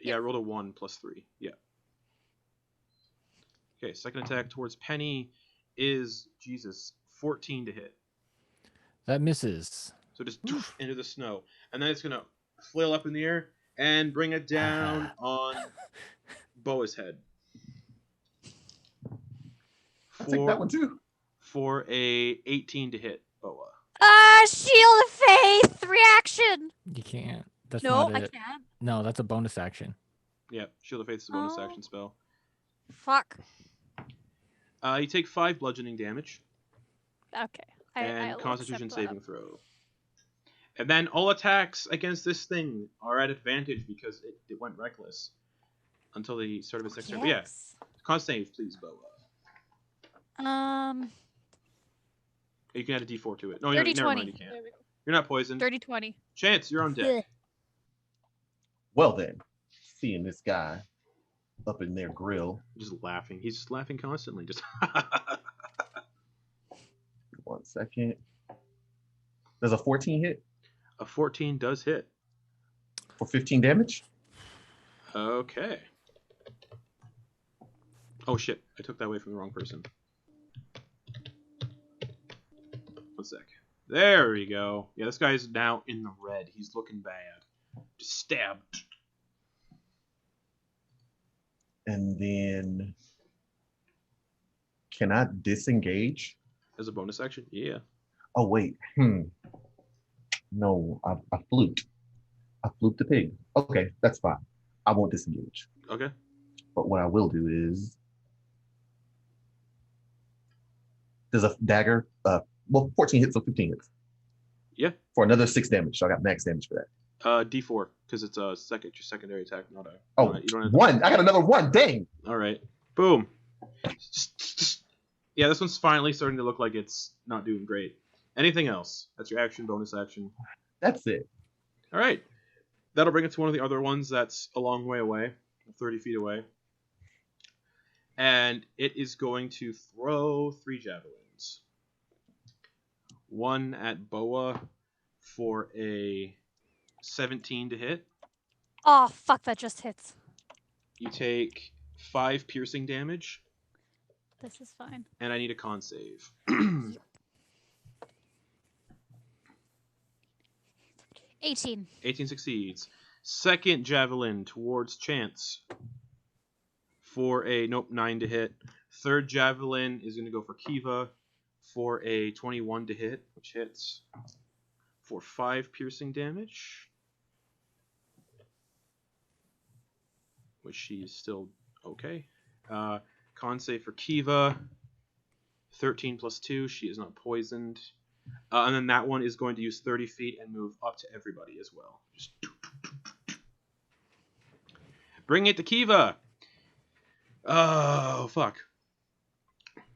Yeah, I rolled a 1 plus 3. Yeah. Okay, second attack towards Penny is, 14 to hit. That misses. So just into the snow. And then it's going to flail up in the air and bring it down on Boa's head. I'll take that one too. For a 18 to hit Boa. Shield of Faith! Reaction! You can't. That's No, not I it. can't. No, that's a bonus action. Yeah, Shield of Faith is a bonus Oh. action spell. Fuck. You take 5 bludgeoning damage. Okay. And I'll Constitution accept that. saving throw. And then all attacks against this thing are at advantage because it went reckless until the start of its next turn. But yeah, Yes. con save, please, Boa. You can add a d4 to it. No, Dirty never 20. mind, you can't. There we go. You're not poisoned. Dirty 20. Chance, you're on deck. Well then, seeing this guy up in their grill. Just laughing. He's just laughing constantly. Just 1 second. Does a 14 hit a 14 does hit. for 15 damage? Okay. Oh shit! I took that away from the wrong person. 1 sec. There we go. Yeah, this guy's now in the red. He's looking bad. Just stabbed. And then, can I disengage? As a bonus action? Yeah. Oh wait, no, I fluked. I fluked the pig. Okay, that's fine. I won't disengage. Okay. But what I will do is, there's a dagger. 14 hits, so 15 hits. Yeah. For another 6 damage. So I got max damage for that. D4 because it's a secondary attack, not a. Oh, you don't have 1. I got another 1. Dang. All right. Boom. Yeah, this one's finally starting to look like it's not doing great. Anything else? That's your action, bonus action. That's it. All right. That'll bring it to one of the other ones that's a long way away, 30 feet away. And it is going to throw 3 javelins. One at Boa for a 17 to hit. Oh, fuck, that just hits. You take 5 piercing damage, This is fine. and I need a con save. 18. 18 succeeds. Second javelin towards Chance for a 9 to hit. Third javelin is going to go for Kiva for a 21 to hit, which hits for 5 piercing damage. Which she's still okay. Con save for Kiva. 13 plus 2. She is not poisoned. And then that one is going to use 30 feet and move up to everybody as well. Just bring it to Kiva. Oh, fuck.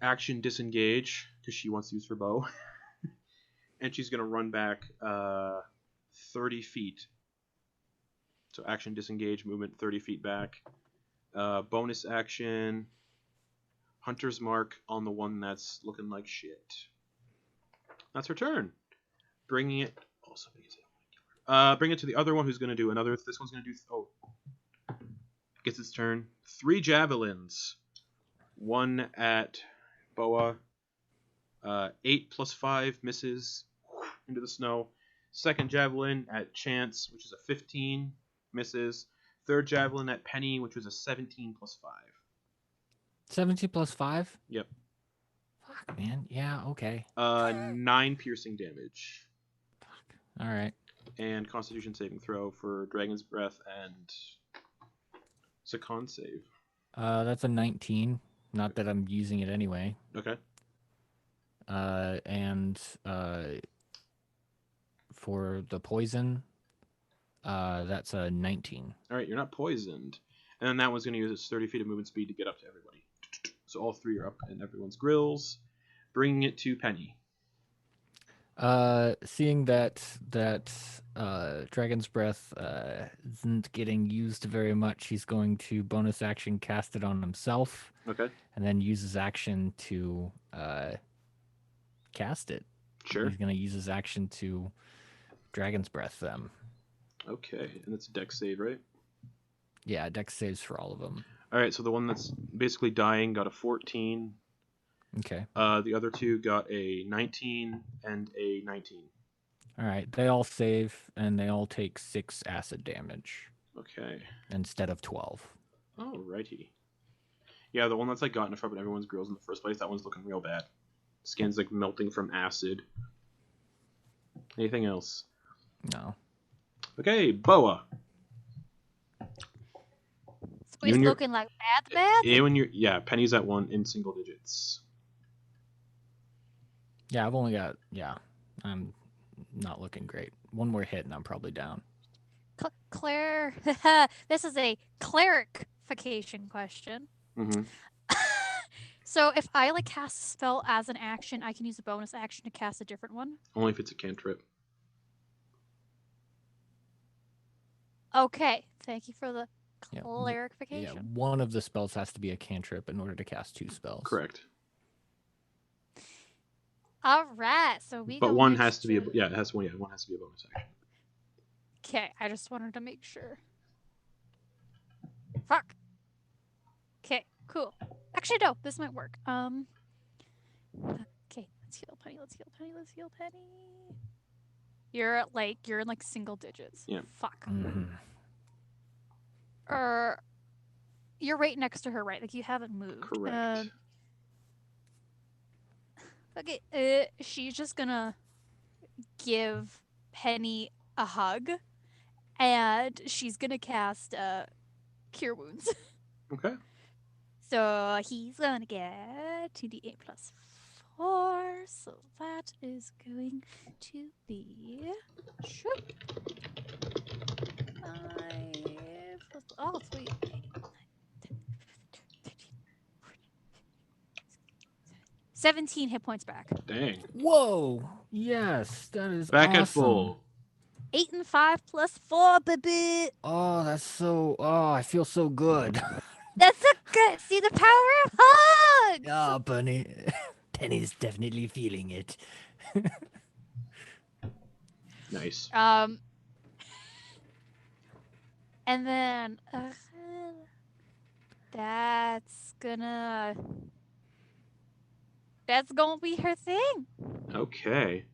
Action disengage, because she wants to use her bow. And she's going to run back 30 feet. So action disengage, movement 30 feet back. Bonus action, Hunter's Mark on the one that's looking like shit. That's her turn. Bringing it... Also, bring it to the other one who's going to do another... This one's going to do... Oh. Gets its turn. 3 javelins. One at Boa. 8 plus 5 misses into the snow. Second javelin at Chance, which is a 15, misses. Third javelin at Penny, which was a 17 plus 5. 17 plus 5? Yep. Fuck, man. Yeah, okay. 9 piercing damage. Fuck. All right. And Constitution saving throw for Dragon's Breath and it's a con save. That's a 19. Not that I'm using it anyway. Okay. And for the poison, that's a 19. All right, you're not poisoned. And then that one's going to use its 30 feet of movement speed to get up to everybody. So all 3 are up in everyone's grills, bringing it to Penny. Seeing that Dragon's Breath isn't getting used very much, he's going to bonus action cast it on himself. Okay. And then use his action to cast it. Sure. He's going to use his action to Dragon's Breath them. Okay, and it's a dex save, right? Yeah, dex saves for all of them. All right, so the one that's basically dying got a 14. Okay. The other 2 got a 19 and a 19. All right, they all save, and they all take 6 acid damage. Okay. Instead of 12. Alrighty. Yeah, the one that's like gotten in front of everyone's grills in the first place, that one's looking real bad. Skin's like melting from acid. Anything else? No. Okay, Boa. So he's looking like bad? Yeah, Penny's at 1 in single digits. Yeah, I've only got... Yeah, I'm not looking great. One more hit, and I'm probably down. Claire... This is a clarification question. Mm-hmm. So if I like cast a spell as an action, I can use a bonus action to cast a different one? Only if it's a cantrip. Okay, thank you for the Yeah. clarification. Yeah, one of the spells has to be a cantrip in order to cast 2 spells. Correct. All right, so we. But go one next has to be to- one has to be a bonus action. Okay, I just wanted to make sure. Fuck. Okay, cool. Actually, no, this might work. Okay, let's heal Penny. Let's heal Penny. You're in like single digits. Yeah. Fuck. Mm-hmm. You're right next to her, right? Like you haven't moved. Correct. Okay. She's just gonna give Penny a hug, and she's gonna cast Cure Wounds. Okay. So he's gonna get 2d8 plus 4. So that is going to be 5 plus, oh sweet. 17 hit points back. Dang. Whoa! Yes, that is Back awesome. at full. 8 and 5 plus 4, baby. Oh, that's so... Oh, I feel so good. That's a good. See the power of hugs. Oh, Bunny. Penny's definitely feeling it. Nice. And then that's gonna be her thing. Okay.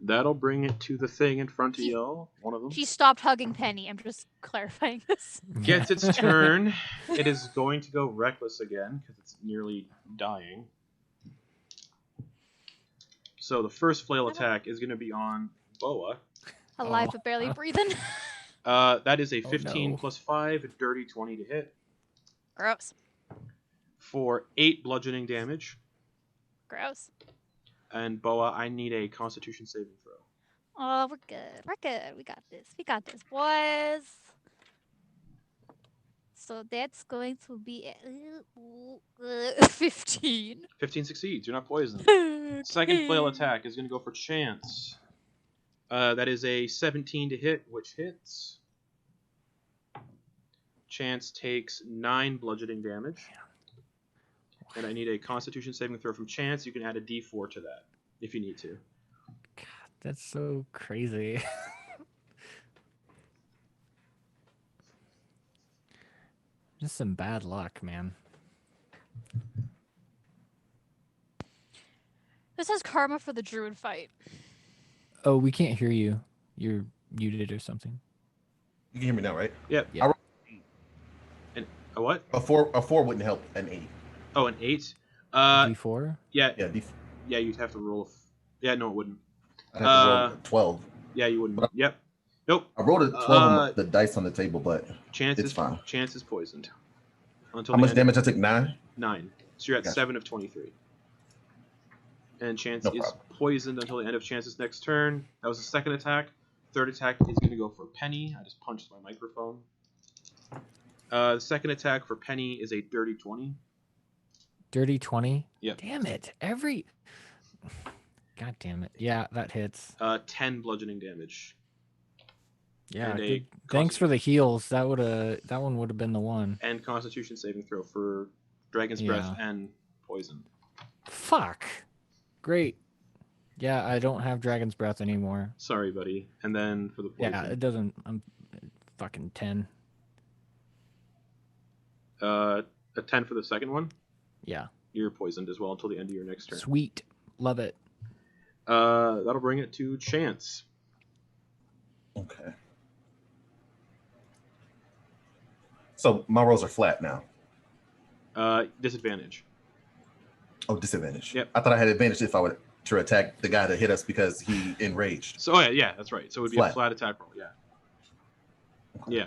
That'll bring it to the thing in front of She- y'all. One of them. She stopped hugging Penny. I'm just clarifying this. Gets its turn. It is going to go reckless again because it's nearly dying. So the first flail attack is going to be on Boa. Alive but barely breathing. That is a 15 no. plus 5, a dirty 20 to hit. Gross. For 8 bludgeoning damage. Gross. And Boa, I need a Constitution saving throw. Oh, we're good. We're good. We got this. We got this, boys. So that's going to be 15. 15 succeeds. You're not poisoned. Second flail attack is going to go for Chance. That is a 17 to hit, which hits. Chance takes 9 bludgeoning damage. And I need a Constitution saving throw from Chance. You can add a D4 to that if you need to. God, that's so crazy. Just some bad luck, man. This has karma for the druid fight. Oh, we can't hear you. You're muted or something. You can hear me now, right? Yep. Yeah. And a what? A four wouldn't help. An 8. Oh, an 8. D4? Yeah. Yeah, Yeah, you'd have to roll. Yeah, no, it wouldn't. I have to roll a 12. Yeah, you wouldn't. Yep. Nope. I rolled a 12 on the dice on the table, but Chance it's is fine. Chance is poisoned. Until How the much end- damage? I took 9. 9. So you're at Gotcha. 7 of 23. And Chance No is problem. poisoned until the end of Chance's next turn. That was the second attack. Third attack is going to go for Penny. I just punched my microphone. The second attack for Penny is a dirty 20. Dirty 20? Yep. Damn it. God damn it. Yeah, that hits. 10 bludgeoning damage. Yeah, and a good. Thanks for the heals. That one would have been the one. And Constitution saving throw for Dragon's Breath and Poison. Fuck. Great. Yeah, I don't have Dragon's Breath anymore. Sorry, buddy. And then for the poison. Yeah, it doesn't. I'm fucking 10. A 10 for the second one. Yeah. You're poisoned as well until the end of your next turn. Sweet. Love it. That'll bring it to Chance. Okay. So my rolls are flat now. Disadvantage. Oh, disadvantage. Yep. I thought I had advantage if I were to attack the guy that hit us because he enraged. So yeah, that's right. So it would be a flat attack roll. Yeah. Okay. Yeah.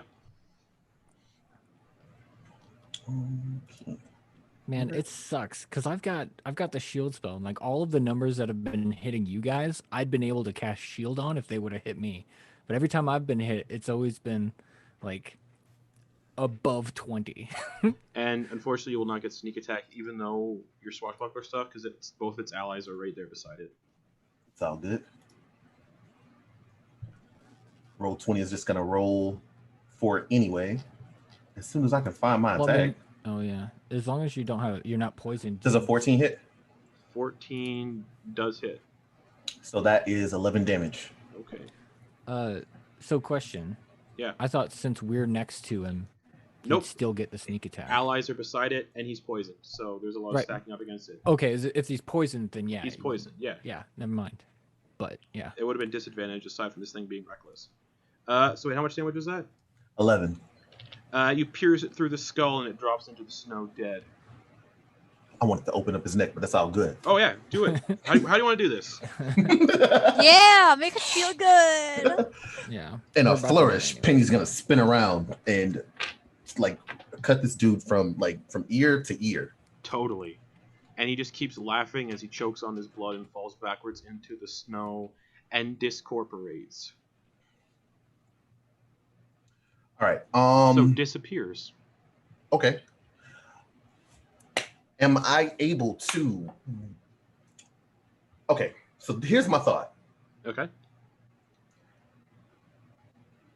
Okay. Man, it sucks because I've got the shield spell. And like all of the numbers that have been hitting you guys, I'd been able to cast shield on if they would have hit me. But every time I've been hit, it's always been like above 20. And unfortunately, you will not get sneak attack, even though your swashbuckler stuff, because it's both its allies are right there beside it. It's all good. Roll 20 is just gonna roll for it anyway. As soon as I can find my Well, attack. then- oh yeah, as long as you're not poisoned. Does a 14 hit? 14 does hit. So that is 11 damage. Okay. So question. Yeah. I thought since we're next to him, Nope. he'd still get the sneak attack. Allies are beside it, and he's poisoned, so there's a lot of Right. stacking up against it. Okay, if he's poisoned, then yeah. He's poisoned, yeah. Yeah, never mind. But yeah. It would have been disadvantage aside from this thing being reckless. So wait, how much damage was that? 11. You pierce it through the skull, and it drops into the snow dead. I wanted to open up his neck, but that's all good. Oh yeah, do it. How do you want to do this? Yeah, make us feel good. Yeah. In We're a about to flourish, anyway. Penny's gonna spin around and like cut this dude from ear to ear. Totally. And he just keeps laughing as he chokes on his blood and falls backwards into the snow and discorporates. All right. So disappears. Okay. Am I able to? Okay. So here's my thought. Okay.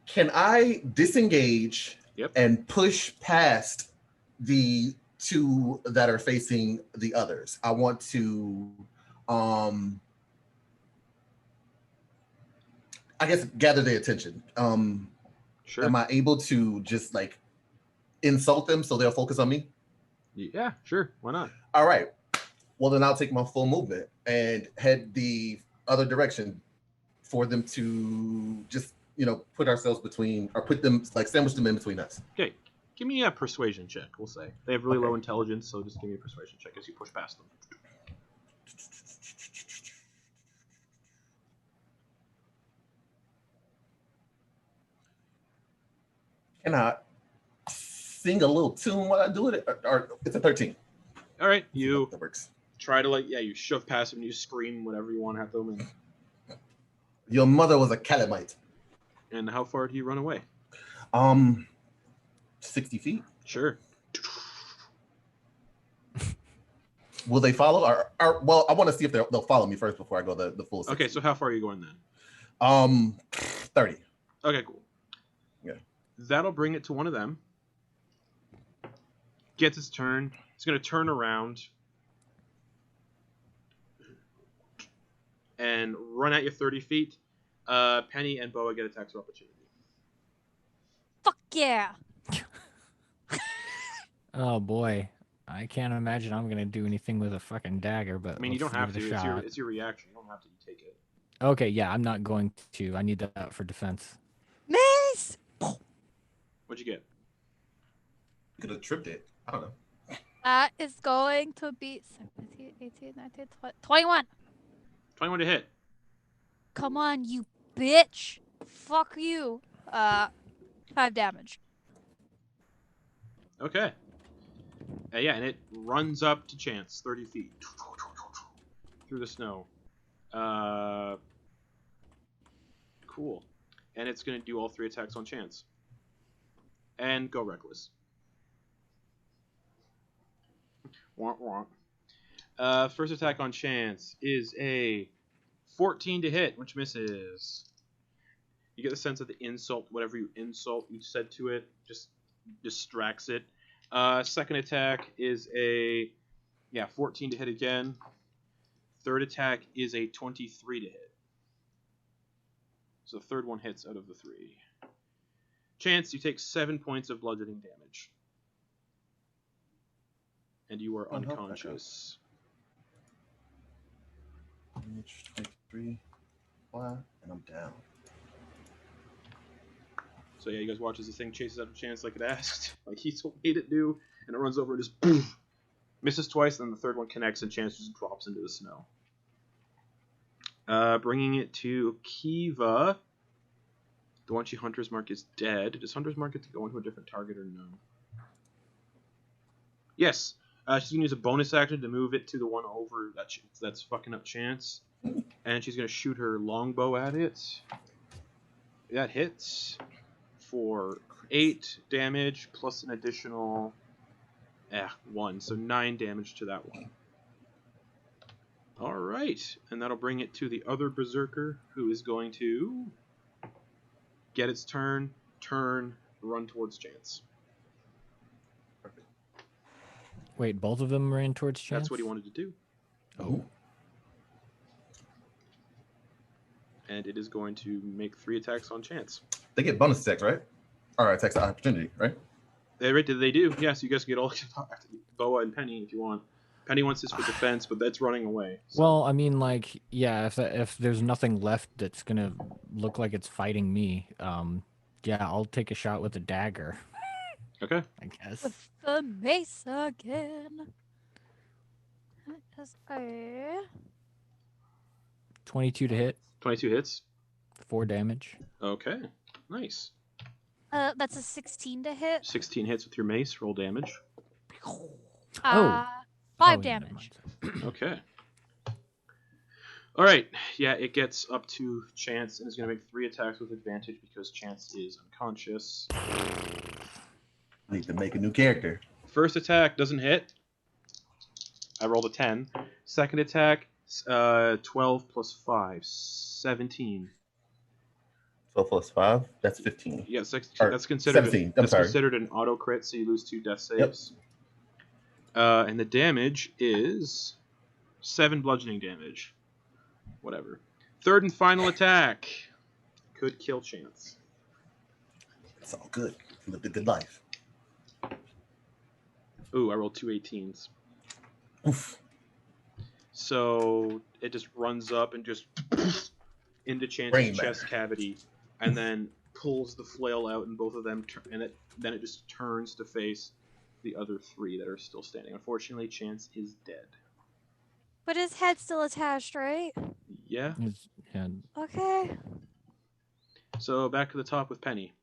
Can I disengage Yep. and push past the two that are facing the others. I want to, I guess, gather their attention. Sure. Am I able to just like insult them so they'll focus on me? Yeah, sure. Why not? All right. Well, then I'll take my full movement and head the other direction for them to just, put ourselves between, or put them, like, sandwich them in between us. Okay. Give me a persuasion check, we'll say. They have really Okay. low intelligence, so just give me a persuasion check as you push past them. Can I sing a little tune while I do it? Or it's a 13. All right, you That works. try to, you shove past them, you scream whatever you want at them, Your mother was a Calamite. and how far do you run away? 60 feet. Sure. Will they follow? Or well, I want to see if they'll follow me first before I go the full 60. Okay, so how far are you going then? 30. Okay, cool. Yeah. That'll bring it to one of them. Gets its turn. It's going to turn around and run at you 30 feet. Penny and Boa get attacks of opportunity. Fuck yeah. Oh boy, I can't imagine I'm gonna do anything with a fucking dagger. But I mean, you let's don't have give to. it a shot. It's your reaction. You don't have to. You take it. Okay, yeah, I'm not going to. I need that for defense. Miss! What'd you get? You could have tripped it. I don't know. That is going to be 17, 18, 19, 20, 21. 21 to hit. Come on, you bitch. Fuck you. 5 damage. Okay. Yeah, and it runs up to Chance, 30 feet. Through the snow. Cool. And it's going to do all 3 attacks on Chance. And go Reckless. Womp womp. First attack on Chance is a 14 to hit, which misses. You get the sense that the insult, whatever you said to it, just distracts it. Second attack is a 14 to hit again. Third attack is a 23 to hit. So the third one hits out of the 3. Chance, you take 7 points of bludgeoning damage. And you are unconscious. 23. And I'm down. So yeah, you guys watch as this thing chases after Chance like it asked, like he made it do, and it runs over and just boom, misses twice, and then the third one connects, and Chance just drops into the snow. Bringing it to Kiva. The one she Hunter's Mark is dead. Does Hunter's Mark get to go into a different target or no? Yes. She's gonna use a bonus action to move it to the one over that's fucking up Chance, and she's gonna shoot her longbow at it. That hits for 8 damage plus an additional 1, so 9 damage to that one. Alright, and that'll bring it to the other berserker, who is going to get its turn, run towards Chance. Perfect. Wait, both of them ran towards Chance? That's what he wanted to do. Oh. And it is going to make 3 attacks on Chance. They get bonus attacks, right? Or attacks of opportunity, right? They do. Yes, you guys can get all Boa and Penny if you want. Penny wants this for defense, but that's running away. So. Well, I mean, like, yeah, if there's nothing left that's gonna look like it's fighting me, yeah, I'll take a shot with a dagger. Okay. I guess. With the mace again. That is a 22 to hit, 22 hits. 4 damage. Okay. Nice. that's a 16 to hit. 16 hits with your mace. Roll damage. 5 Oh, yeah, never damage. mind. Okay. All right. Yeah, it gets up to Chance and is going to make 3 attacks with advantage because Chance is unconscious. I need to make a new character. First attack doesn't hit. I rolled a 10. Second attack, 12 plus 5, 17. 12 plus 5, that's 15. Yeah, Or that's considered 17, I'm that's sorry. considered an auto crit, so you lose 2 death saves. And the damage is 7 bludgeoning damage. Whatever. Third and final attack. Could kill chance. It's all good. He lived a good life. Ooh, I rolled 2 18s. Oof. So it just runs up and just into Chance's Brain chest matter. cavity, and then pulls the flail out, and both of them, then it just turns to face the other 3 that are still standing. Unfortunately, Chance is dead. But his head's still attached, right? Yeah. Yeah. Okay. So back to the top with Penny.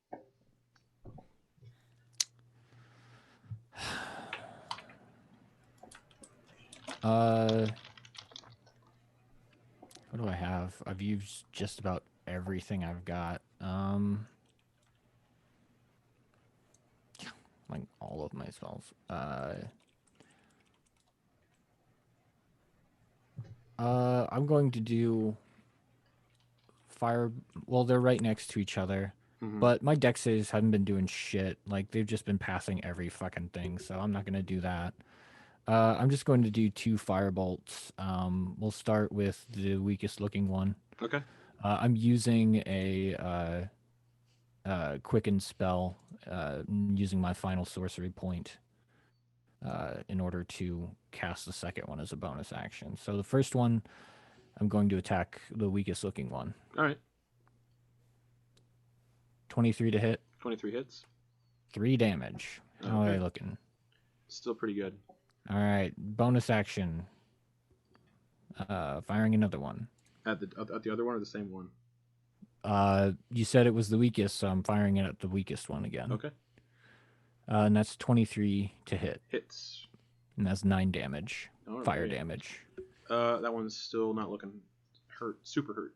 What do I have? I've used just about everything I've got. Like all of my spells. I'm going to do fire. Well, they're right next to each other. Mhm. But my dex saves haven't been doing shit. Like, they've just been passing every fucking thing, so I'm not going to do that. I'm just going to do 2 firebolts. We'll start with the weakest looking one. Okay. I'm using a quicken spell, using my final sorcery point in order to cast the second one as a bonus action. So the first one, I'm going to attack the weakest looking one. All right. 23 to hit. 23 hits. 3 damage. How are Okay. they looking? Still pretty good. All right. Bonus action. Firing another one. At the other one or the same one? You said it was the weakest, so I'm firing it at the weakest one again. Okay. And that's 23 to hit. Hits. And that's 9 damage. All Fire right. damage. That one's still not looking hurt. Super hurt.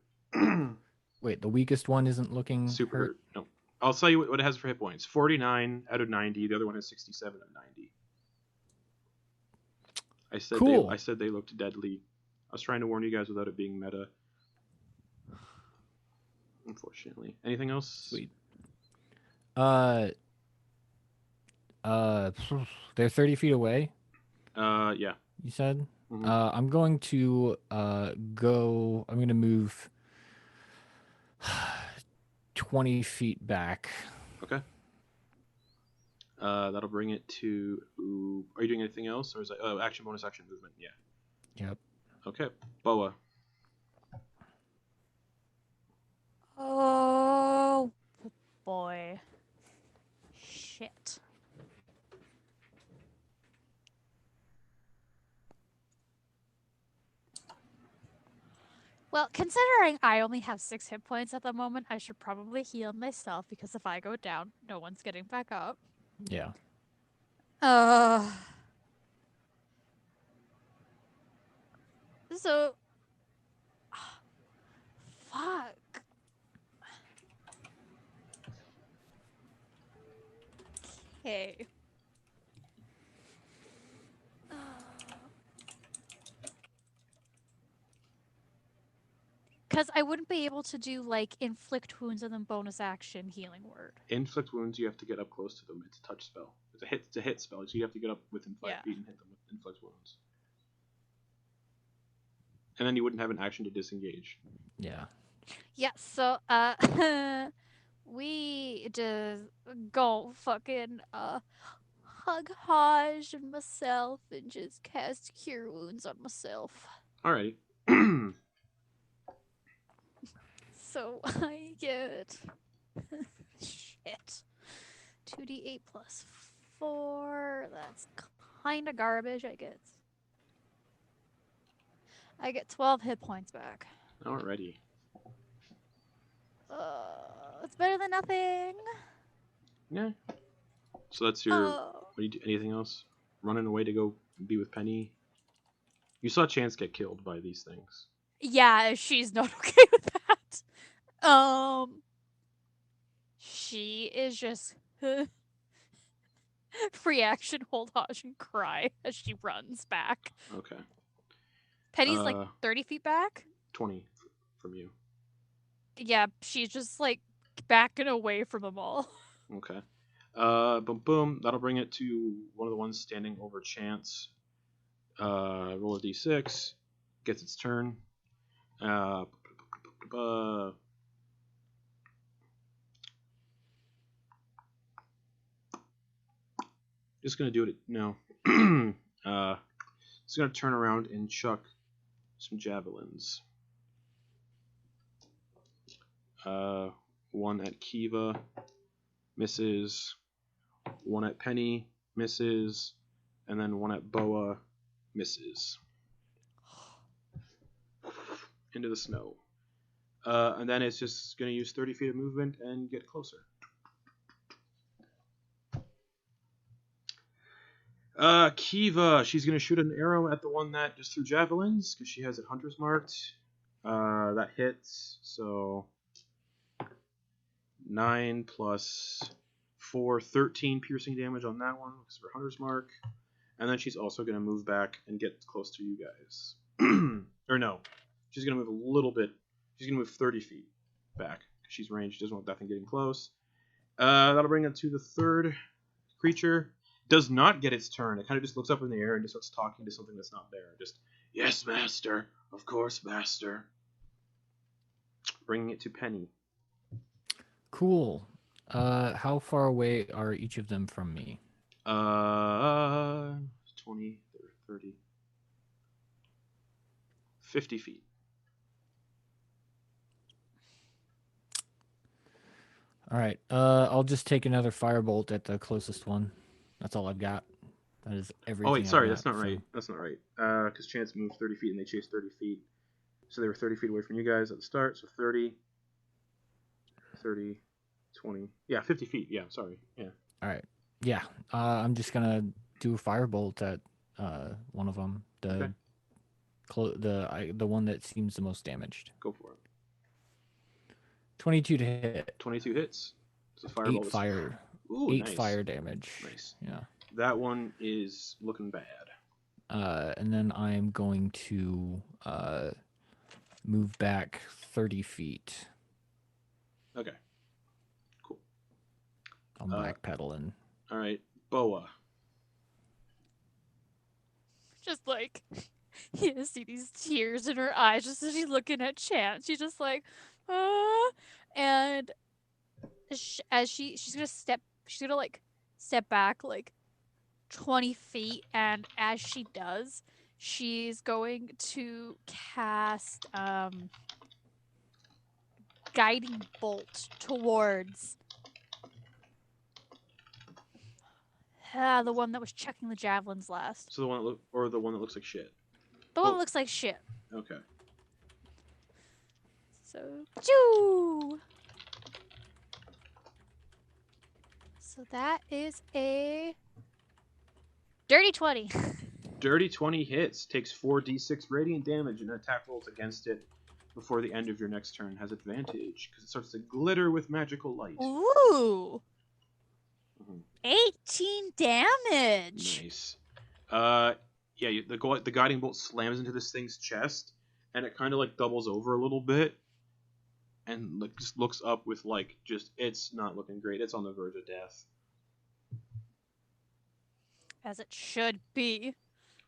Wait, the weakest one isn't looking Super hurt? hurt. No. I'll tell you what it has for hit points. 49 out of 90. The other one has 67 out of 90. Cool. I said they looked deadly. I was trying to warn you guys without it being meta. Unfortunately. Anything else? Sweet. They're 30 feet away, Yeah. you said? Mhm. I'm going to I'm going to move 20 feet back. Okay. That'll bring it to... Are you doing anything else? Or is it... Oh, action, bonus action, movement. Yeah. Yep. Okay. Boa. Oh, boy. Shit. Well, considering I only have 6 hit points at the moment, I should probably heal myself because if I go down, no one's getting back up. Yeah. So... Fuck. Okay. Because I wouldn't be able to do, like, inflict wounds and then bonus action healing word. Inflict wounds, you have to get up close to them. It's a touch spell. It's a hit spell, so you have to get up within 5 Yeah. feet and hit them with inflict wounds. And then you wouldn't have an action to disengage. Yeah. Yeah, so, we just go fucking, hug Haj and myself and just cast Cure Wounds on myself. Alrighty. So I get shit. 2d8 plus 4. That's kind of garbage, I guess. I get 12 hit points back. Alrighty. It's better than nothing. Yeah. So that's your... What do you do? Anything else? Running away to go be with Penny? You saw Chance get killed by these things. Yeah, she's not okay with that. She is just free action, hold Haj and cry as she runs back. Okay. Penny's like 30 feet back. 20 from you. Yeah, she's just like backing away from them all. Okay. Boom, boom. That'll bring it to one of the ones standing over Chance. Roll a d6. Gets its turn. Just gonna do it. No. Just gonna turn around and chuck some javelins. One at Kiva, misses. One at Penny, misses. And then one at Boa, misses. Into the snow. And then it's just going to use 30 feet of movement and get closer. Kiva, she's going to shoot an arrow at the one that just threw javelins, because she has it hunter's marked. That hits, so 9 plus 4, 13 piercing damage on that one, because of her hunter's mark. And then she's also going to move back and get close to you guys. Or no, she's going to move a little bit. She's going to move 30 feet back. She's ranged, doesn't want that thing getting close. That'll bring it to the third creature. Does not get its turn. It kind of just looks up in the air and just starts talking to something that's not there. Just, yes, master. Of course, master. Bringing it to Penny. Cool. How far away are each of them from me? 20, 30, 50 feet. All right. I'll just take another firebolt at the closest one. That's all I've got. That is everything. Oh wait, sorry, I've that's got, not right. That's not right. Because Chance moved 30 feet and they chased 30 feet. So they were 30 feet away from you guys at the start. So 30, 30, 20. Yeah, 50 feet. Yeah, sorry. Yeah. All right. Yeah. I'm just gonna do a firebolt at one of them. The Okay. the one that seems the most damaged. Go for it. 22 to hit. 22 hits. So fireball 8 fire. Ooh, 8 nice. fire damage. Nice. Yeah. That one is looking bad. And then I'm going to move back 30 feet. Okay. Cool. I'm backpedaling. All right, Boa. Just like, you see these tears in her eyes just as she's looking at Chance. She's just like, and as she's gonna like step back like 20 feet, and as she does, she's going to cast guiding bolt towards the one that was chucking the javelins last. So the one the one that looks like shit. The one that looks like shit. Okay. So, choo! So that is a dirty 20. Dirty 20 hits, takes 4d6 radiant damage, and attack rolls against it before the end of your next turn has advantage, because it starts to glitter with magical light. Ooh! 18 damage! Nice. Yeah, the guiding bolt slams into this thing's chest, and it kind of like doubles over a little bit, and like just looks up with like it's not looking great. It's on the verge of death. As it should be.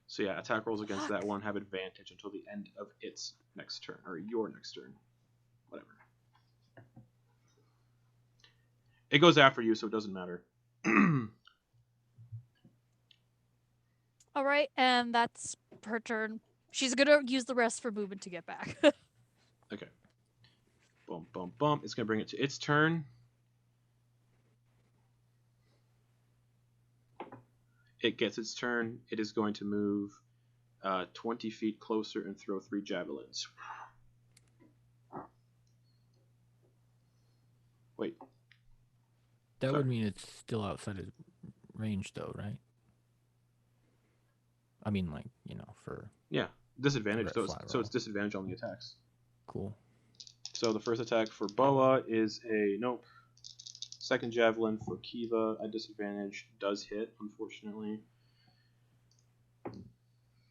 So yeah, attack rolls against that one have advantage until the end of its next turn, or your next turn, whatever. It goes after you, so it doesn't matter. All right, and that's her turn. She's gonna use the rest for movement to get back. Okay. Boom, boom, boom. It's gonna bring it to its turn. It gets its turn. It is going to move 20 feet closer and throw 3 javelins. Wait. That Sorry. would mean it's still outside of range, though, right? I mean, like, for... Yeah, disadvantage. Red So fly it's roll. disadvantage on the attacks. Cool. So the first attack for Boa is a nope. Second javelin for Kiva at disadvantage does hit, unfortunately.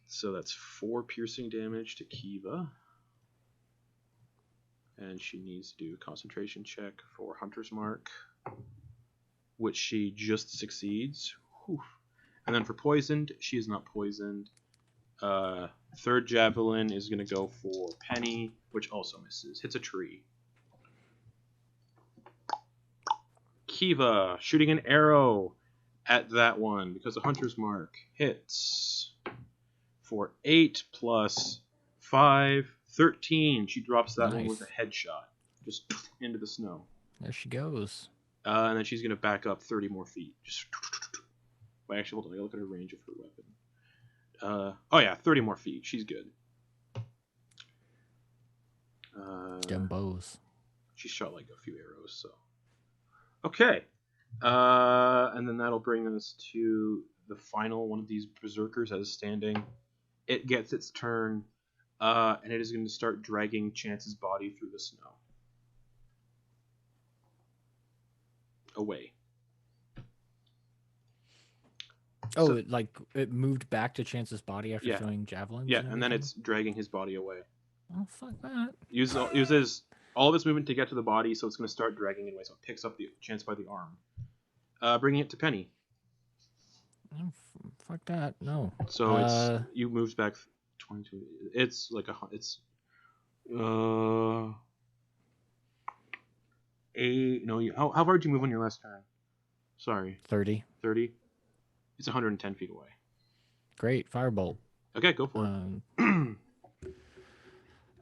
So that's 4 piercing damage to Kiva. And she needs to do a concentration check for Hunter's Mark. which she just succeeds. Whew. And then for poisoned, she is not poisoned. Third javelin is going to go for Penny, which also misses. Hits a tree. Kiva shooting an arrow at that one because the hunter's mark hits for 8 plus 5, 13. She drops that one with a headshot, just into the snow. There she goes. And then she's going to back up 30 more feet. Just. Wait, actually, hold on. I gotta look at her range of her weapon. Oh yeah, 30 more feet. She's good. Them bows. She shot like a few arrows, so. Okay. And then that'll bring us to the final one of these berserkers that is standing. It gets its turn, and it is going to start dragging Chance's body through the snow. Away. Oh, So, it moved back to Chance's body after Yeah. throwing javelins? yeah, and and then everything? it's dragging his body away. Oh, fuck that. Uses all of its movement to get to the body, so it's going to start dragging it away. So it picks up the Chance by the arm, bringing it to Penny. Oh, fuck that. No. So it's you moved back 22. It's like it's how far did you move on your last turn? Sorry, 30. 30. It's 110 feet away. Great. Firebolt. Okay, go for it.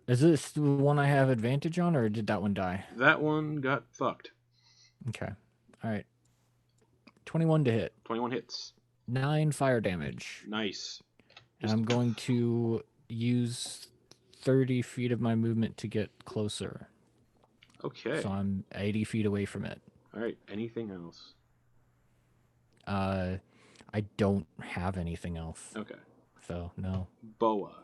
Is this the one I have advantage on, or did that one die? That one got fucked. Okay. All right. 21 to hit. 21 hits. 9 fire damage. Nice. And I'm going to use 30 feet of my movement to get closer. Okay. So I'm 80 feet away from it. All right. Anything else? I don't have anything else. Okay. So, no. Boa.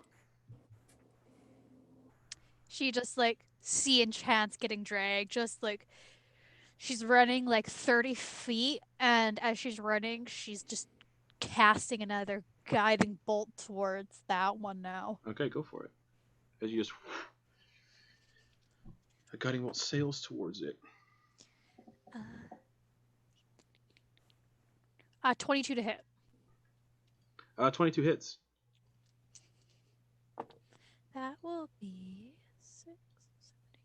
She just like seeing Chance getting dragged, just like she's running like 30 feet, and as she's running, she's just casting another guiding bolt towards that one now. Okay, go for it. As you just a guiding bolt sails towards it. 22 to hit. 22 hits. That will be 6, 7,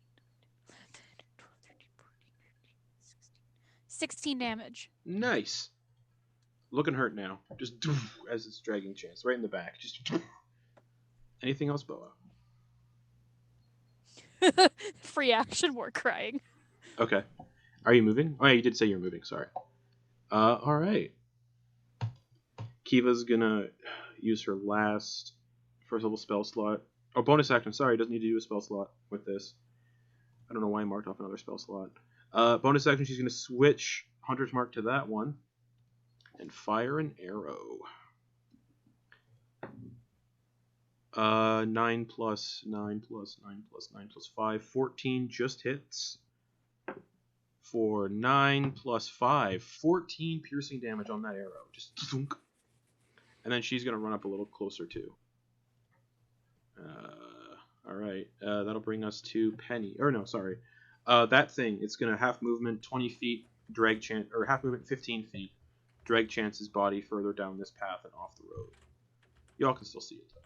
8, 9, 10, 12, 13, 14, 15, 16 damage. Nice. Looking hurt now. Just as it's dragging Chance right in the back. Just anything else, Boa? Free action, war crying. Okay. Are you moving? Oh yeah, you did say you're moving. Sorry. All right. Kiva's gonna use her last first level spell slot. Oh, bonus action. Sorry, doesn't need to do a spell slot with this. I don't know why I marked off another spell slot. Bonus action. She's gonna switch Hunter's Mark to that one and fire an arrow. 9 plus 9 plus 9 plus 9 plus 5. 14 just hits. For 9 plus 5. 14 piercing damage on that arrow. Just thunk. And then she's going to run up a little closer too. Alright. That'll bring us to Penny. Or no, sorry. That thing, it's going to half movement 20 feet, drag Chance, or half movement 15 feet, drag Chance's body further down this path and off the road. Y'all can still see it though.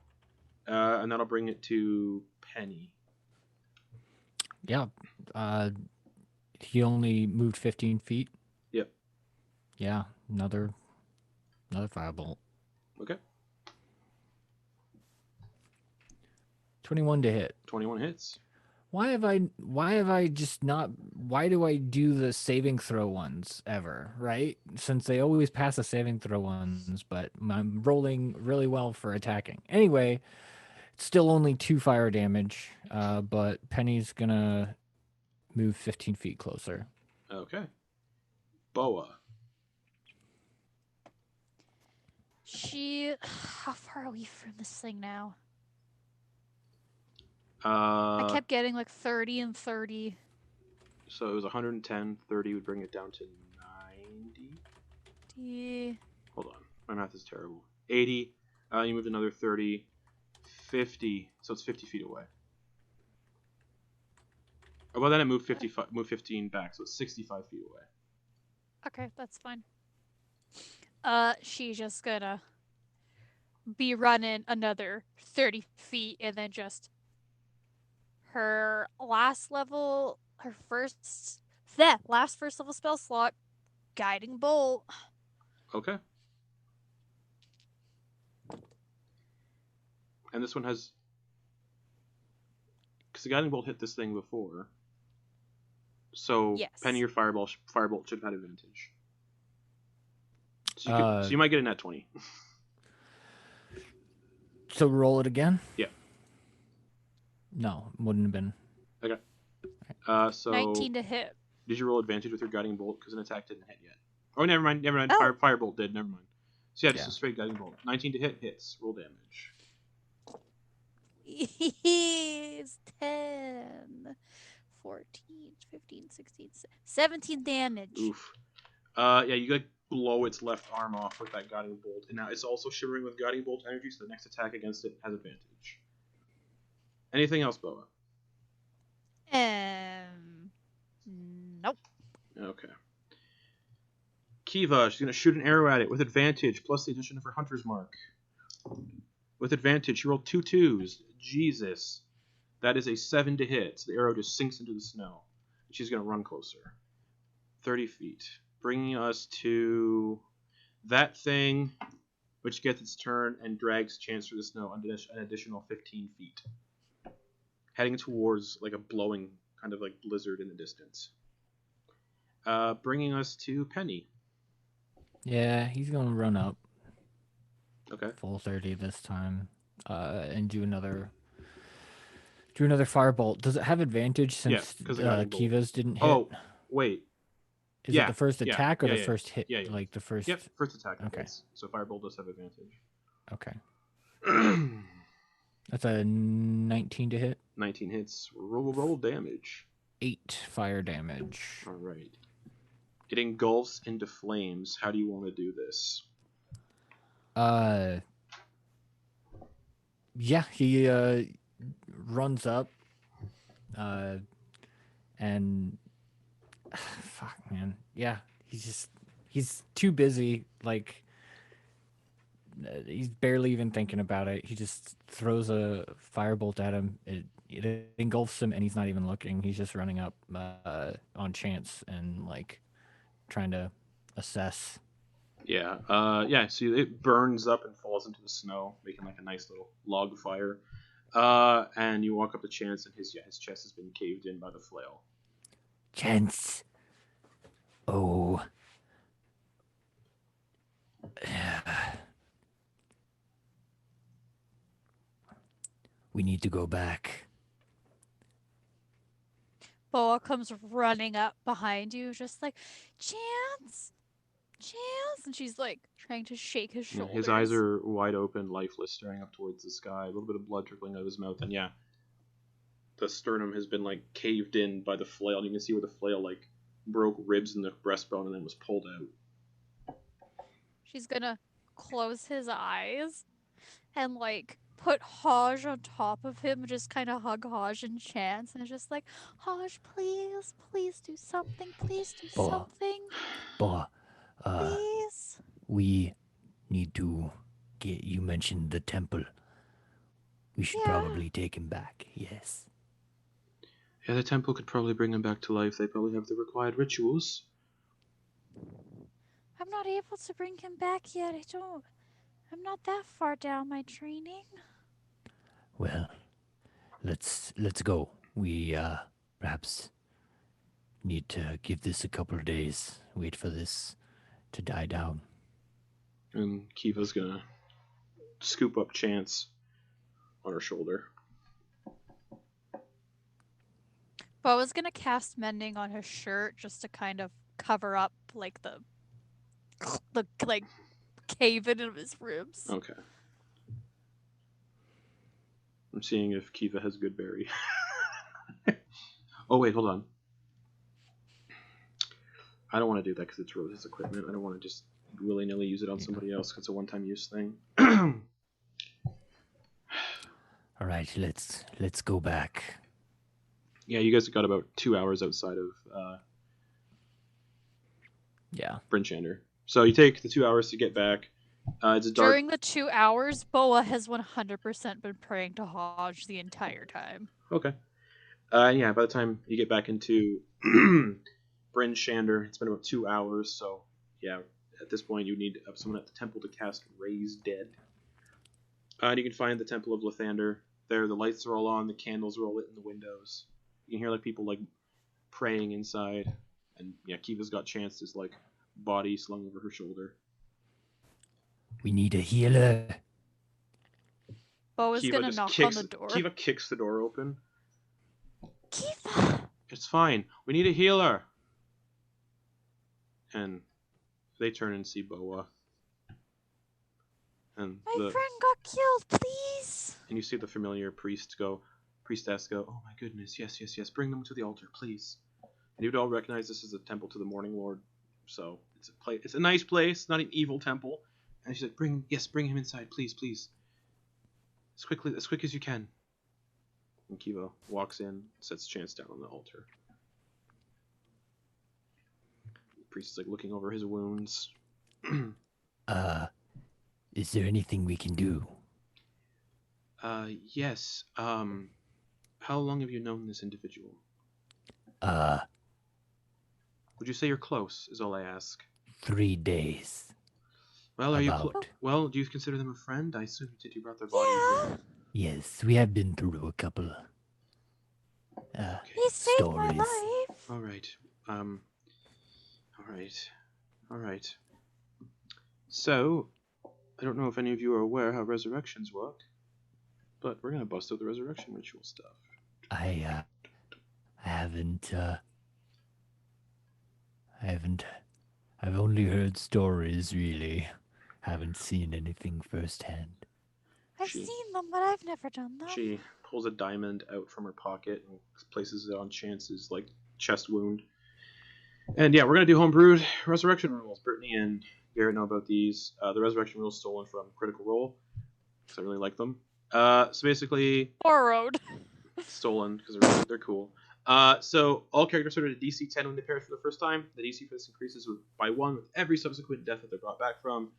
And that'll bring it to Penny. Yeah. He only moved 15 feet. Yep. Yeah. Another firebolt. Okay. 21 to hit. 21 hits. Why have I just not, why do I do the saving throw ones ever, right? Since they always pass the saving throw ones, but I'm rolling really well for attacking. Anyway, it's still only 2 fire damage, but Penny's gonna move 15 feet closer. Okay. Boa. How far are we from this thing now? I I kept getting like 30 and 30. So it was 110. 30 would bring it down to 90. Yeah. Hold on. My math is terrible. 80. You moved another 30. 50. So it's 50 feet away. Oh, well, then it moved 15 back, so it's 65 feet away. Okay, that's fine. She's just gonna be running another 30 feet and then just her last level, her first, last first level spell slot, Guiding Bolt. Okay. And this one has, because the guiding bolt hit this thing before. So Yes. Penny, your firebolt should have had advantage. So Uh, you might get a net 20. So roll it again? Yeah. No, wouldn't have been. Okay. So 19 to hit. did you roll advantage with your guiding bolt because an attack didn't hit yet? Oh, never mind. Oh. Firebolt did. Never mind. So yeah, just Yeah. a straight guiding bolt. 19 to hit hits. Roll damage. He's 10, 14, 15, 16, 17 damage. Oof. Yeah, you like blow its left arm off with that guiding bolt, and now it's also shivering with guiding bolt energy, so the next attack against it has advantage. Anything else, Boa? Nope. Okay. Kiva, she's gonna shoot an arrow at it with advantage, plus the addition of her hunter's mark. With advantage, she rolled 2 2s. Jesus. That is a 7 to hit, so the arrow just sinks into the snow. She's gonna run closer. 30 feet. Bringing us to that thing, which gets its turn and drags Chance through the snow an additional 15 feet. Heading towards like a blowing kind of like blizzard in the distance. Bringing us to Penny. Yeah, he's gonna run up Okay. full 30 this time, and do another firebolt. Does it have advantage since 'cause the guiding bolt. Kiva's didn't hit? Oh, wait. Is it the first yeah, attack or yeah, the yeah, first hit? yeah, yeah. Like the first. Yep, first attack. Okay. Hits. So Firebolt does have advantage. Okay. That's a 19 to hit. 19 hits. Roll damage. 8 fire damage. All right. It engulfs into flames. How do you want to do this? Yeah, he runs up, and fuck, man, yeah, he's too busy. Like, he's barely even thinking about it. He just throws a firebolt at him. It engulfs him, and he's not even looking. He's just running up on chance and like trying to assess. Yeah. So it burns up and falls into the snow, making like a nice little log fire. And you walk up to Chance, and his chest has been caved in by the flail. Chance. Oh. We need to go back. Boa comes running up behind you, just like, Chance! And she's like trying to shake his Yeah, shoulders. his eyes are wide open, lifeless, staring up towards the sky. A little bit of blood trickling out of his mouth, and yeah, the sternum has been like caved in by the flail. And you can see where the flail like broke ribs in the breastbone and then was pulled out. She's gonna close his eyes and like put Haj on top of him, just kind of hug Haj and Chance, and it's just like, Haj, please do something, please do Boa. something, Boa, please. we need to get. You mentioned the temple. We should Yeah. probably take him back. Yes. Yeah, the temple could probably bring him back to life. They probably have the required rituals. I'm not able to bring him back yet. I'm not that far down my training. Well, let's go. We perhaps need to give this a couple of days. Wait for this to die down. And Kiva's gonna scoop up Chance on her shoulder. Boa's gonna cast mending on his shirt just to kind of cover up like the like cave-in of his ribs. Okay. I'm seeing if Kiva has good berry. Oh wait, hold on. I don't want to do that because it's Rose's equipment. I don't want to just willy-nilly use it on somebody else because it's a one-time use thing. All right, let's go back. Yeah, you guys got about 2 hours outside of Yeah. Brinchander. So you take the 2 hours to get back. It's a dark. During the 2 hours, Boa has 100% been praying to Hodge the entire time. Okay. Yeah, by the time you get back into Bryn Shander, it's been about 2 hours, so yeah, at this point you need someone at the temple to cast Raise Dead. And you can find the Temple of Lathander. There, the lights are all on, the candles are all lit in the windows. You can hear like people like praying inside, and yeah, Kiva's got Chance's like body slung over her shoulder. We need a healer. Boa's Kiva gonna just knock on the door. Kiva kicks the door open. Kiva! It's fine. We need a healer. And they turn and see Boa. And My friend got killed, please! and you see the familiar priestess go, oh my goodness, yes, bring them to the altar, please. And you'd all recognize this is a temple to the Morning Lord, so it's a nice place, not an evil temple. And she's like, bring him inside, please. As quick as you can. And Kiva walks in, sets Chance down on the altar. The priest is like looking over his wounds. Is there anything we can do? Yes. How long have you known this individual? Would you say you're close, is all I ask. 3 days. Well, are you About. Well, do you consider them a friend? I assume you brought their body here. Yes, we have been through a couple He saved my stories. life! All right. All right. So, I don't know if any of you are aware how resurrections work, but we're gonna bust out the resurrection ritual stuff. I haven't. I've only heard stories, really. Haven't seen anything firsthand. I've seen them, but I've never done them. She pulls a diamond out from her pocket and places it on Chance's like chest wound. And yeah, we're gonna do homebrewed resurrection rules. Brittany and Garrett know about these. The resurrection rules stolen from Critical Role because I really like them. So basically, Borrowed. stolen because they're cool. So all characters started at DC 10 when they perish for the first time. The DC for this increases by 1 with every subsequent death that they're brought back from.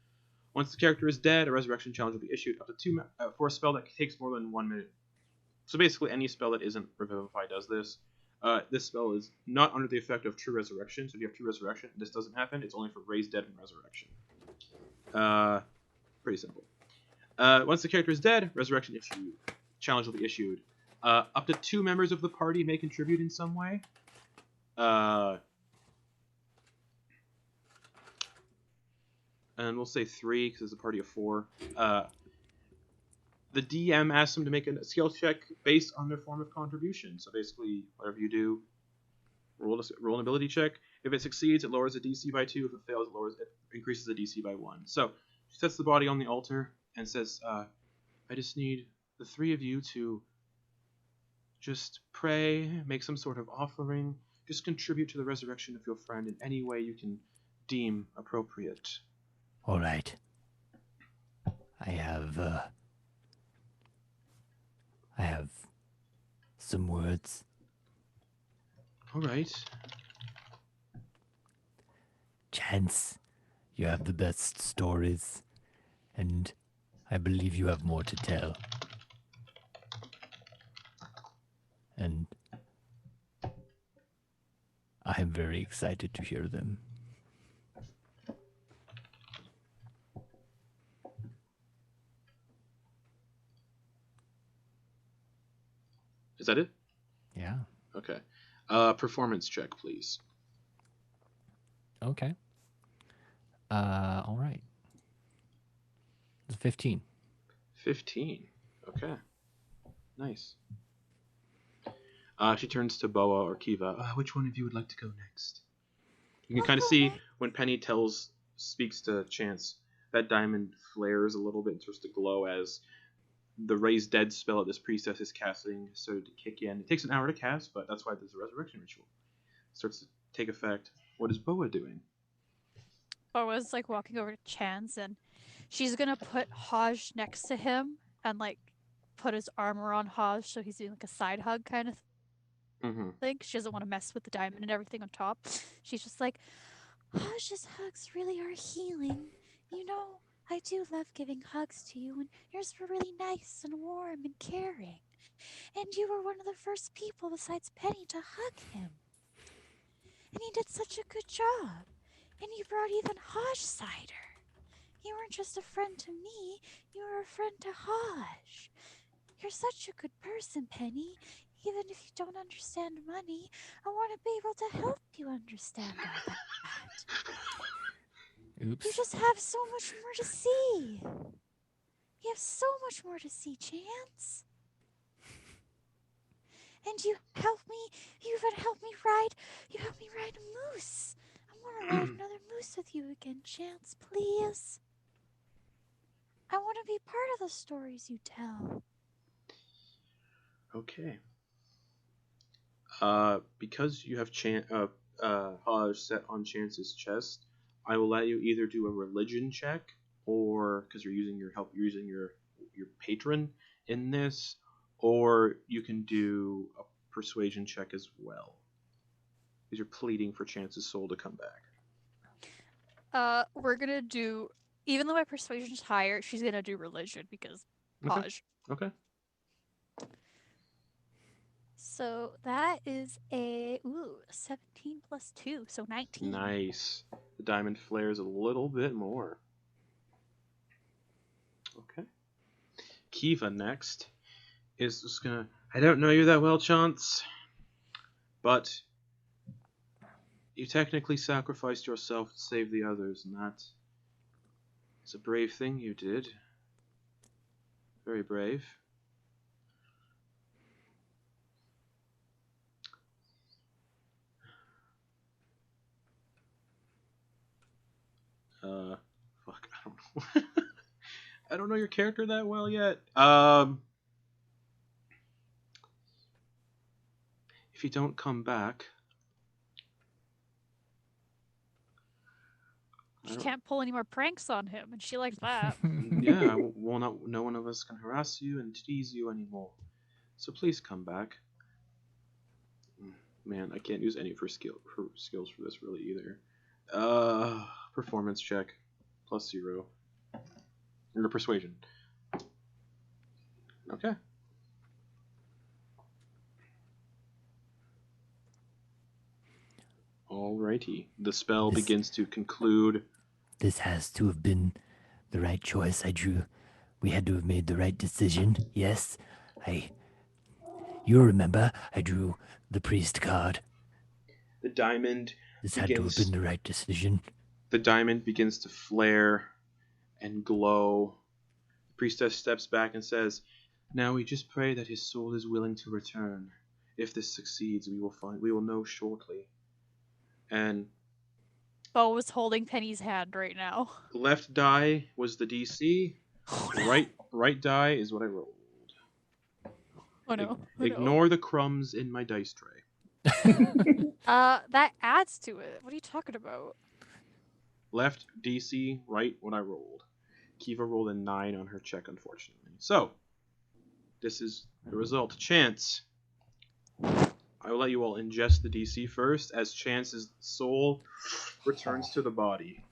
Once the character is dead, a resurrection challenge will be issued up to 2 for a spell that takes more than 1 minute. So basically, any spell that isn't Revivify does this. This spell is not under the effect of True Resurrection, so if you have True Resurrection, this doesn't happen. It's only for Raise Dead and Resurrection. Pretty simple. Once the character is dead, Resurrection challenge will be issued. Up to 2 members of the party may contribute in some way. And we'll say 3 because it's a party of 4. The DM asks them to make a skill check based on their form of contribution. So basically, whatever you do, roll an ability check. If it succeeds, it lowers the DC by 2. If it fails, it increases the DC by 1. So she sets the body on the altar and says, I just need the 3 of you to just pray, make some sort of offering, just contribute to the resurrection of your friend in any way you can deem appropriate. All right. I have some words. All right. Chance, you have the best stories, and I believe you have more to tell. And I am very excited to hear them. Is that it? Yeah. Okay. Performance check, please. Okay. All right. It's 15. 15. Okay. Nice. She turns to Boa or Kiva. Which one of you would like to go next? You can kind of see when Penny speaks to Chance, that diamond flares a little bit and starts to glow as the Raise Dead spell that this priestess is casting started to kick in. It takes an hour to cast, but that's why there's a resurrection ritual. It starts to take effect. What is Boa doing? Boa's like walking over to Chance, and she's gonna put Hodge next to him and like put his armor on Hodge so he's doing like a side hug kind of thing. She doesn't want to mess with the diamond and everything on top. She's just like, Haj's hugs really are healing. You know, I do love giving hugs to you, and yours were really nice and warm and caring. And you were one of the first people besides Penny to hug him. And you did such a good job. And you brought even Haj cider. You weren't just a friend to me, you were a friend to Haj. You're such a good person, Penny. Even if you don't understand money, I want to be able to help you understand all that. Oops. You just have so much more to see. You have so much more to see, Chance. And you helped me. You even helped me ride. You helped me ride a moose. I want to ride another moose with you again, Chance, please. I want to be part of the stories you tell. Okay. Because you have Haj set on Chance's chest, I will let you either do a religion check, or because you're using your patron in this, or you can do a persuasion check as well, because you're pleading for Chance's soul to come back. We're gonna do. Even though my persuasion's higher, she's gonna do religion because Okay. Haj. Okay. So that is a 17 plus 2, so 19. Nice. The diamond flares a little bit more. Okay. Kiva next is just gonna. I don't know you that well, Chance, but you technically sacrificed yourself to save the others, and that is a brave thing you did. Very brave. Fuck, I don't know. I don't know your character that well yet. If you don't come back, She can't pull any more pranks on him, and she likes that. yeah, no one of us can harass you and tease you anymore. So please come back. Man, I can't use any skills for this really either. Performance check, +0. Or persuasion. Okay. Alrighty. The spell begins to conclude. This has to have been the right choice I drew. We had to have made the right decision. Yes, you remember, I drew the priest card. The diamond This had to have been the right decision. The diamond begins to flare and glow. The priestess steps back and says, "Now we just pray that his soul is willing to return. If this succeeds, we will know shortly." And Bo was holding Penny's hand right now. left die was the DC. Right die is what I rolled. Oh no. Ignore the crumbs in my dice tray. That adds to it. What are you talking about? Left DC, right what I rolled. Kiva rolled a 9 on her check, unfortunately. So, this is the result. Chance. I will let you all ingest the DC first, as Chance's soul returns to the body.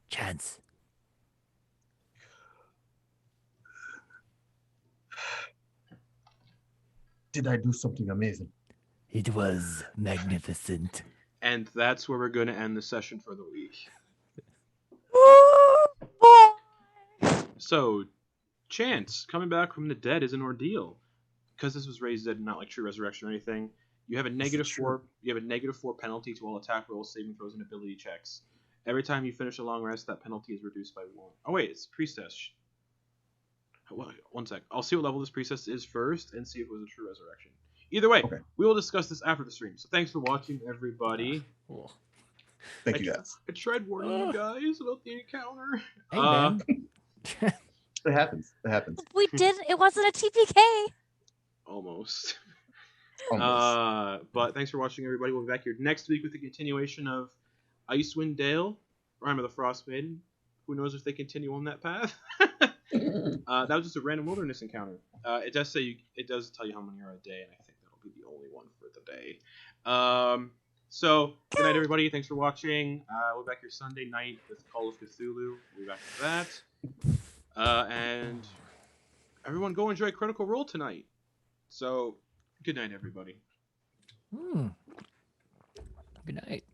Chance. Did I do something amazing? It was magnificent. And that's where we're going to end the session for the week. So, Chance, coming back from the dead is an ordeal. Because this was raised dead and not like true resurrection or anything, you have a -4 penalty to all attack rolls, saving throws, and ability checks. Every time you finish a long rest, that penalty is reduced by 1. Oh wait, it's priestess. One sec. I'll see what level this priestess is first and see if it was a true resurrection. Either way, Okay. we will discuss this after the stream. So thanks for watching, everybody. Thank you, guys. I tried warning you guys about the encounter. Hey, man. It happens. It happens. We didn't. It wasn't a TPK. Almost. Almost. But thanks for watching, everybody. We'll be back here next week with the continuation of Icewind Dale, Rime of the Frostmaiden. Who knows if they continue on that path? That was just a random wilderness encounter. It does tell you how many are a day, and I think that'll be the only one for the day. So, good night, everybody. Thanks for watching. We'll be back here Sunday night with Call of Cthulhu. We'll be back with that. And everyone go enjoy Critical Role tonight. So, good night, everybody. Good night.